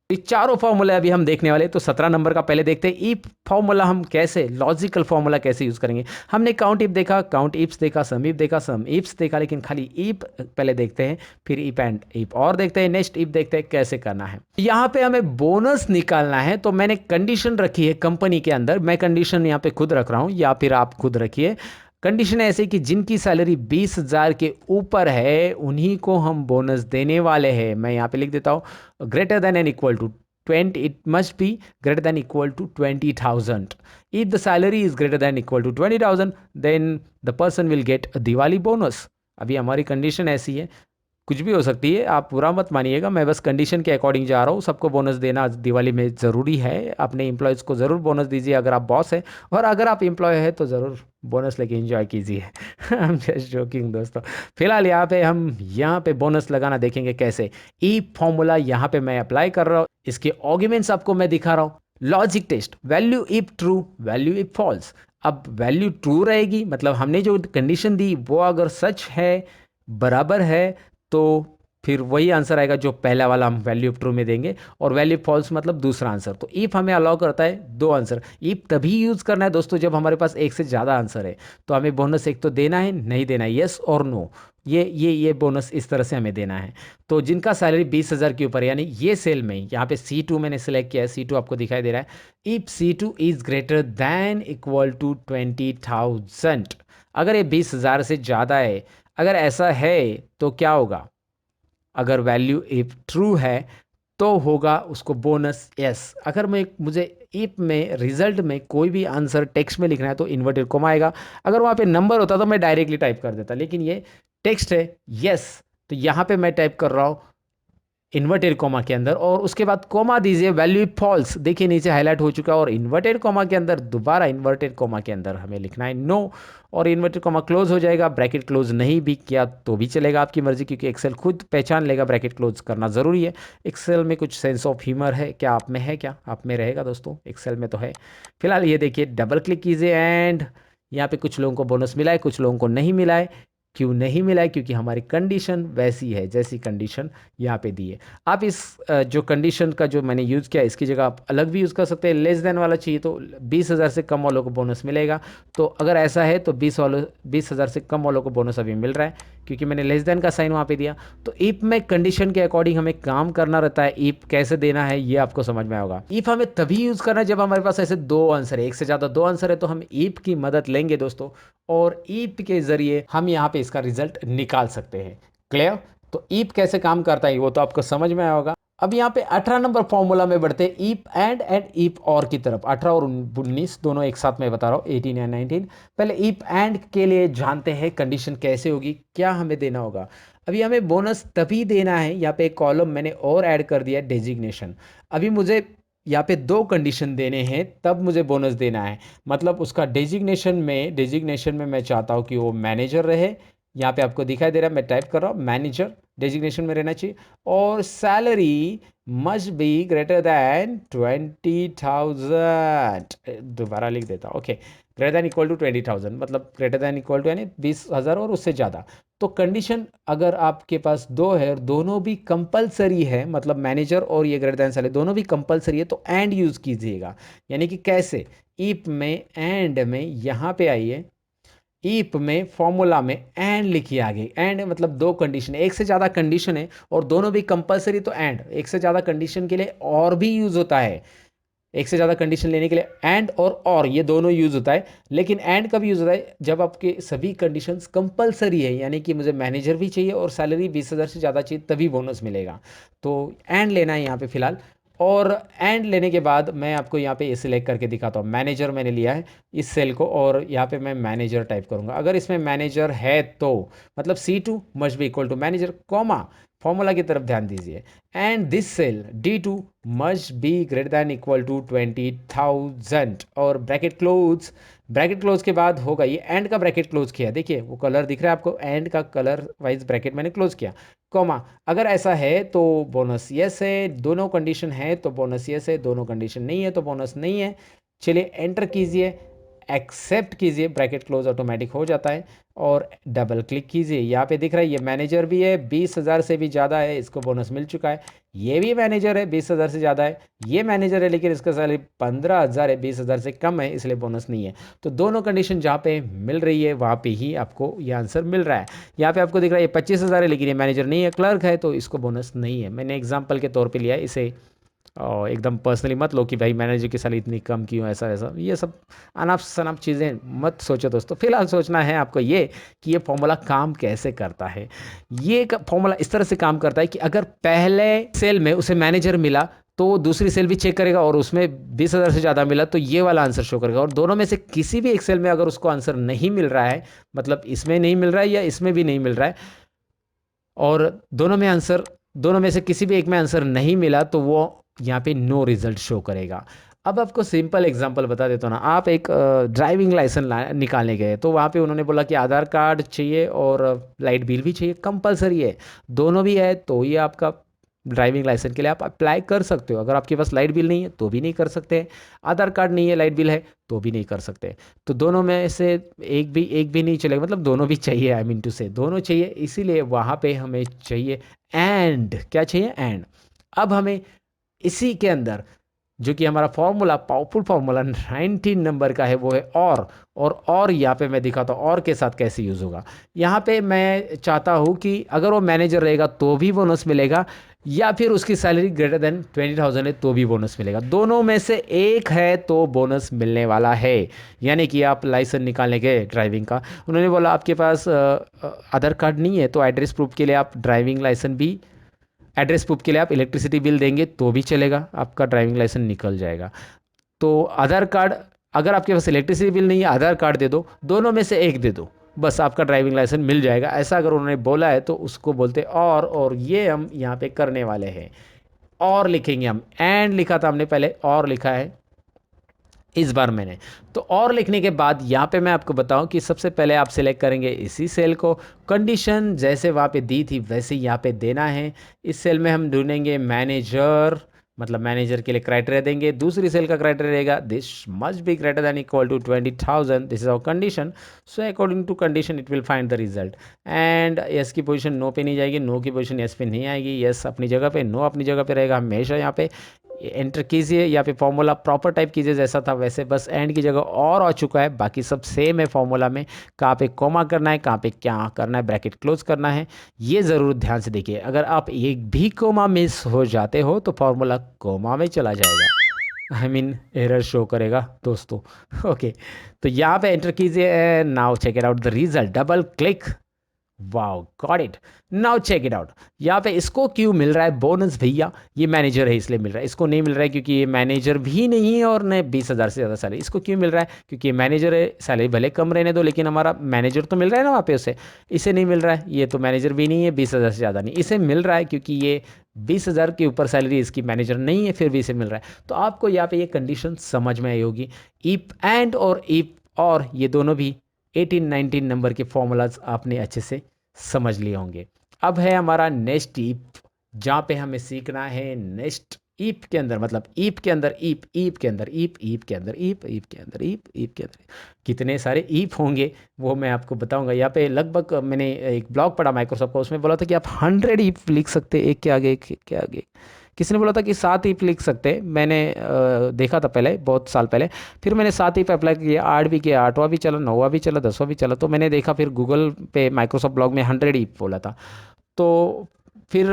ये चारों फॉर्मूला अभी हम देखने वाले। तो 17 नंबर का पहले देखते हैं, ईप फॉर्मूला हम कैसे, लॉजिकल फॉर्मूला कैसे यूज़ करेंगे। हमने काउंट ईप देखा, काउंट ईप्स देखा, सम ईप देखा, सम ईप्स देखा, लेकिन खाली ईप पहले देखते हैं, फिर ईप एंड ईप और देखते हैं, नेक्स्ट ईप देखते हैं कैसे करना है। यहाँ पे हमें बोनस निकालना है, तो मैंने कंडीशन रखी है कंपनी के अंदर। मैं कंडीशन यहाँ पे खुद रख रहा हूँ, या फिर आप खुद रखिए। कंडीशन ऐसे कि जिनकी सैलरी 20,000 के ऊपर है उन्हीं को हम बोनस देने वाले हैं। मैं यहाँ पे लिख देता हूँ greater than and equal to 20, it must be greater than equal to 20,000. If the salary is greater than equal to 20,000, then the person will get a Diwali bonus. अभी हमारी कंडीशन ऐसी है, कुछ भी हो सकती है, आप बुरा मत मानिएगा। मैं बस कंडीशन के अकॉर्डिंग जा रहा हूँ। सबको बोनस देना दिवाली में ज़रूरी है। अपने एम्प्लॉयज़ को ज़रूर बोनस दीजिए अगर आप बॉस हैं, और अगर आप एम्प्लॉय हैं तो ज़रूर बोनस लेके एंजॉय कीजिए। आई एम जस्ट जोकिंग दोस्तों। फिलहाल यहाँ पे बोनस लगाना देखेंगे कैसे। ई फॉर्मूला यहाँ पे मैं अप्लाई कर रहा हूँ, इसके आर्ग्यूमेंट्स आपको मैं दिखा रहा हूँ। Logic test, value if true, value if false. अब वैल्यू ट्रू रहेगी, मतलब हमने जो कंडीशन दी वो अगर सच है, बराबर है, तो फिर वही आंसर आएगा जो पहला वाला हम वैल्यू ट्रू में देंगे, और वैल्यू फॉल्स मतलब दूसरा आंसर। तो इफ़ हमें अलाउ करता है 2 आंसर। इफ़ तभी यूज़ करना है दोस्तों जब हमारे पास एक से ज़्यादा आंसर है, तो हमें बोनस एक तो देना है, नहीं देना है, येस और नो। ये बोनस इस तरह से हमें देना है। तो जिनका सैलरी 20,000 के ऊपर, यानी ये सेल में यहाँ पे C2 मैंने सेलेक्ट किया है, C2 आपको दिखाई दे रहा है। If C2 is greater than equal to 20,000, अगर ये 20,000 से ज़्यादा है, अगर ऐसा है तो क्या होगा, अगर वैल्यू इफ ट्रू है तो होगा उसको बोनस यस। अगर मुझे इफ में रिजल्ट में कोई भी आंसर टेक्स्ट में लिखना है तो इन्वर्टेड कोमा आएगा। अगर वहाँ पे नंबर होता तो मैं डायरेक्टली टाइप कर देता, लेकिन ये टेक्स्ट है यस, तो यहाँ पे मैं टाइप कर रहा हूँ इन्वर्टेड कॉमा के अंदर, और उसके बाद कॉमा दीजिए, वैल्यू फॉल्स, देखिए नीचे हाईलाइट हो चुका है। और इन्वर्टेड कॉमा के अंदर दोबारा इन्वर्टेड कॉमा के अंदर हमें लिखना है नो, और इन्वर्टेड कॉमा क्लोज हो जाएगा। ब्रैकेट क्लोज नहीं भी किया तो भी चलेगा, आपकी मर्जी, क्योंकि एक्सेल खुद पहचान लेगा ब्रैकेट क्लोज करना ज़रूरी है। एक्सेल में कुछ सेंस ऑफ ह्यूमर है, क्या आप में है? क्या आप में रहेगा दोस्तों? एक्सेल में तो है। फिलहाल ये देखिए, डबल क्लिक कीजिए एंड यहाँ पे कुछ लोगों को बोनस मिला है, कुछ लोगों को नहीं मिला है। क्यों नहीं मिला है? क्योंकि हमारी कंडीशन वैसी है जैसी कंडीशन यहाँ पे दी है। आप इस जो कंडीशन का जो मैंने यूज़ किया, इसकी जगह आप अलग भी यूज़ कर सकते हैं। लेस देन वाला चाहिए तो 20,000 से कम वालों को बोनस मिलेगा। तो अगर ऐसा है तो 20,000 से कम वालों को बोनस अभी मिल रहा है, क्योंकि मैंने लेस देन का साइन वहाँ पे दिया। तो इफ में कंडीशन के अकॉर्डिंग हमें काम करना रहता है। इफ कैसे देना है ये आपको समझ में होगा। इफ हमें तभी यूज़ करना है जब हमारे पास ऐसे दो आंसर है, एक से ज़्यादा दो आंसर है, तो हम इफ की मदद लेंगे दोस्तों, और इफ के ज़रिए हम यहाँ पे इसका रिजल्ट निकाल सकते हैं। क्लियर? तो ईप कैसे काम करता है वो तो आपको समझ में आया होगा। अब यहाँ पे 18 नंबर फॉर्मूला में बढ़ते हैं ईप एंड ईप और की तरफ। 18 और 19 दोनों एक साथ में बता रहा हूँ, 18 या 19। पहले ईप एंड के लिए जानते हैं कंडीशन कैसे होगी, क्या हमें देना होगा। अभी हमें बोनस तभी देना है, यहाँ पे एक कॉलम मैंने और ऐड कर दिया डेजिग्नेशन। अभी मुझे यहाँ पे दो कंडीशन देने हैं तब मुझे बोनस देना है। मतलब उसका डेजिग्नेशन में मैं चाहता हूँ कि वो मैनेजर रहे। यहाँ पे आपको दिखाई दे रहा है, मैं टाइप कर रहा हूँ मैनेजर, डेजिग्नेशन में रहना चाहिए। और salary must be greater than 20,000। दोबारा लिख देता हूँ, okay. Greater than equal to 20,000, मतलब ग्रेटर दैन इक्वल टू यानी 20,000 और उससे ज़्यादा। तो कंडीशन अगर आपके पास दो है और दोनों भी कंपलसरी है, मतलब मैनेजर और ये ग्रेटर दैन सैलरी दोनों भी कंपलसरी है, तो एंड यूज़ कीजिएगा। यानी कि कैसे? इफ में एंड में यहाँ पे आइए, ईप में फॉर्मूला में एंड लिखिए आगे। एंड मतलब दो कंडीशन, एक से ज़्यादा कंडीशन है और दोनों भी कंपलसरी, तो एंड। एक से ज़्यादा कंडीशन के लिए और भी यूज़ होता है, एक से ज़्यादा कंडीशन लेने के लिए एंड और ये दोनों यूज़ होता है। लेकिन एंड कब यूज़ होता है? जब आपके सभी कंडीशंस कंपलसरी है, यानी कि मुझे मैनेजर भी चाहिए और सैलरी 20,000 से ज़्यादा चाहिए, तभी बोनस मिलेगा। तो एंड लेना है यहाँ पे फिलहाल। और एंड लेने के बाद मैं आपको यहाँ पे सिलेक्ट करके दिखाता हूँ। मैनेजर मैंने लिया है इस सेल को, और यहाँ पे मैं मैनेजर टाइप करूँगा। अगर इसमें मैनेजर है तो मतलब C2 must be equal to manager, comma, formula की तरफ ध्यान दीजिए, and this cell D2 must be greater than equal to 20,000 और ब्रैकेट क्लोज के बाद होगा ये एंड का ब्रैकेट क्लोज किया, देखिए वो कलर दिख रहा है आपको, एंड का कलर वाइज ब्रैकेट मैंने क्लोज किया, कॉमा। अगर ऐसा है तो बोनस यस है, दोनों कंडीशन है तो बोनस यस है, दोनों कंडीशन नहीं है तो बोनस नहीं है। चलिए एंटर कीजिए, एक्सेप्ट कीजिए, ब्रैकेट क्लोज ऑटोमेटिक हो जाता है। और डबल क्लिक कीजिए, यहाँ पे दिख रहा है ये मैनेजर भी है, 20,000 से भी ज़्यादा है, इसको बोनस मिल चुका है। ये भी मैनेजर है, 20,000 से ज़्यादा है। ये मैनेजर है लेकिन इसका सैलरी 15,000 है, 20,000 से कम है, इसलिए बोनस नहीं है। तो दोनों कंडीशन जहाँ पे मिल रही है वहाँ पे ही आपको ये आंसर मिल रहा है। यहाँ पे आपको दिख रहा है ये 25,000 है लेकिन ये मैनेजर नहीं है, क्लर्क है, तो इसको बोनस नहीं है। मैंने एग्जाम्पल के तौर पर लिया है इसे, और एकदम पर्सनली मत लो कि भाई मैनेजर की सैलरी इतनी कम क्यों, ऐसा ऐसा, ये सब अनाप शनाप चीज़ें मत सोचो दोस्तों। फिलहाल सोचना है आपको ये कि ये फॉर्मूला काम कैसे करता है। ये फॉर्मूला इस तरह से काम करता है कि अगर पहले सेल में उसे मैनेजर मिला तो वो दूसरी सेल भी चेक करेगा और उसमें 20,000 से ज़्यादा मिला तो ये वाला आंसर शो करेगा। और दोनों में से किसी भी एक सेल में अगर उसको आंसर नहीं मिल रहा है, मतलब इसमें नहीं मिल रहा है या इसमें भी नहीं मिल रहा है, और दोनों में से किसी भी एक में आंसर नहीं मिला, तो वो यहाँ पे नो रिजल्ट शो करेगा। अब आपको सिंपल एग्जांपल बता देता हूँ ना। आप एक ड्राइविंग लाइसेंस निकालने गए तो वहाँ पे उन्होंने बोला कि आधार कार्ड चाहिए और लाइट बिल भी चाहिए, कंपलसरी है, दोनों भी है, तो ये आपका ड्राइविंग लाइसेंस के लिए आप अप्लाई कर सकते हो। अगर आपके पास लाइट बिल नहीं है तो भी नहीं कर सकते, आधार कार्ड नहीं है, लाइट बिल है तो भी नहीं कर सकते। तो दोनों में से एक भी नहीं चलेगा, मतलब दोनों भी चाहिए, आई मीन टू से दोनों चाहिए, इसीलिए वहाँ पे हमें चाहिए एंड। क्या चाहिए? एंड। अब हमें इसी के अंदर जो कि हमारा फॉर्मूला, पावरफुल फॉर्मूला 19 नंबर का है, वो है और यहाँ पे मैं दिखाता हूँ और के साथ कैसे यूज़ होगा। यहाँ पे मैं चाहता हूँ कि अगर वो मैनेजर रहेगा तो भी बोनस मिलेगा, या फिर उसकी सैलरी ग्रेटर देन 20,000 है तो भी बोनस मिलेगा। दोनों में से एक है तो बोनस मिलने वाला है। यानी कि आप लाइसेंस निकालने गए ड्राइविंग का, उन्होंने बोला आपके पास आधार कार्ड नहीं है तो एड्रेस प्रूफ के लिए आप ड्राइविंग लाइसेंस भी एड्रेस प्रूफ के लिए आप इलेक्ट्रिसिटी बिल देंगे तो भी चलेगा, आपका ड्राइविंग लाइसेंस निकल जाएगा। तो आधार कार्ड, अगर आपके पास इलेक्ट्रिसिटी बिल नहीं है आधार कार्ड दे दो, दोनों में से एक दे दो, बस आपका ड्राइविंग लाइसेंस मिल जाएगा। ऐसा अगर उन्होंने बोला है तो उसको बोलते और ये हम यहाँ पे करने वाले हैं। और लिखेंगे हम, एंड लिखा था हमने पहले, और लिखा है इस बार मैंने। तो और लिखने के बाद यहाँ पे मैं आपको बताऊं कि सबसे पहले आप सिलेक्ट करेंगे इसी सेल को, कंडीशन जैसे वहाँ पे दी थी वैसे ही यहाँ पे देना है। इस सेल में हम ढूंढेंगे मैनेजर, मतलब मैनेजर के लिए क्राइटेरिया देंगे। दूसरी सेल का क्राइटेरिया रहेगा this must be greater than equal to 20,000, this is our condition, so according to condition it will find the result. And yes की पोजीशन नो पे नहीं जाएगी, नो की पोजीशन यस पे नहीं आएगी, यस अपनी जगह पे, नो अपनी जगह पे रहेगा हमेशा। यहाँ पे एंटर कीजिए, यहाँ पे फॉर्मूला प्रॉपर टाइप कीजिए जैसा था वैसे, बस एंड की जगह और आ चुका है, बाकी सब सेम है फॉर्मूला में। कहाँ पे कॉमा करना है, कहाँ पे क्या करना है, ब्रैकेट क्लोज करना है, ये ज़रूर ध्यान से देखिए। अगर आप एक भी कोमा मिस हो जाते हो तो फॉर्मूला कोमा में चला जाएगा, आई मीन एरर शो करेगा दोस्तों। ओके, तो यहाँ पे एंटर कीजिए, now check it out the result, double click, wow got it. Now check it out, यहाँ पे इसको क्यों मिल रहा है बोनस भैया, ये मैनेजर है इसलिए मिल रहा है। इसको नहीं मिल रहा है क्योंकि ये मैनेजर भी नहीं है और न 20,000 से ज़्यादा सैलरी। इसको क्यों मिल रहा है, क्योंकि ये मैनेजर है, सैलरी भले कम रहने दो लेकिन हमारा मैनेजर तो मिल रहा है ना वहाँ पे उसे। इसे नहीं मिल रहा है, ये तो मैनेजर भी नहीं है, 20,000 से ज़्यादा नहीं। इसे मिल रहा है क्योंकि ये 20,000 के ऊपर सैलरी इसकी मैनेजर नहीं है, फिर भी इसे मिल रहा है। तो आपको यहाँ पे ये कंडीशन समझ में आई होगी। इफ एंड और इफ और ये दोनों भी 18-19 नंबर के फॉर्मूलाज आपने अच्छे से समझ लिए होंगे। अब है हमारा नेक्स्ट ईप, जहाँ पे हमें सीखना है नेक्स्ट ईप के अंदर, मतलब ईप के अंदर ईप, ईप के अंदर ईप, ईप के अंदर ईप, ईप के अंदर ईप, ईप के अंदर कितने सारे ईप होंगे वो मैं आपको बताऊंगा। यहाँ पे लगभग मैंने एक ब्लॉग पढ़ा माइक्रोसॉफ्ट का, उसमें बोला था कि आप 100 ईप लिख सकते, एक के आगे एक के आगे। किसी ने बोला था कि 7 ईप लिख सकते, मैंने देखा था पहले बहुत साल पहले, फिर मैंने 7 ईप अप्लाई किया, 8 भी किया, 8वां भी चला, 9वां भी चला, 10वां भी चला। तो मैंने देखा फिर गूगल पे माइक्रोसॉफ्ट ब्लॉग में 100 ईप बोला था, तो फिर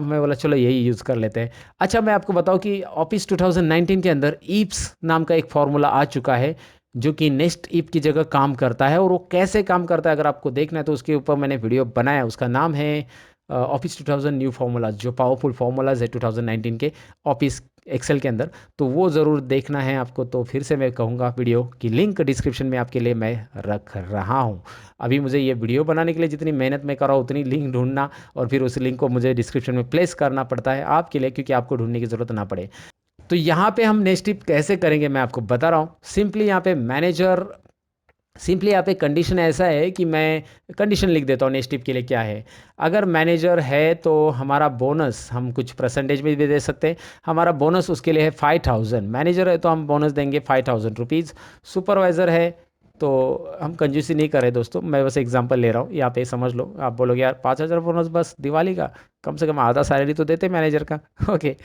मैं बोला चलो यही यूज़ कर लेते हैं। अच्छा, मैं आपको बताऊं कि ऑफिस 2019 के अंदर ईप्स नाम का एक फार्मूला आ चुका है जो कि नेक्स्ट ईप की जगह काम करता है। और वो कैसे काम करता है अगर आपको देखना है तो उसके ऊपर मैंने वीडियो बनाया, उसका नाम है ऑफिस 2000 न्यू फार्मूलाज, जो पावरफुल फार्मूलाज है 2019 के ऑफिस एक्सेल के अंदर, तो वो ज़रूर देखना है आपको। तो फिर से मैं कहूँगा वीडियो की लिंक डिस्क्रिप्शन में आपके लिए मैं रख रहा हूँ। अभी मुझे ये वीडियो बनाने के लिए जितनी मेहनत मैं कर रहा हूँ उतनी लिंक ढूंढना और फिर उस लिंक को मुझे डिस्क्रिप्शन में प्लेस करना पड़ता है आपके लिए, क्योंकि आपको ढूंढने की ज़रूरत ना पड़े। तो यहाँ पे हम नेक्स्ट टिप कैसे करेंगे मैं आपको बता रहा हूँ। सिंपली यहाँ पे मैनेजर, सिंपली यहाँ पे कंडीशन ऐसा है कि मैं कंडीशन लिख देता हूँ नेक्स्ट टिप के लिए क्या है। अगर मैनेजर है तो हमारा बोनस हम कुछ परसेंटेज में भी दे सकते हैं। हमारा बोनस उसके लिए है 5,000, मैनेजर है तो हम बोनस देंगे 5,000 रुपीज़। सुपरवाइज़र है तो हम कंजूसी नहीं कर रहे दोस्तों, मैं बस एग्जांपल ले रहा हूँ, यहाँ पे समझ लो। आप बोलोगे यार 5,000 बोनस बस दिवाली का, कम से कम आधा सैलरी तो देते मैनेजर का। ओके,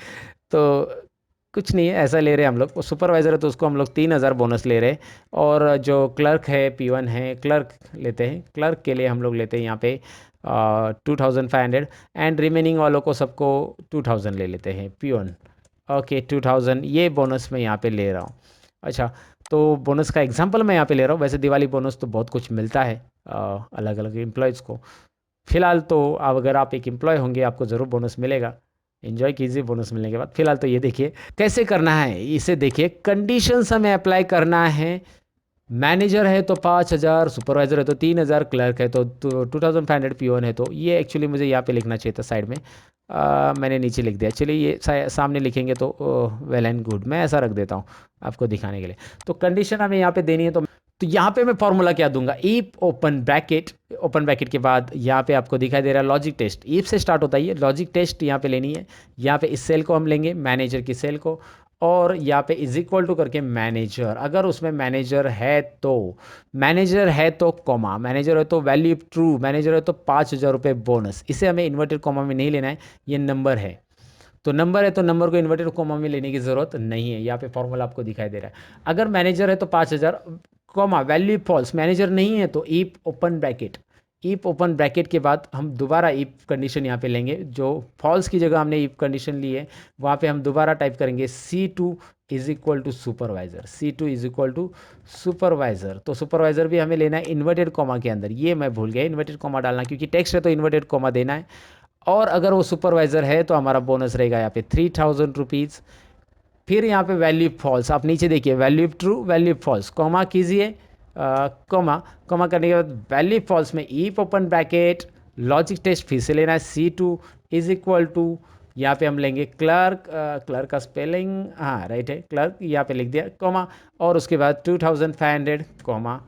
तो कुछ नहीं है, ऐसा ले रहे हैं हम लोग। वो सुपरवाइज़र है तो उसको हम लोग 3,000 बोनस ले रहे हैं। और जो क्लर्क है, P1 है, क्लर्क लेते हैं, क्लर्क के लिए हम लोग लेते हैं यहाँ पे 2,500। एंड रिमेनिंग वालों को सबको 2,000 ले लेते हैं। P1 ओके 2,000 ये बोनस मैं यहाँ पे ले रहा हूँ। अच्छा, तो बोनस का एग्जांपल मैं यहाँ पे ले रहा हूँ, वैसे दिवाली बोनस तो बहुत कुछ मिलता है अलग अलग एम्प्लॉयज़ को। फिलहाल तो अब अगर आप एक एम्प्लॉय होंगे आपको ज़रूर बोनस मिलेगा, एंजॉय कीजिए बोनस मिलने के बाद। फिलहाल तो ये देखिए कैसे करना है, इसे देखिए कंडीशंस हमें अप्लाई करना है। मैनेजर है तो 5,000, सुपरवाइजर है तो 3,000, क्लर्क है तो 2,500, P1 है तो ये एक्चुअली मुझे यहाँ पे लिखना चाहिए था साइड में, मैंने नीचे लिख दिया। चलिए ये सामने लिखेंगे तो वेल एंड गुड, मैं ऐसा रख देता हूँ आपको दिखाने के लिए। तो कंडीशन हमें यहाँ पे देनी है, तो यहाँ पे मैं फॉर्मूला क्या दूंगा, ईप ओपन ब्रैकेट, ओपन ब्रैकेट के बाद यहाँ पे आपको दिखाई दे रहा है लॉजिक टेस्ट, ईप से स्टार्ट होता है ये, लॉजिक टेस्ट यहाँ पे लेनी है। यहाँ पे इस सेल को हम लेंगे, मैनेजर की सेल को, और यहाँ पे इज इक्वल टू करके मैनेजर, अगर उसमें मैनेजर है तो, मैनेजर है तो कॉमा, मैनेजर है तो वैल्यू ट्रू, मैनेजर है तो 5,000 रुपये बोनस। इसे हमें इन्वर्टेड कॉमा में नहीं लेना है, ये नंबर है तो नंबर है तो नंबर को इन्वर्टेड कॉमा में लेने की ज़रूरत नहीं है। यहाँ पे फॉर्मूला आपको दिखाई दे रहा है। अगर मैनेजर है तो 5,000 कॉमा वैल्यू फॉल्स, मैनेजर नहीं है तो ईप ओपन ब्रैकेट, ईप ओपन ब्रैकेट के बाद हम दोबारा ईप कंडीशन यहाँ पे लेंगे, जो फॉल्स की जगह हमने ईप कंडीशन ली है वहाँ पे हम दोबारा टाइप करेंगे C2 is equal to supervisor, C2 is equal to supervisor. तो सुपरवाइज़र भी हमें लेना है इन्वर्टेड कॉमा के अंदर, ये मैं भूल गया इन्वर्टेड कॉमा डालना, क्योंकि टेक्स्ट है तो इन्वर्टेड कॉमा देना है। और अगर वो सुपरवाइज़र है तो हमारा बोनस रहेगा यहाँ पे 3000 रुपीज़। फिर यहाँ पे वैल्यू फॉल्स, आप नीचे देखिए value true value false, comma कीजिए, कॉमा कॉमा करने के बाद वैल्यू फॉल्स में if open bracket logic test फिर से लेना है C2 इज इक्वल टू, यहाँ पे हम लेंगे क्लर्क, क्लर्क का स्पेलिंग हाँ राइट है क्लर्क, यहाँ पे लिख दिया कॉमा, और उसके बाद 2500 कॉमा,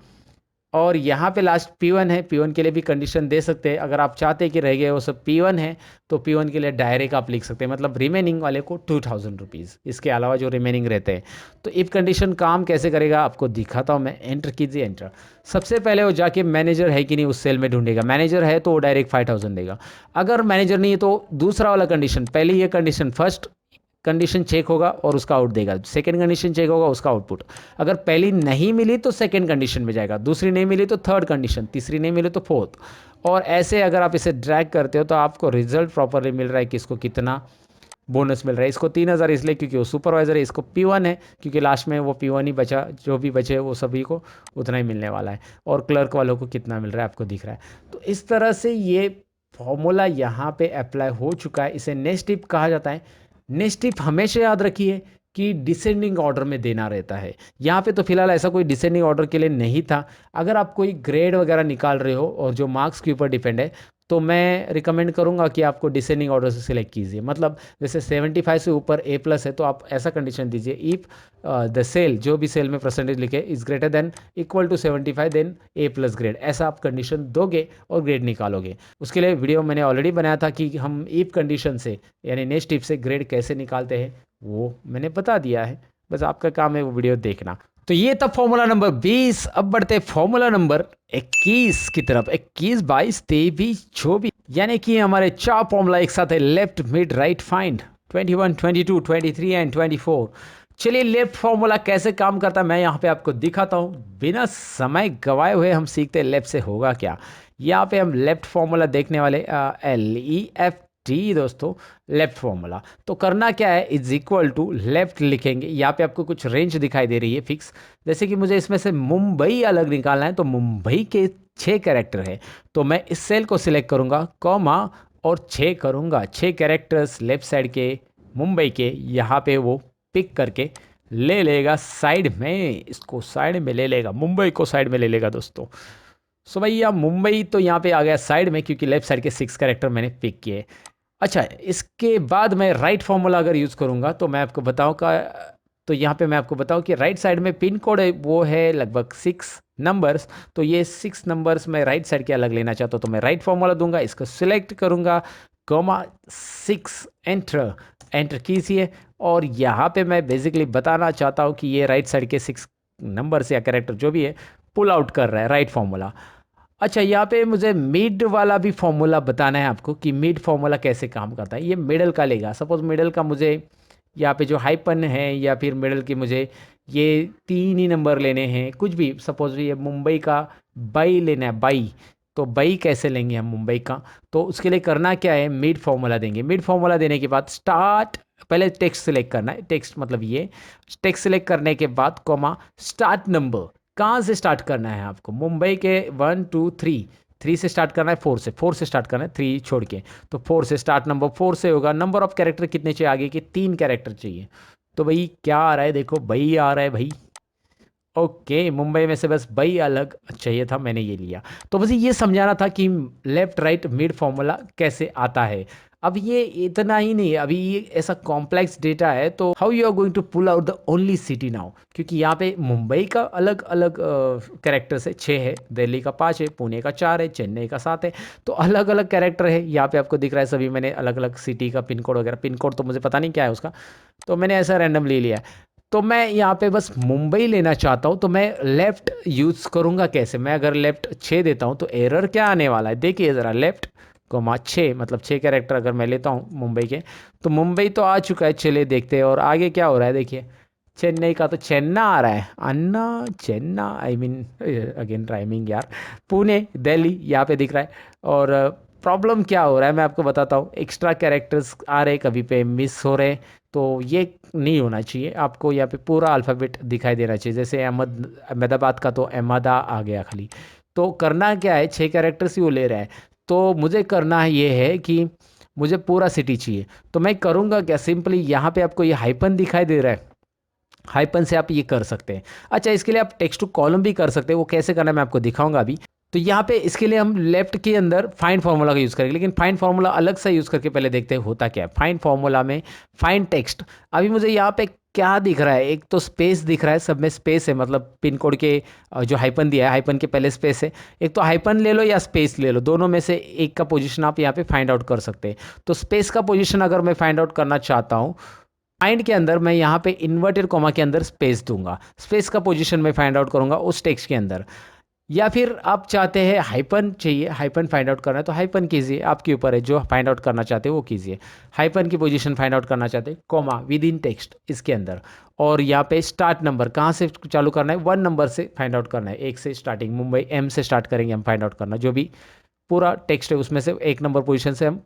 और यहाँ पे लास्ट P1 है, P1 के लिए भी कंडीशन दे सकते हैं। अगर आप चाहते हैं कि रह गए वो सब P1 है तो P1 के लिए डायरेक्ट आप लिख सकते हैं, मतलब रिमेनिंग वाले को 2000 रुपीज़, इसके अलावा जो रिमेनिंग रहते हैं। तो इफ कंडीशन काम कैसे करेगा आपको दिखाता हूँ मैं। एंटर कीजिए, एंटर। सबसे पहले वो जाके मैनेजर है कि नहीं उस सेल में ढूंढेगा, मैनेजर है तो वो डायरेक्ट 5000 देगा। अगर मैनेजर नहीं है तो दूसरा वाला कंडीशन, पहले ये कंडीशन फर्स्ट कंडीशन चेक होगा और उसका आउट देगा, सेकंड कंडीशन चेक होगा उसका आउटपुट। अगर पहली नहीं मिली तो सेकंड कंडीशन में जाएगा, दूसरी नहीं मिली तो थर्ड कंडीशन, तीसरी नहीं मिली तो फोर्थ, और ऐसे अगर आप इसे ड्रैग करते हो तो आपको रिजल्ट प्रॉपरली मिल रहा है कि इसको कितना बोनस मिल रहा है। इसको 3000 इसलिए क्योंकि वो सुपरवाइजर है, इसको P1 है क्योंकि लास्ट में वो P1 ही बचा, जो भी बचे वो सभी को उतना ही मिलने वाला है, और क्लर्क वालों को कितना मिल रहा है आपको दिख रहा है। तो इस तरह से ये फॉर्मूला यहाँ पे अप्लाई हो चुका है। इसे नेक्स्ट टिप कहा जाता है। नेक्स्ट टिप हमेशा याद रखिए कि डिसेंडिंग ऑर्डर में देना रहता है। यहाँ पे तो फिलहाल ऐसा कोई डिसेंडिंग ऑर्डर के लिए नहीं था। अगर आप कोई ग्रेड वगैरह निकाल रहे हो और जो मार्क्स के ऊपर डिपेंड है तो मैं रिकमेंड करूँगा कि आपको डिसेंडिंग ऑर्डर से सिलेक्ट कीजिए। मतलब जैसे 75 से ऊपर A+ है तो आप ऐसा कंडीशन दीजिए, इफ़ द सेल, जो भी सेल में परसेंटेज लिखे, is greater than equal to 75 then A+ grade, ऐसा आप कंडीशन दोगे और ग्रेड निकालोगे। उसके लिए वीडियो मैंने ऑलरेडी बनाया था कि हम इफ कंडीशन से यानी नेक्स्ट टिप से ग्रेड कैसे निकालते हैं, वो मैंने बता दिया है। बस आपका काम है वो वीडियो देखना। तो ये था फॉर्मूला नंबर 20। अब बढ़ते फॉर्मूला नंबर 21 की तरफ। 21, 22, 23, 24, यानी कि हमारे 4 फॉर्मूला एक साथ है, left mid right find, 21, 22, 23 and 24। चलिए लेफ्ट फॉर्मूला कैसे काम करता है मैं यहाँ पे आपको दिखाता हूँ। बिना समय गवाए हुए हम सीखते हैं लेफ्ट से होगा क्या। यहाँ पे हम लेफ्ट फॉर्मूला देखने वाले, LEFT दोस्तों, लेफ्ट फॉर्मूला। तो करना क्या है, इज इक्वल टू लेफ्ट लिखेंगे। यहाँ पे आपको कुछ रेंज दिखाई दे रही है फिक्स, जैसे कि मुझे इसमें से मुंबई अलग निकालना है तो मुंबई के 6 कैरेक्टर है, तो मैं इस सेल को सिलेक्ट करूँगा, कॉमा, और 6 करूँगा, 6 कैरेक्टर्स लेफ्ट साइड के मुंबई के, यहाँ पे वो पिक करके ले लेगा साइड में, इसको साइड में ले लेगा, मुंबई को साइड में ले लेगा दोस्तों। सो भैया मुंबई तो यहाँ पे आ गया साइड में क्योंकि लेफ्ट साइड के 6 कैरेक्टर मैंने पिक किए। अच्छा, इसके बाद मैं राइट फॉर्मूला अगर यूज़ करूँगा तो मैं आपको बताऊँ का, तो यहाँ पे मैं आपको बताऊँ कि राइट साइड में पिन कोड है वो है लगभग 6 नंबर्स, तो ये 6 नंबर्स मैं राइट साइड के अलग लेना चाहता हूँ तो मैं राइट फॉर्मूला दूंगा, इसको सिलेक्ट करूँगा, कॉमा 6, एंटर, एंटर कीजिए। और यहाँ पे मैं बेसिकली बताना चाहता हूँ कि ये राइट साइड के 6 नंबर्स या कैरेक्टर जो भी है पुल आउट कर रहा है राइट फॉर्मूला। अच्छा, यहाँ पे मुझे मिड वाला भी फॉर्मूला बताना है आपको कि मिड फॉर्मूला कैसे काम करता है। ये मिडल का लेगा, सपोज मिडल का मुझे यहाँ पे जो हाइपन है या फिर मिडल के मुझे ये 3 ही नंबर लेने हैं, कुछ भी, सपोज ये मुंबई का बाई लेना है, बाई, तो बाई कैसे लेंगे हम मुंबई का, तो उसके लिए करना क्या है, मिड फॉर्मूला देंगे। मिड फॉर्मूला देने के बाद स्टार्ट, पहले टेक्स्ट सेलेक्ट करना है, टेक्स्ट मतलब ये टेक्स्ट सेलेक्ट करने के बाद कॉमा स्टार्ट नंबर, कहाँ से स्टार्ट करना है आपको, मुंबई के 1 2 3, 3 से स्टार्ट करना है, 4 से स्टार्ट करना है, 3 छोड़ के, तो 4 से स्टार्ट, नंबर 4 से होगा। नंबर ऑफ कैरेक्टर कितने चाहिए आगे के, 3 कैरेक्टर चाहिए। तो भाई क्या आ रहा है, देखो भाई आ रहा है भाई, ओके, मुंबई में से बस भाई अलग चाहिए था, मैंने ये लिया। तो बस ये समझाना था कि लेफ्ट राइट मिड फॉर्मूला कैसे आता है। अब ये इतना ही नहीं है, अभी ये ऐसा कॉम्प्लेक्स डेटा है, तो how you are going to pull out the only city now, क्योंकि यहाँ पे मुंबई का अलग अलग कैरेक्टर्स है, 6 है, दिल्ली का 5 है, पुणे का 4 है, चेन्नई का 7 है, तो अलग अलग कैरेक्टर है। यहाँ पे आपको दिख रहा है सभी मैंने अलग अलग सिटी का पिन कोड वगैरह, पिन कोड तो मुझे पता नहीं क्या है उसका, तो मैंने ऐसा रैंडम ले लिया है। तो मैं यहाँ पे बस मुंबई लेना चाहता हूँ, तो मैं लेफ़्ट यूज़ करूँगा कैसे, मैं अगर लेफ़्ट 6 देता हूँ तो एरर क्या आने वाला है, देखिए ज़रा, लेफ़्ट कोमा 6 मतलब 6 कैरेक्टर अगर मैं लेता हूँ मुंबई के, तो मुंबई तो आ चुका है, चलिए देखते हैं और आगे क्या हो रहा है। देखिए चेन्नई का तो चेन्ना आ रहा है, अन्ना चेन्ना, आई मीन अगेन राइमिंग यार, पुणे दिल्ली यहाँ पे दिख रहा है। और प्रॉब्लम क्या हो रहा है मैं आपको बताता हूँ, एक्स्ट्रा कैरेक्टर्स आ रहे कभी पे मिस हो रहे, तो ये नहीं होना चाहिए। आपको यहाँ पे पूरा अल्फ़ाबेट दिखाई देना चाहिए, जैसे अहमदाबाद का तो अहमदा आ गया खाली। तो करना क्या है, 6 कैरेक्टर्स ही वो ले रहा है, तो मुझे करना है ये है कि मुझे पूरा सिटी चाहिए। तो मैं करूँगा क्या, सिंपली यहाँ पे आपको ये हाइपन दिखाई दे रहा है, हाइपन से आप ये कर सकते हैं। अच्छा, इसके लिए आप टेक्स्ट टू कॉलम भी कर सकते हैं, वो कैसे करना है मैं आपको दिखाऊंगा अभी। तो यहाँ पे इसके लिए हम लेफ्ट के अंदर फाइंड फार्मूला का यूज़ करेंगे, लेकिन फाइंड फार्मूला अलग से यूज़ करके पहले देखते हैं होता क्या है। फाइंड फार्मूला में फाइंड टेक्स्ट, अभी मुझे यहाँ पे क्या दिख रहा है, एक तो स्पेस दिख रहा है, सब में स्पेस है, मतलब पिन कोड के जो हाइपन दिया है, हाइपन के पहले स्पेस है। एक तो हाइपन ले लो या स्पेस ले लो, दोनों में से एक का पोजीशन आप यहाँ पे फाइंड आउट कर सकते हैं। तो स्पेस का पोजीशन अगर मैं फाइंड आउट करना चाहता हूँ, फाइंड के अंदर मैं यहाँ पे इन्वर्टेड कॉमा के अंदर स्पेस दूंगा, स्पेस का पोजीशन मैं फाइंड आउट करूंगा उस टेक्स्ट के अंदर। या फिर आप चाहते हैं हाइपन चाहिए, हाइपन फाइंड आउट करना है तो हाइपन कीजिए, आपके ऊपर है, जो फाइंड आउट करना चाहते हैं वो कीजिए। हाइपन की पोजीशन फाइंड आउट करना चाहते हैं, कॉमा विद इन टेक्स्ट इसके अंदर, और यहाँ पे स्टार्ट नंबर कहाँ से चालू करना है, 1 नंबर से फाइंड आउट करना है, 1 से स्टार्टिंग, मुंबई एम से स्टार्ट करेंगे हम फाइंड आउट करना, जो भी पूरा टेक्स्ट है उसमें से 1 नंबर पोजीशन से हम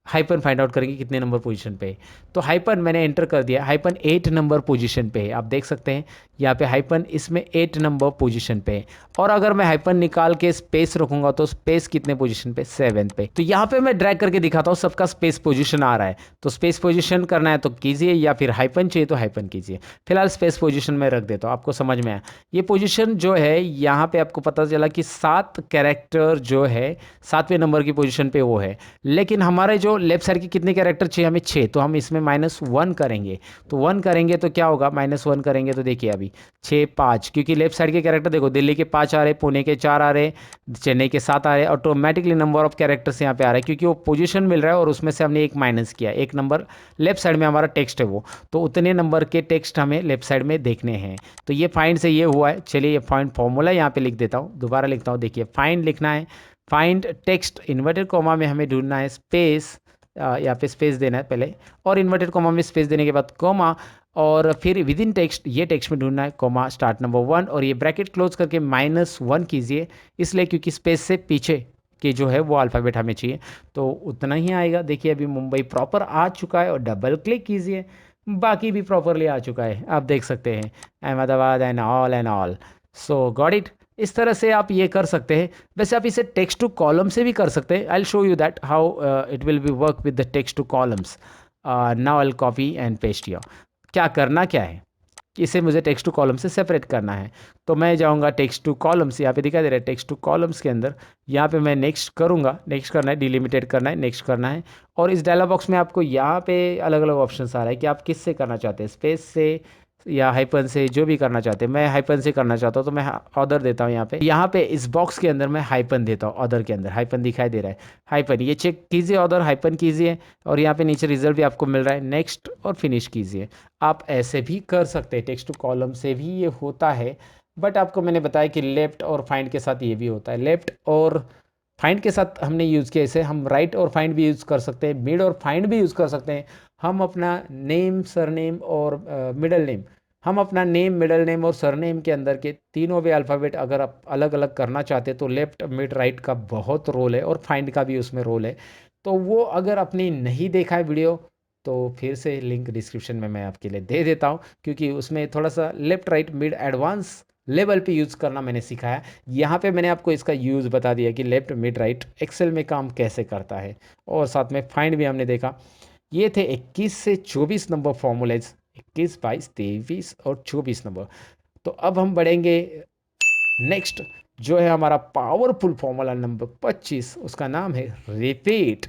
हाइपन फाइंड आउट करेंगे कितने नंबर पोजीशन पे है। तो हाइपन मैंने एंटर कर दिया, हाइपन 8 नंबर पोजीशन पे है, आप देख सकते हैं यहाँ पे हाइपन इसमें 8 नंबर पोजीशन पे है। और अगर मैं हाइपन निकाल के स्पेस रखूंगा तो स्पेस कितने पोजीशन पे, 7 पे। तो यहाँ पे मैं ड्रैग करके दिखाता हूँ, सबका स्पेस पोजीशन आ रहा है। तो स्पेस पोजीशन करना है तो कीजिए, या फिर हाइपन चाहिए तो हाइपन कीजिए। फिलहाल स्पेस पोजीशन में रख देता हूँ, आपको समझ में आया। ये पोजीशन जो है यहाँ पे आपको पता चला कि 7 कैरेक्टर जो है 7वें नंबर की पोजीशन पे वो है, लेकिन हमारे जो लेफ्ट साइड के कितने कैरेक्टर चाहिए हमें, 6, तो हम इसमें -1 करेंगे। तो 1 करेंगे तो क्या होगा, -1 करेंगे तो देखिए अभी 6 5, क्योंकि लेफ्ट साइड के कैरेक्टर देखो, दिल्ली के 5 आ रहे, पुणे के 4 आ रहे, चेन्नई के 7 आ रहे, ऑटोमेटिकली नंबर ऑफ कैरेक्टर्स यहाँ पे आ रहा है, क्योंकि वो पोजीशन मिल रहा है और उसमें से हमने एक माइनस किया, एक नंबर लेफ्ट साइड में हमारा टेक्स्ट है वो, तो उतने नंबर के टेक्स्ट हमें लेफ्ट साइड में देखने हैं। तो ये फाइंड से ये हुआ है। चलिए ये फाइंड फॉर्मूला यहाँ पे लिख देता हूँ, दोबारा लिखता हूँ, देखिए फाइंड लिखना है, फाइंड टेक्स्ट इन्वर्टेड कॉमा में हमें ढूंढना है स्पेस, यहाँ पे स्पेस देना है पहले, और इन्वर्टेड कॉमा में स्पेस देने के बाद कॉमा, और फिर विद इन टेक्स्ट ये टेक्स्ट में ढूंढना है कॉमा स्टार्ट नंबर 1, और ये ब्रैकेट क्लोज करके -1 कीजिए, इसलिए क्योंकि स्पेस से पीछे के जो है वो अल्फ़ाबेट हमें चाहिए, तो उतना ही आएगा। देखिए अभी मुंबई प्रॉपर आ चुका है, और डबल क्लिक कीजिए, बाकी भी प्रॉपरली आ चुका है, आप देख सकते हैं Ahmedabad and all. So got it. इस तरह से आप ये कर सकते हैं। वैसे आप इसे टेक्स्ट टू कॉलम से भी कर सकते हैं, I will show you that how it will be work with the text two columns. Now I will copy and paste here. क्या करना क्या है, इसे मुझे टेक्स्ट टू कॉलम से सेपरेट करना है। तो मैं जाऊंगा टेक्स्ट टू कॉलम्स, यहाँ पे दिखाई दे रहा है टेक्स्ट टू कॉलम्स के अंदर, यहाँ पे मैं नेक्स्ट करूँगा, नेक्स्ट करना है, डिलिमिटेड करना है, नेक्स्ट करना है। और इस डायलॉग बॉक्स में आपको यहाँ पे अलग अलग ऑप्शंस आ रहा है कि आप किस से करना चाहते हैं, स्पेस से या हाइपन से, जो भी करना चाहते हैं। मैं हाइपन से करना चाहता हूँ तो मैं ऑर्डर देता हूँ यहाँ पे इस बॉक्स के अंदर मैं हाइपन देता हूँ, ऑर्डर के अंदर हाइपन दिखाई दे रहा है, हाइपन ये चेक कीजिए, ऑर्डर हाइपन कीजिए, और यहाँ पे नीचे रिजल्ट भी आपको मिल रहा है, नेक्स्ट और फिनिश कीजिए। आप ऐसे भी कर सकते हैं, टेक्स्ट टू कॉलम से भी ये होता है, बट आपको मैंने बताया कि लेफ्ट और फाइंड के साथ ये भी होता है। लेफ्ट और फाइंड के साथ हमने यूज़ किया इसे, हम राइट और फाइंड भी यूज़ कर सकते हैं, मिड और फाइंड भी यूज़ कर सकते हैं। हम अपना नेम, सरनेम और मिडल नेम, हम अपना नेम, मिडल नेम और सरनेम के अंदर के तीनों भी अल्फ़ाबेट अगर आप अलग अलग करना चाहते हैं तो लेफ़्ट, मिड, राइट का बहुत रोल है, और फाइंड का भी उसमें रोल है। तो वो अगर आपने नहीं देखा है वीडियो, तो फिर से लिंक डिस्क्रिप्शन में मैं आपके लिए दे देता हूँ, क्योंकि उसमें थोड़ा सा left, right, mid advance level पे यूज़ करना मैंने सिखाया। यहाँ पे मैंने आपको इसका यूज़ बता दिया कि लेफ़्ट, मिड, राइट एक्सेल में काम कैसे करता है, और साथ में फाइंड भी हमने देखा। ये थे 21 से 24 नंबर फॉर्मूलेज, 21, 22, 23 और 24 नंबर। तो अब हम बढ़ेंगे नेक्स्ट, जो है हमारा पावरफुल फॉर्मूला नंबर 25, उसका नाम है रिपीट।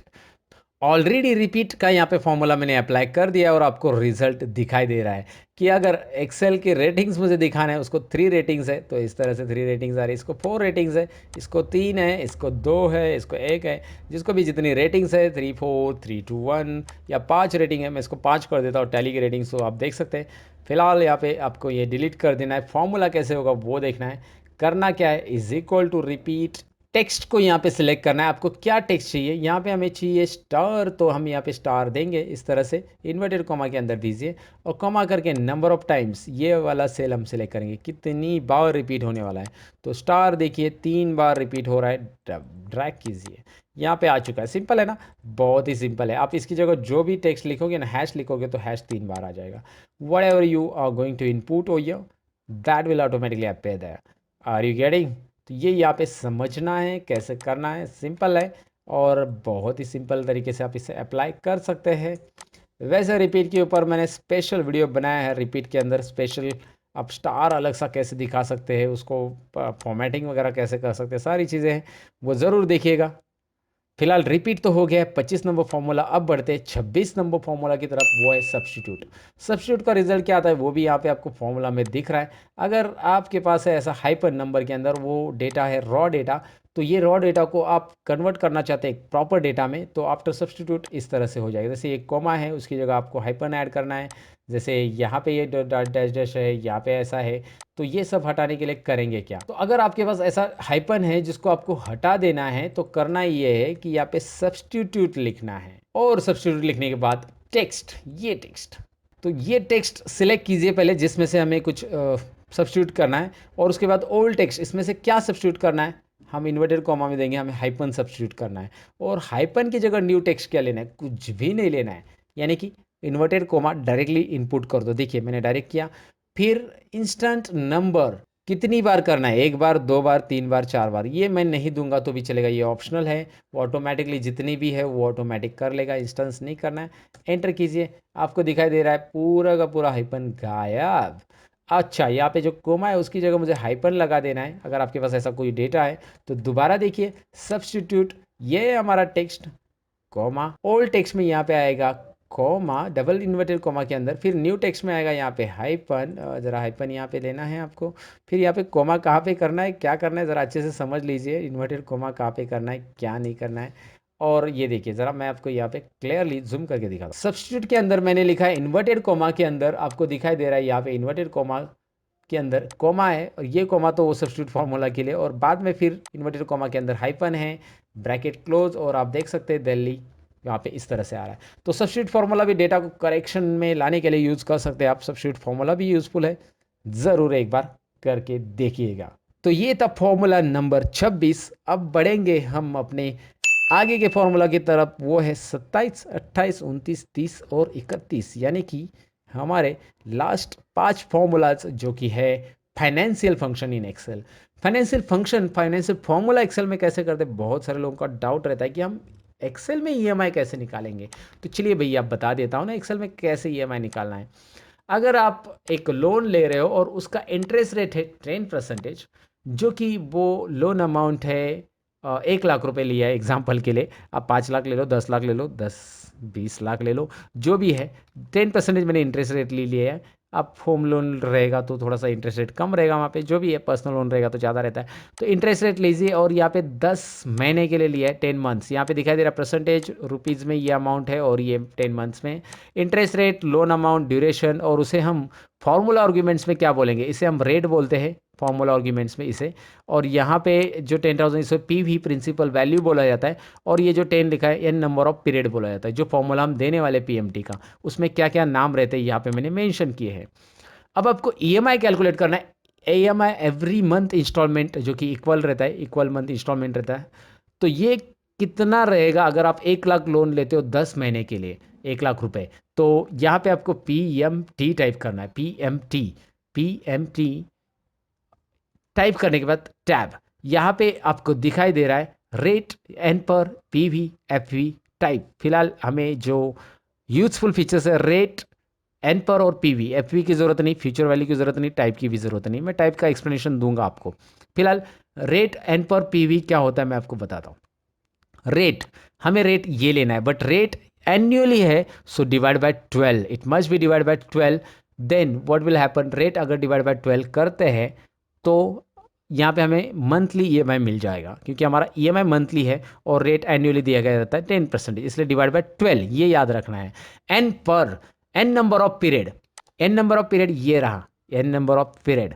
ऑलरेडी रिपीट का यहाँ पे फॉर्मूला मैंने अप्लाई कर दिया और आपको रिजल्ट दिखाई दे रहा है कि अगर एक्सेल की रेटिंग्स मुझे दिखाना है, उसको 3 रेटिंग्स है, तो इस तरह से 3 रेटिंग्स आ रही है, इसको 4 रेटिंग्स है, इसको 3 है, इसको 2 है, इसको 1 है, जिसको भी जितनी रेटिंग्स है 3 4 3 2 1 या 5 रेटिंग है, मैं इसको 5 कर देता हूँ टैली की रेटिंग्स, तो आप देख सकते हैं। फिलहाल यहाँ पे आपको ये डिलीट कर देना है, फॉर्मूला कैसे होगा वो देखना है। करना क्या है, is equal to repeat, text को यहाँ पे सिलेक्ट करना है, आपको क्या टेक्स्ट चाहिए। यहाँ पे हमें चाहिए स्टार, तो हम यहाँ पे स्टार देंगे, इस तरह से इन्वर्टेड कॉमा के अंदर दीजिए, और कॉमा करके नंबर ऑफ टाइम्स ये वाला सेल हम सिलेक्ट करेंगे, कितनी बार रिपीट होने वाला है। तो स्टार देखिए 3 बार रिपीट हो रहा है, ड्रैग कीजिए, यहाँ पे आ चुका है। सिंपल है ना, बहुत ही सिंपल है। आप इसकी जगह जो भी टेक्स्ट लिखोगे ना, हैश लिखोगे तो हैश 3 बार आ जाएगा। Whatever you are going to input ओ यर, that will automatically appear there. Are you getting? तो ये यहाँ पे समझना है कैसे करना है, सिंपल है। और बहुत ही सिंपल तरीके से आप इसे अप्लाई कर सकते हैं। वैसे रिपीट के ऊपर मैंने स्पेशल वीडियो बनाया है। रिपीट के अंदर स्पेशल आप स्टार अलग सा कैसे दिखा सकते हैं, उसको फॉर्मेटिंग वगैरह कैसे कर सकते हैं, सारी चीज़ें हैं, वो ज़रूर देखिएगा। फिलहाल रिपीट तो हो गया है 25 नंबर फॉर्मूला। अब बढ़ते हैं 26 नंबर फॉर्मूला की तरफ, वो है सब्स्टिट्यूट। सब्स्टिट्यूट का रिजल्ट क्या आता है वो भी यहाँ पे आपको फॉर्मूला में दिख रहा है। अगर आपके पास है ऐसा हाइपर नंबर के अंदर वो डेटा है रॉ डेटा, तो ये रॉ डेटा को आप कन्वर्ट करना चाहते हैं एक प्रॉपर डेटा में, तो आफ्टर सब्स्टिट्यूट इस तरह से हो जाएगा। जैसे एक कॉमा है उसकी जगह आपको हाइपन ऐड करना है, जैसे यहाँ पे ये डैश डैश है, यहाँ पे ऐसा है, तो ये सब हटाने के लिए करेंगे क्या। तो अगर आपके पास ऐसा हाइपन है जिसको आपको हटा देना है, तो करना ये है कि यहाँ पे सब्स्टिट्यूट लिखना है, और सब्स्टिट्यूट लिखने के बाद टेक्स्ट, ये टेक्स्ट, तो ये टेक्स्ट सिलेक्ट कीजिए पहले जिसमें से हमें कुछ सब्स्टिट्यूट करना है, और उसके बाद ओल्ड टेक्स्ट, इसमें से क्या सब्स्टिट्यूट करना है, हम इन्वर्टेड कॉमा में देंगे, हमें हाइपन सब्स्टिट्यूट करना है। और हाइपन की जगह न्यू टेक्स्ट क्या लेना है, कुछ भी नहीं लेना है, यानी कि इन्वर्टेड कॉमा डायरेक्टली इनपुट कर दो। देखिए मैंने डायरेक्ट किया। फिर इंस्टेंट नंबर कितनी बार करना है, एक बार, दो बार, तीन बार, चार बार, ये मैं नहीं दूंगा तो भी चलेगा, ये ऑप्शनल है। वो ऑटोमेटिकली जितनी भी है वो ऑटोमेटिक कर लेगा, इंस्टेंस नहीं करना है। एंटर कीजिए, आपको दिखाई दे रहा है पूरा का पूरा हाइपन गायब। अच्छा, यहाँ पे जो कोमा है उसकी जगह मुझे हाइपन लगा देना है। अगर आपके पास ऐसा कोई डेटा है तो दोबारा देखिए, सब्स्टिट्यूट, ये हमारा टेक्स्ट, कॉमा, ओल्ड टेक्स्ट में यहाँ पे आएगा कॉमा, डबल इन्वर्टेड कॉमा के अंदर, फिर न्यू टेक्स्ट में आएगा यहाँ पे हाइपन, ज़रा हाइपन यहाँ पे लेना है आपको। फिर यहाँ पे कॉमा कहाँ पे करना है, क्या करना है, ज़रा अच्छे से समझ लीजिए, इन्वर्टेड कॉमा कहाँ पे करना है, क्या नहीं करना है। और ये देखिए ज़रा, मैं आपको यहाँ पे क्लियरली जूम करके दिखा, सब्स्टिट्यूट के अंदर मैंने लिखा है इन्वर्टेड कॉमा के अंदर, आपको दिखाई दे रहा है यहाँ पे इन्वर्टेड कॉमा के अंदर कॉमा है, और ये कॉमा तो वो सब्स्टिट्यूट फार्मूला के लिए, और बाद में फिर इन्वर्टेड कॉमा के अंदर हाइपन है, ब्रैकेट क्लोज, और आप देख सकते हैं दिल्ली यहाँ पे इस तरह से आ रहा है। तो सब्स्टिट्यूट फार्मूला भी डेटा को करेक्शन में लाने के लिए यूज़ कर सकते हैं आप। सब्स्टिट्यूट फार्मूला भी यूज़फुल है, ज़रूर एक बार करके देखिएगा। तो ये था फॉर्मूला नंबर 26। अब बढ़ेंगे हम अपने आगे के फॉर्मूला की तरफ, वो है 27, 28, 29, 30 और 31, यानी कि हमारे लास्ट 5 फॉर्मूलाज, जो कि है financial function in Excel. Financial function, financial formula Excel में कैसे करते हैं, बहुत सारे लोगों का डाउट रहता है कि हम एक्सेल में ईएमआई कैसे निकालेंगे। तो चलिए भैया बता देता हूँ ना, एक्सेल में कैसे ईएमआई निकालना है। अगर आप एक लोन ले रहे हो और उसका इंटरेस्ट रेट है 10%, जो कि वो लोन अमाउंट है 1 लाख रुपए लिया है एग्जाम्पल के लिए, आप 5 लाख ले लो, 10 लाख ले लो, 10-20 लाख ले लो, जो भी है, 10% मैंने इंटरेस्ट रेट ले लिया है। अब होम लोन रहेगा तो थोड़ा सा इंटरेस्ट रेट कम रहेगा वहाँ पे, जो भी है, पर्सनल लोन रहेगा तो ज़्यादा रहता है। तो इंटरेस्ट रेट लीजिए, और यहाँ पे 10 महीने के लिए लिया है, 10 मंथ्स, यहाँ पे दिखाई दे रहा है परसेंटेज रुपीज़ में ये अमाउंट है, और ये 10 मंथ्स में interest rate, loan amount, duration, और उसे हम फॉर्मूला आर्ग्यूमेंट्स में क्या बोलेंगे, इसे हम रेट बोलते हैं फॉर्मूला आर्ग्यूमेंट्स में इसे। और यहाँ पे जो 10,000 इसे पीवी प्रिंसिपल वैल्यू बोला जाता है, और ये जो 10 लिखा है एन नंबर ऑफ पीरियड बोला जाता है। जो फॉर्मूला हम देने वाले पीएमटी का, उसमें क्या क्या नाम रहते हैं यहाँ पे मैंने मेंशन किए हैं। अब आपको ईएमआई कैलकुलेट करना है। ईएमआई एवरी मंथ इंस्टॉलमेंट, जो कि इक्वल रहता है, इक्वल मंथ इंस्टॉलमेंट रहता है। तो ये कितना रहेगा अगर आप 1 लाख लोन लेते हो 10 महीने के लिए, 1 लाख रुपए, तो यहाँ पे आपको पीएमटी टाइप करना है, पीएमटी टाइप करने के बाद टैब, यहाँ पे आपको दिखाई दे रहा है रेट, एन पर, पीवी, एफवी, टाइप। फिलहाल हमें जो यूजफुल फीचर्स है, रेट, एन पर और पीवी, एफवी की ज़रूरत नहीं, फ्यूचर वैल्यू की ज़रूरत नहीं, टाइप की भी ज़रूरत नहीं, मैं टाइप का एक्सप्लेनेशन दूंगा आपको। फिलहाल रेट, एन पर, पीवी क्या होता है मैं आपको बताता हूँ। रेट, हमें रेट ये लेना है, बट रेट एन्युअली है, so divide by 12, it must be divide by 12। Then what will happen, rate अगर डिवाइड बाय 12 करते हैं तो यहाँ पे हमें मंथली ईएमआई मिल जाएगा, क्योंकि हमारा ईएमआई मंथली है और रेट एन्युअली दिया गया रहता है 10%, इसलिए डिवाइड बाय 12, ये याद रखना है। एन पर, N number of period, N number of period ये रहा, एन नंबर ऑफ पीरियड,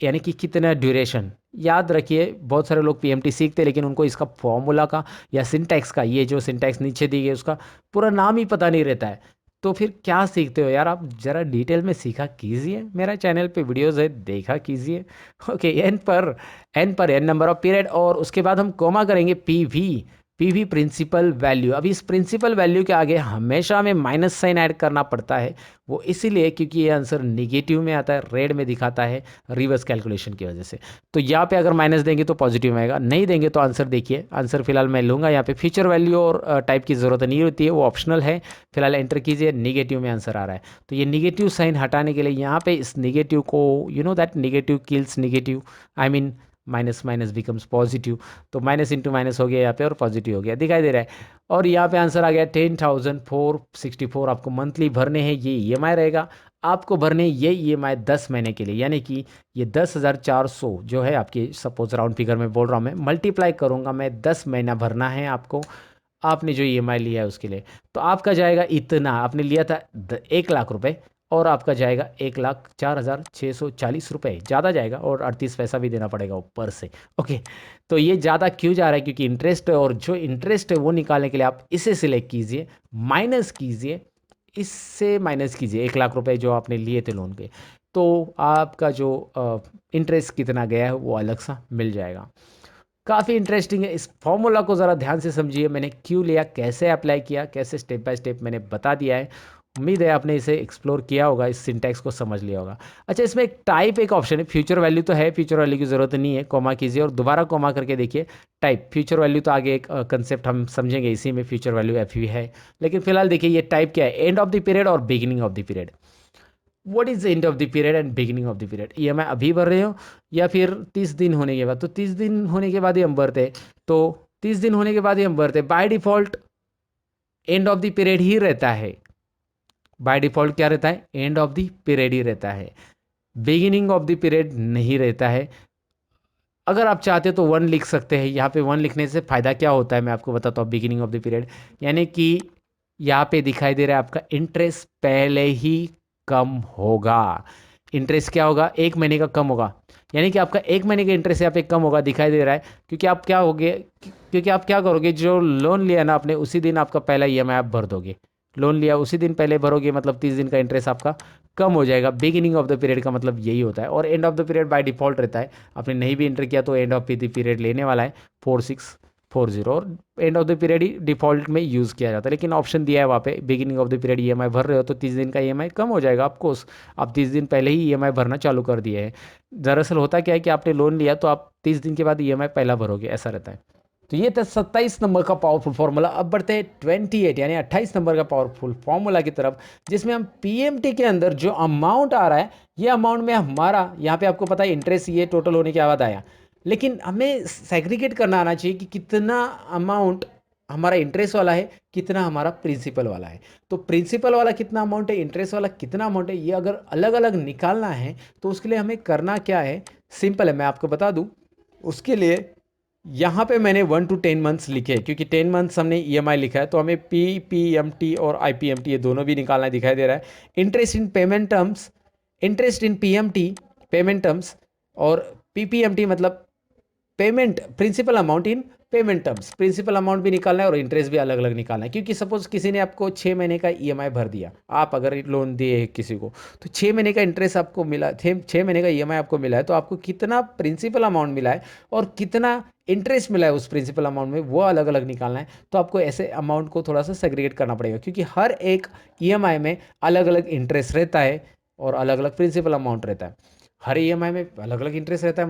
यानी कि कितना ड्यूरेशन। याद रखिए, बहुत सारे लोग पीएमटी सीखते हैं लेकिन उनको इसका फॉर्मूला का या सिंटैक्स का, ये जो सिंटैक्स नीचे दी गई उसका पूरा नाम ही पता नहीं रहता है। तो फिर क्या सीखते हो यार, आप ज़रा डिटेल में सीखा कीजिए, मेरा चैनल पे वीडियोस है, देखा कीजिए। ओके, एन पर, एन नंबर ऑफ पीरियड, और उसके बाद हम कोमा करेंगे पीवी, पीवी प्रिंसिपल वैल्यू। अब इस प्रिंसिपल वैल्यू के आगे हमेशा हमें माइनस साइन ऐड करना पड़ता है, वो इसीलिए क्योंकि ये आंसर निगेटिव में आता है, रेड में दिखाता है रिवर्स कैलकुलेशन की वजह से। तो यहाँ पे अगर माइनस देंगे तो पॉजिटिव में आएगा, नहीं देंगे तो आंसर देखिए, आंसर फिलहाल मैं लूँगा यहाँ पे फ्यूचर वैल्यू और टाइप की ज़रूरत नहीं होती है, वो ऑप्शनल है। फिलहाल एंटर कीजिए, निगेटिव में आंसर आ रहा है। तो ये निगेटिव साइन हटाने के लिए यहाँ पे इस निगेटिव को, you know that negative kills negative, I mean minus minus becomes positive. तो माइनस इंटू माइनस हो गया यहाँ पे और पॉजिटिव हो गया, दिखाई दे रहा है। और यहाँ पे आंसर आ गया 10,464 आपको मंथली भरने हैं, ये EMI रहेगा। आपको भरने ये EMI 10 महीने के लिए, यानी कि ये 10,400 जो है आपकी, सपोज राउंड फिगर में बोल रहा हूँ मैं, मल्टीप्लाई करूँगा मैं, 10 महीना भरना है आपको, आपने जो EMI लिया है उसके लिए। तो आपका जाएगा इतना, आपने लिया था 1 लाख रुपए, और आपका जाएगा 1,04,640 रुपये, ज़्यादा जाएगा, और 38 पैसा भी देना पड़ेगा ऊपर से। ओके, तो ये ज़्यादा क्यों जा रहा है, क्योंकि इंटरेस्ट है, और जो इंटरेस्ट है वो निकालने के लिए आप इसे सिलेक्ट कीजिए, माइनस कीजिए, इससे माइनस कीजिए 1 लाख रुपए जो आपने लिए थे लोन के, तो आपका जो इंटरेस्ट कितना गया है वो अलग सा मिल जाएगा। काफ़ी इंटरेस्टिंग है, इस फॉर्मूला को ज़रा ध्यान से समझिए, मैंने क्यों लिया, कैसे अप्लाई किया, कैसे स्टेप बाय स्टेप मैंने बता दिया है। उम्मीद है आपने इसे एक्सप्लोर किया होगा, इस सिंटैक्स को समझ लिया होगा। अच्छा, इसमें एक टाइप, एक ऑप्शन है, फ्यूचर वैल्यू तो है, फ्यूचर वैल्यू की ज़रूरत नहीं है, कॉमा कीजिए और दोबारा कॉमा करके देखिए टाइप। फ्यूचर वैल्यू तो आगे एक कंसेप्ट हम समझेंगे, इसी में फ्यूचर वैल्यू FV है, लेकिन फिलहाल देखिए ये टाइप क्या है, एंड ऑफ द पीरियड और beginning of the period. What is the end of the period and beginning of the period, EMI अभी भर रहे हो या फिर 30 दिन होने के बाद, तो 30 दिन होने के बाद ही हम भरते हैं, तो 30 दिन होने के बाद ही हम भरते हैं। By default end of the period ही रहता है, बाय डिफॉल्ट क्या रहता है, एंड ऑफ द पीरियड ही रहता है, बिगिनिंग ऑफ द पीरियड नहीं रहता है। अगर आप चाहते हो तो 1 लिख सकते हैं, यहाँ पे 1 लिखने से फ़ायदा क्या होता है मैं आपको बताता हूँ, बिगिनिंग ऑफ द पीरियड, यानी कि यहाँ पे दिखाई दे रहा है आपका इंटरेस्ट पहले ही कम होगा। इंटरेस्ट क्या होगा, 1 महीने का कम होगा, यानी कि आपका 1 महीने का इंटरेस्ट यहाँ पे कम होगा, दिखाई दे रहा है, क्योंकि आप क्या होगे, क्योंकि आप क्या करोगे, जो लोन लिया ना आपने उसी दिन आपका पहला EMI आप भर दोगे, लोन लिया उसी दिन पहले भरोगे, मतलब 30 दिन का इंटरेस्ट आपका कम हो जाएगा। बिगिनिंग ऑफ द पीरियड का मतलब यही होता है, और and of the period by default रहता है, आपने नहीं भी एंटर किया तो एंड ऑफ द पीरियड लेने वाला है 4640, और and of the period he default में यूज़ किया जाता है, लेकिन ऑप्शन दिया है वहाँ पे, beginning of the period EMI भर रहे हो तो 30 दिन का EMI कम हो जाएगा आपको, आप 30 दिन पहले ही EMI भरना चालू कर दिए हैं। दरअसल होता क्या है कि आपने लोन लिया तो आप 30 दिन के बाद EMI पहला भरोगे, ऐसा रहता है। तो ये था 27 नंबर का पावरफुल फार्मूला। अब बढ़ते हैं 28 यानी 28 नंबर का पावरफुल फार्मूला की तरफ, जिसमें हम PMT के अंदर जो अमाउंट आ रहा है, ये अमाउंट में हमारा, यहाँ पे आपको पता है इंटरेस्ट ये टोटल होने के बाद आया, लेकिन हमें सेग्रीगेट करना आना चाहिए कि कितना अमाउंट हमारा इंटरेस्ट वाला है, कितना हमारा प्रिंसिपल वाला है। तो प्रिंसिपल वाला कितना अमाउंट है, इंटरेस्ट वाला कितना अमाउंट है, ये अगर अलग अलग निकालना है तो उसके लिए हमें करना क्या है, सिंपल है, मैं आपको बता दूं। उसके लिए यहाँ पे मैंने 1 to 10 मंथ्स लिखे, क्योंकि 10 मंथ्स हमने EMI लिखा है, तो हमें PPMT और IPMT ये दोनों भी निकालना दिखाई दे रहा है। Interest in payment terms, interest in PMT payment terms, और PPMT मतलब payment principal amount in payment terms, principal amount भी निकालना है और इंटरेस्ट भी अलग अलग निकालना है। क्योंकि सपोज किसी ने आपको 6 महीने का EMI भर दिया, आप अगर लोन दिए किसी को, तो 6 महीने का इंटरेस्ट आपको मिला, 6 महीने का EMI आपको मिला है, तो आपको कितना प्रिंसिपल अमाउंट मिला है और कितना इंटरेस्ट मिला है उस प्रिंसिपल अमाउंट में, वो अलग अलग निकालना है। तो आपको ऐसे अमाउंट को थोड़ा सा सेग्रीगेट करना पड़ेगा, क्योंकि हर एक EMI में अलग अलग इंटरेस्ट रहता है और अलग अलग प्रिंसिपल अमाउंट रहता है। हर EMI में अलग अलग इंटरेस्ट रहता है,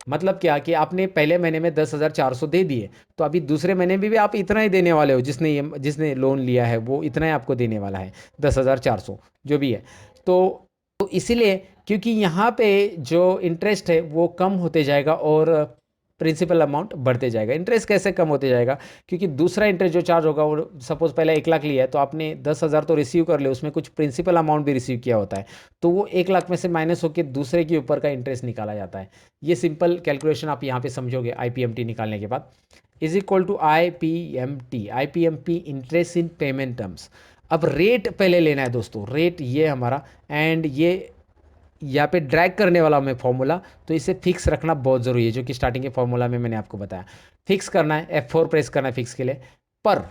मतलब क्या कि आपने पहले महीने में 10,400 दे दिए, तो अभी दूसरे महीने में भी आप इतना ही देने वाले हो, जिसने लोन लिया है वो इतना ही आपको देने वाला है, 10,400 जो भी है। तो इसीलिए, क्योंकि यहाँ पे जो इंटरेस्ट है वो कम होते जाएगा और प्रिंसिपल अमाउंट बढ़ते जाएगा। इंटरेस्ट कैसे कम होते जाएगा, क्योंकि दूसरा इंटरेस्ट जो चार्ज होगा, वो सपोज पहले 1 लाख लिया है, तो आपने 10,000 तो रिसीव कर ले, उसमें कुछ प्रिंसिपल अमाउंट भी रिसीव किया होता है, तो वो 1 लाख में से माइनस होकर दूसरे के ऊपर का इंटरेस्ट निकाला जाता है। ये सिंपल कैलकुलेशन आप यहाँ पे समझोगे IPMT निकालने के बाद, is equal to IPMT interest in payment terms. अब रेट पहले लेना है दोस्तों, रेट ये हमारा, एंड ये यहाँ पे ड्रैग करने वाला मैं फॉर्मूला, तो इसे फिक्स रखना बहुत ज़रूरी है, जो कि स्टार्टिंग के फॉर्मूला में मैंने आपको बताया। फिक्स करना है, F4 प्रेस करना है फिक्स के लिए, पर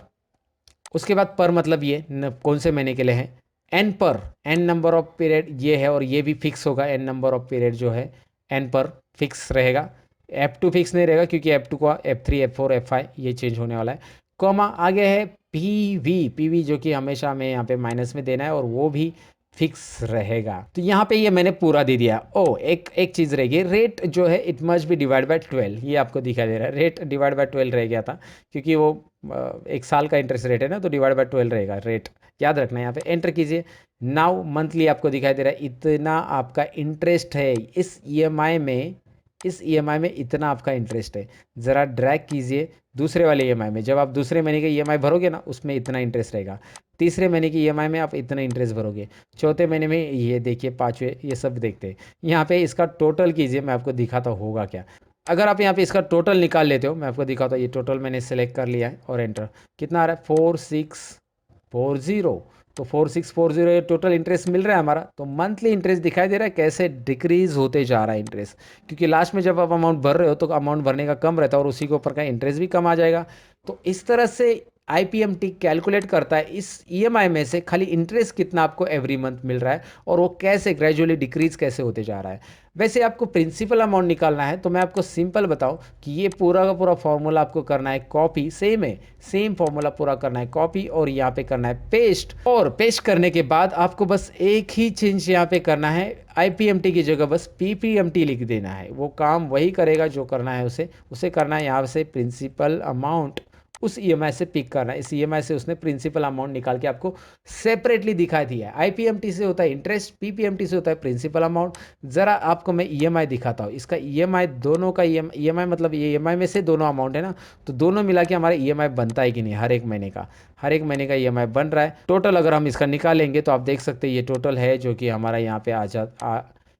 उसके बाद पर मतलब ये कौन से महीने के लिए है, एन पर, एन नंबर ऑफ पीरियड ये है, और ये भी फिक्स होगा, एन नंबर ऑफ पीरियड जो है एन पर फिक्स रहेगा। F2 फिक्स नहीं रहेगा क्योंकि F2 का F3 F4 F5 ये चेंज होने वाला है। कॉमा आगे है पीवी जो कि हमेशा हमें यहाँ पे माइनस में देना है और वो भी फिक्स रहेगा। तो यहाँ पे ये मैंने पूरा दे दिया। ओ एक चीज़ रह गई, रेट जो है it must be divide by 12, ये आपको दिखाई दे रहा है, रेट डिवाइड बाय 12 रह गया था क्योंकि वो एक साल का इंटरेस्ट रेट है ना, तो डिवाइड बाय 12 रहेगा रेट, याद रखना है। यहाँ पे एंटर कीजिए। नाउ मंथली आपको दिखाई दे रहा है इतना आपका इंटरेस्ट है इस ईएमआई में, इस ईएमआई में इतना आपका इंटरेस्ट है। ज़रा ड्रैग कीजिए दूसरे वाले ईएमआई में, जब आप दूसरे महीने के ईएमआई भरोगे ना उसमें इतना इंटरेस्ट रहेगा, तीसरे महीने की ईएमआई में आप इतना इंटरेस्ट भरोगे, चौथे महीने में ये देखिए, पाँचवें, ये सब देखते हैं। यहाँ पे इसका टोटल कीजिए, मैं आपको दिखाता होगा क्या। अगर आप यहाँ पे इसका टोटल निकाल लेते हो, मैं आपको दिखाता हूँ। ये टोटल मैंने सेलेक्ट कर लिया है और एंटर, कितना आ रहा है 4640। तो 4640 ये टोटल इंटरेस्ट मिल रहा है हमारा। तो मंथली इंटरेस्ट दिखाई दे रहा है कैसे डिक्रीज होते जा रहा है इंटरेस्ट, क्योंकि लास्ट में जब आप अमाउंट भर रहे हो तो अमाउंट भरने का कम रहता है और उसी के ऊपर का इंटरेस्ट भी कम आ जाएगा। तो इस तरह से आईपीएमटी कैलकुलेट करता है इस ईएमआई में से खाली इंटरेस्ट कितना आपको एवरी मंथ मिल रहा है और वो कैसे ग्रेजुअली डिक्रीज कैसे होते जा रहा है। वैसे आपको प्रिंसिपल अमाउंट निकालना है तो मैं आपको सिंपल बताऊं कि ये पूरा का पूरा फॉर्मूला आपको करना है कॉपी, सेम है, सेम फॉर्मूला पूरा करना है कॉपी और यहाँ पे करना है पेस्ट। और पेस्ट करने के बाद आपको बस एक ही चेंज यहाँ पे करना है, आईपीएमटी की जगह बस पीपीएमटी लिख देना है, वो काम वही करेगा जो करना है उसे करना है। यहाँ से प्रिंसिपल अमाउंट उस ईएमआई से पिक करना है, इस ईएमआई से उसने प्रिंसिपल अमाउंट निकाल के आपको सेपरेटली दिखा दिया है। आईपीएमटी से होता है इंटरेस्ट, पीपीएमटी से होता है प्रिंसिपल अमाउंट। ज़रा आपको मैं ईएमआई दिखाता हूँ, इसका ईएमआई दोनों का ईएमआई मतलब ये ईएमआई में से दोनों अमाउंट है ना, तो दोनों मिला के हमारा ईएमआई बनता है कि नहीं, हर एक महीने का, हर एक महीने का ईएमआई बन रहा है। टोटल अगर हम इसका निकालेंगे तो आप देख सकते हैं ये टोटल है जो कि हमारा यहाँ पे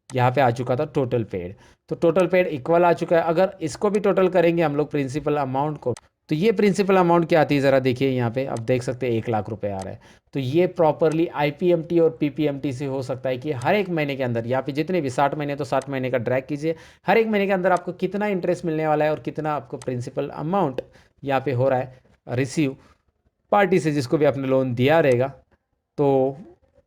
यहाँ पे आ चुका था टोटल पेड। तो टोटल पेड इक्वल आ चुका है। अगर इसको भी टोटल करेंगे हम लोग प्रिंसिपल अमाउंट को, तो ये प्रिंसिपल अमाउंट क्या आती है ज़रा देखिए, यहाँ पे आप देख सकते हैं 1,00,000 रुपए आ रहा है। तो ये प्रॉपरली आईपीएमटी और पीपीएमटी से हो सकता है कि हर एक महीने के अंदर, यहाँ पे जितने भी 60 महीने तो 60 महीने का ड्रैग कीजिए, हर एक महीने के अंदर आपको कितना इंटरेस्ट मिलने वाला है और कितना आपको प्रिंसिपल अमाउंट यहाँ पे हो रहा है रिसीव पार्टी से जिसको भी आपने लोन दिया रहेगा, तो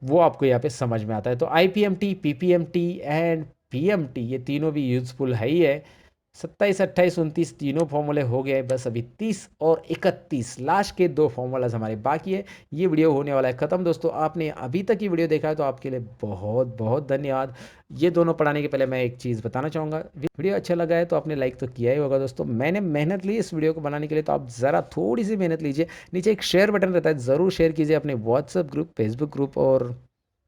वो आपको यहाँ पे समझ में आता है। तो आईपीएमटी, पीपीएमटी एंड पीएमटी ये तीनों भी यूजफुल है ही है। 27, 28, 29 तीनों फॉर्मूले हो गए, बस अभी 30 और 31 लास्ट के 2 फॉर्मूलाज हमारे बाकी है। ये वीडियो होने वाला है ख़त्म। दोस्तों आपने अभी तक ये वीडियो देखा है तो आपके लिए बहुत बहुत धन्यवाद। ये दोनों पढ़ाने के पहले मैं एक चीज़ बताना चाहूँगा, वीडियो अच्छा लगा है तो आपने लाइक तो किया ही होगा। दोस्तों मैंने मेहनत ली इस वीडियो को बनाने के लिए, तो आप ज़रा थोड़ी सी मेहनत लीजिए, नीचे एक शेयर बटन रहता है, ज़रूर शेयर कीजिए अपने व्हाट्सएप ग्रुप, फेसबुक ग्रुप और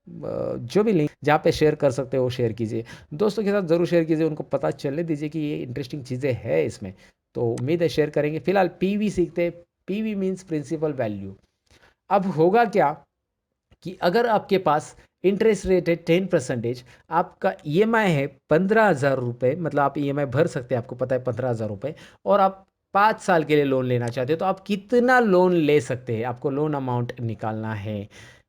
जो भी लिंक जहाँ पे शेयर कर सकते हो वो शेयर कीजिए, दोस्तों के साथ ज़रूर शेयर कीजिए, उनको पता चलने दीजिए कि ये इंटरेस्टिंग चीज़ें हैं इसमें। तो उम्मीद है शेयर करेंगे। फिलहाल पीवी सीखते हैं, पीवी मीन्स प्रिंसिपल वैल्यू। अब होगा क्या कि अगर आपके पास इंटरेस्ट रेट है 10%, आपका ईएमआई है 15,000 रुपये, मतलब आप ईएमआई भर सकते हैं, आपको पता है 15,000 रुपये, और आप 5 साल के लिए लोन लेना चाहते हो, तो आप कितना लोन ले सकते हैं, आपको लोन अमाउंट निकालना है।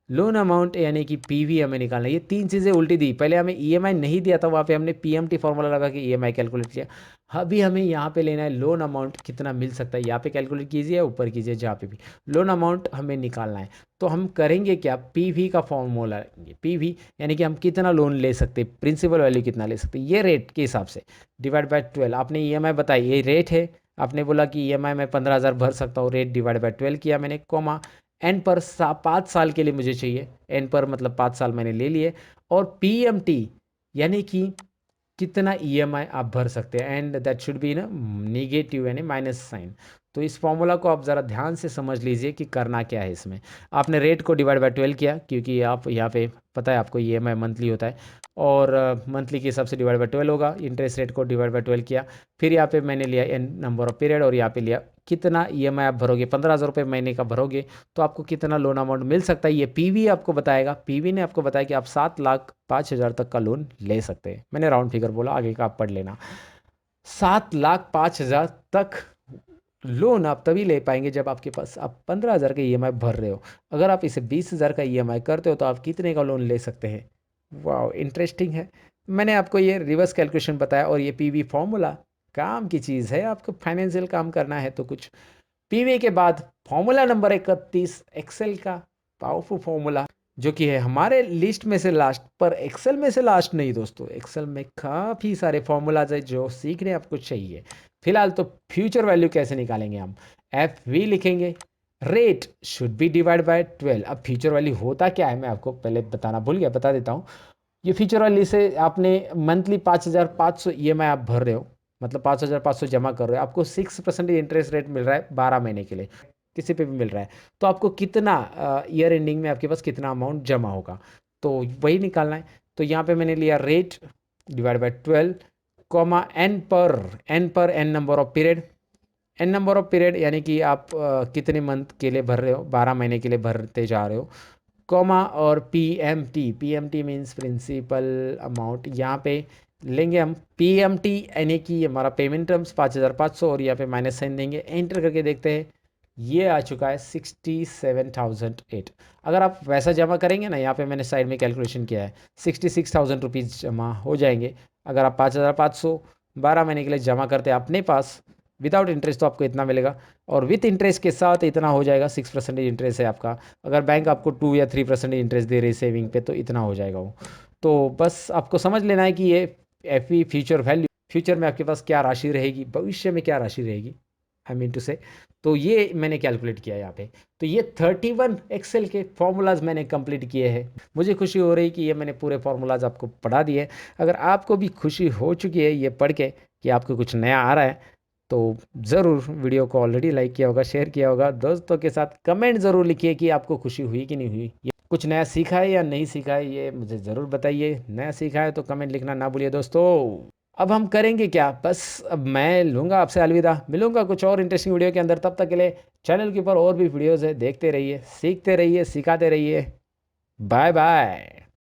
लोन अमाउंट यानी कि पीवी हमें निकालना है। ये 3 चीज़ें उल्टी दी, पहले हमें ईएमआई नहीं दिया था, वहाँ पे हमने पीएमटी फॉर्मूला लगा के ईएमआई कैलकुलेट किया। अभी हमें यहाँ पे लेना है लोन अमाउंट कितना मिल सकता है, यहाँ पे कैलकुलेट कीजिए, ऊपर कीजिए, जहाँ पे भी लोन अमाउंट हमें निकालना है। तो हम करेंगे क्या, पीवी का फॉर्मूला लेंगे, पीवी यानी कि हम कितना लोन ले सकते हैं, प्रिंसिपल वैल्यू कितना ले सकते हैं, ये रेट के हिसाब से डिवाइड बाय 12। आपने ईएमआई बताई, ये रेट है, आपने बोला कि ईएमआई में 15,000 भर सकता हूँ, रेट डिवाइड बाय 12 किया मैंने, कॉमा एन पर 5 साल के लिए मुझे चाहिए, एन पर मतलब 5 साल मैंने ले लिए, और पीएमटी यानी कि कितना ईएमआई आप भर सकते हैं, एंड दैट शुड बी ना निगेटिव यानी माइनस साइन। तो इस फॉर्मूला को आप ज़रा ध्यान से समझ लीजिए कि करना क्या है इसमें। आपने रेट को डिवाइड बाय 12 किया क्योंकि आप यहाँ पे पता है आपको ईएमआई मंथली होता है, और मंथली के हिसाब से डिवाइड बाय 12 होगा। इंटरेस्ट रेट को डिवाइड बाय 12 किया, फिर यहाँ पे मैंने लिया एन नंबर ऑफ पीरियड, और यहाँ पे लिया कितना ईएमआई आप भरोगे, 15,000 रुपये महीने का भरोगे तो आपको कितना लोन अमाउंट मिल सकता है, ये पीवी आपको बताएगा। पीवी ने आपको बताया कि आप 7,05,000 तक का लोन ले सकते हैं। मैंने राउंड फिगर बोला, आगे का आप पढ़ लेना। 7,05,000 तक लोन आप तभी ले पाएंगे जब आपके पास आप 15,000 का ईएमआई भर रहे हो। अगर आप इसे 20,000 का ईएमआई करते हो तो आप कितने का लोन ले सकते हैं। वाह इंटरेस्टिंग है। मैंने आपको ये रिवर्स कैलकुलेशन बताया, और ये पीवी फॉर्मूला काम की चीज़ है, आपको फाइनेंशियल काम करना है तो कुछ। पीवी के बाद फॉर्मूला नंबर 31 एक्सेल का पावरफुल फॉर्मूला, जो कि है हमारे लिस्ट में से लास्ट, पर एक्सेल में से लास्ट नहीं दोस्तों। एक्सेल में काफ़ी सारे फॉर्मूलाज है जो सीखने आपको चाहिए। फिलहाल तो फ्यूचर वैल्यू कैसे निकालेंगे हम, एफ वी लिखेंगे, rate should be divide by 12। अब फ्यूचर वैल्यू होता क्या है मैं आपको पहले बताना भूल गया, बता देता हूँ। ये फ्यूचर वैल्यू से आपने मंथली 5,500 EMI आप भर रहे हो, मतलब 5,500 जमा कर रहे हो, आपको 6% इंटरेस्ट रेट मिल रहा है 12 महीने के लिए, किसी पे भी मिल रहा है। तो आपको कितना ईयर एंडिंग में आपके पास कितना अमाउंट जमा होगा, तो वही निकालना है। तो यहाँ पे मैंने लिया rate divide by 12 comma n number of period, N number of period यानी कि आप कितने मंथ के लिए भर रहे हो, 12 महीने के लिए भरते जा रहे हो, कॉमा और P M T means principal amount. यहाँ पे लेंगे हम पी यानी कि हमारा पेमेंट टर्म्स 5,500 और यहाँ पे माइनस साइन देंगे, एंटर करके देखते हैं। ये आ चुका है 67,008। अगर आप वैसा जमा करेंगे ना, यहाँ पे मैंने साइड में कैलकुलेशन किया है, 66,000 रुपीज़ जमा हो जाएंगे। अगर आप 5,500 12 महीने के लिए जमा करते हैं अपने पास विदाउट इंटरेस्ट, तो आपको इतना मिलेगा, और विथ इंटरेस्ट के साथ इतना हो जाएगा। 6% इंटरेस्ट है आपका, अगर बैंक आपको 2 या 3% इंटरेस्ट दे रही है सेविंग पे, तो इतना हो जाएगा वो। तो बस आपको समझ लेना है कि ये एफ फ्यूचर वैल्यू, फ्यूचर में आपके पास क्या राशि रहेगी, भविष्य में क्या राशि रहेगी, आई मीन टू से। तो ये मैंने कैलकुलेट किया यहाँ पे। तो ये 31 एक्सेल के फॉर्मूलाज मैंने कंप्लीट किए हैं। मुझे खुशी हो रही कि ये मैंने पूरे फॉर्मूलाज आपको पढ़ा दिए। अगर आपको भी खुशी हो चुकी है ये पढ़ के कि आपको कुछ नया आ रहा है, तो ज़रूर वीडियो को ऑलरेडी लाइक किया होगा, शेयर किया होगा, दोस्तों के साथ कमेंट ज़रूर लिखिए कि आपको खुशी हुई कि नहीं हुई, ये कुछ नया सीखा है या नहीं सीखा है, ये मुझे ज़रूर बताइए। नया सीखा है तो कमेंट लिखना ना भूलिए दोस्तों। अब हम करेंगे क्या, बस अब मैं लूँगा आपसे अलविदा, मिलूँगा कुछ और इंटरेस्टिंग वीडियो के अंदर। तब तक के लिए चैनल के ऊपर और भी वीडियोज़ है, देखते रहिए, सीखते रहिए, सिखाते रहिए। Bye bye.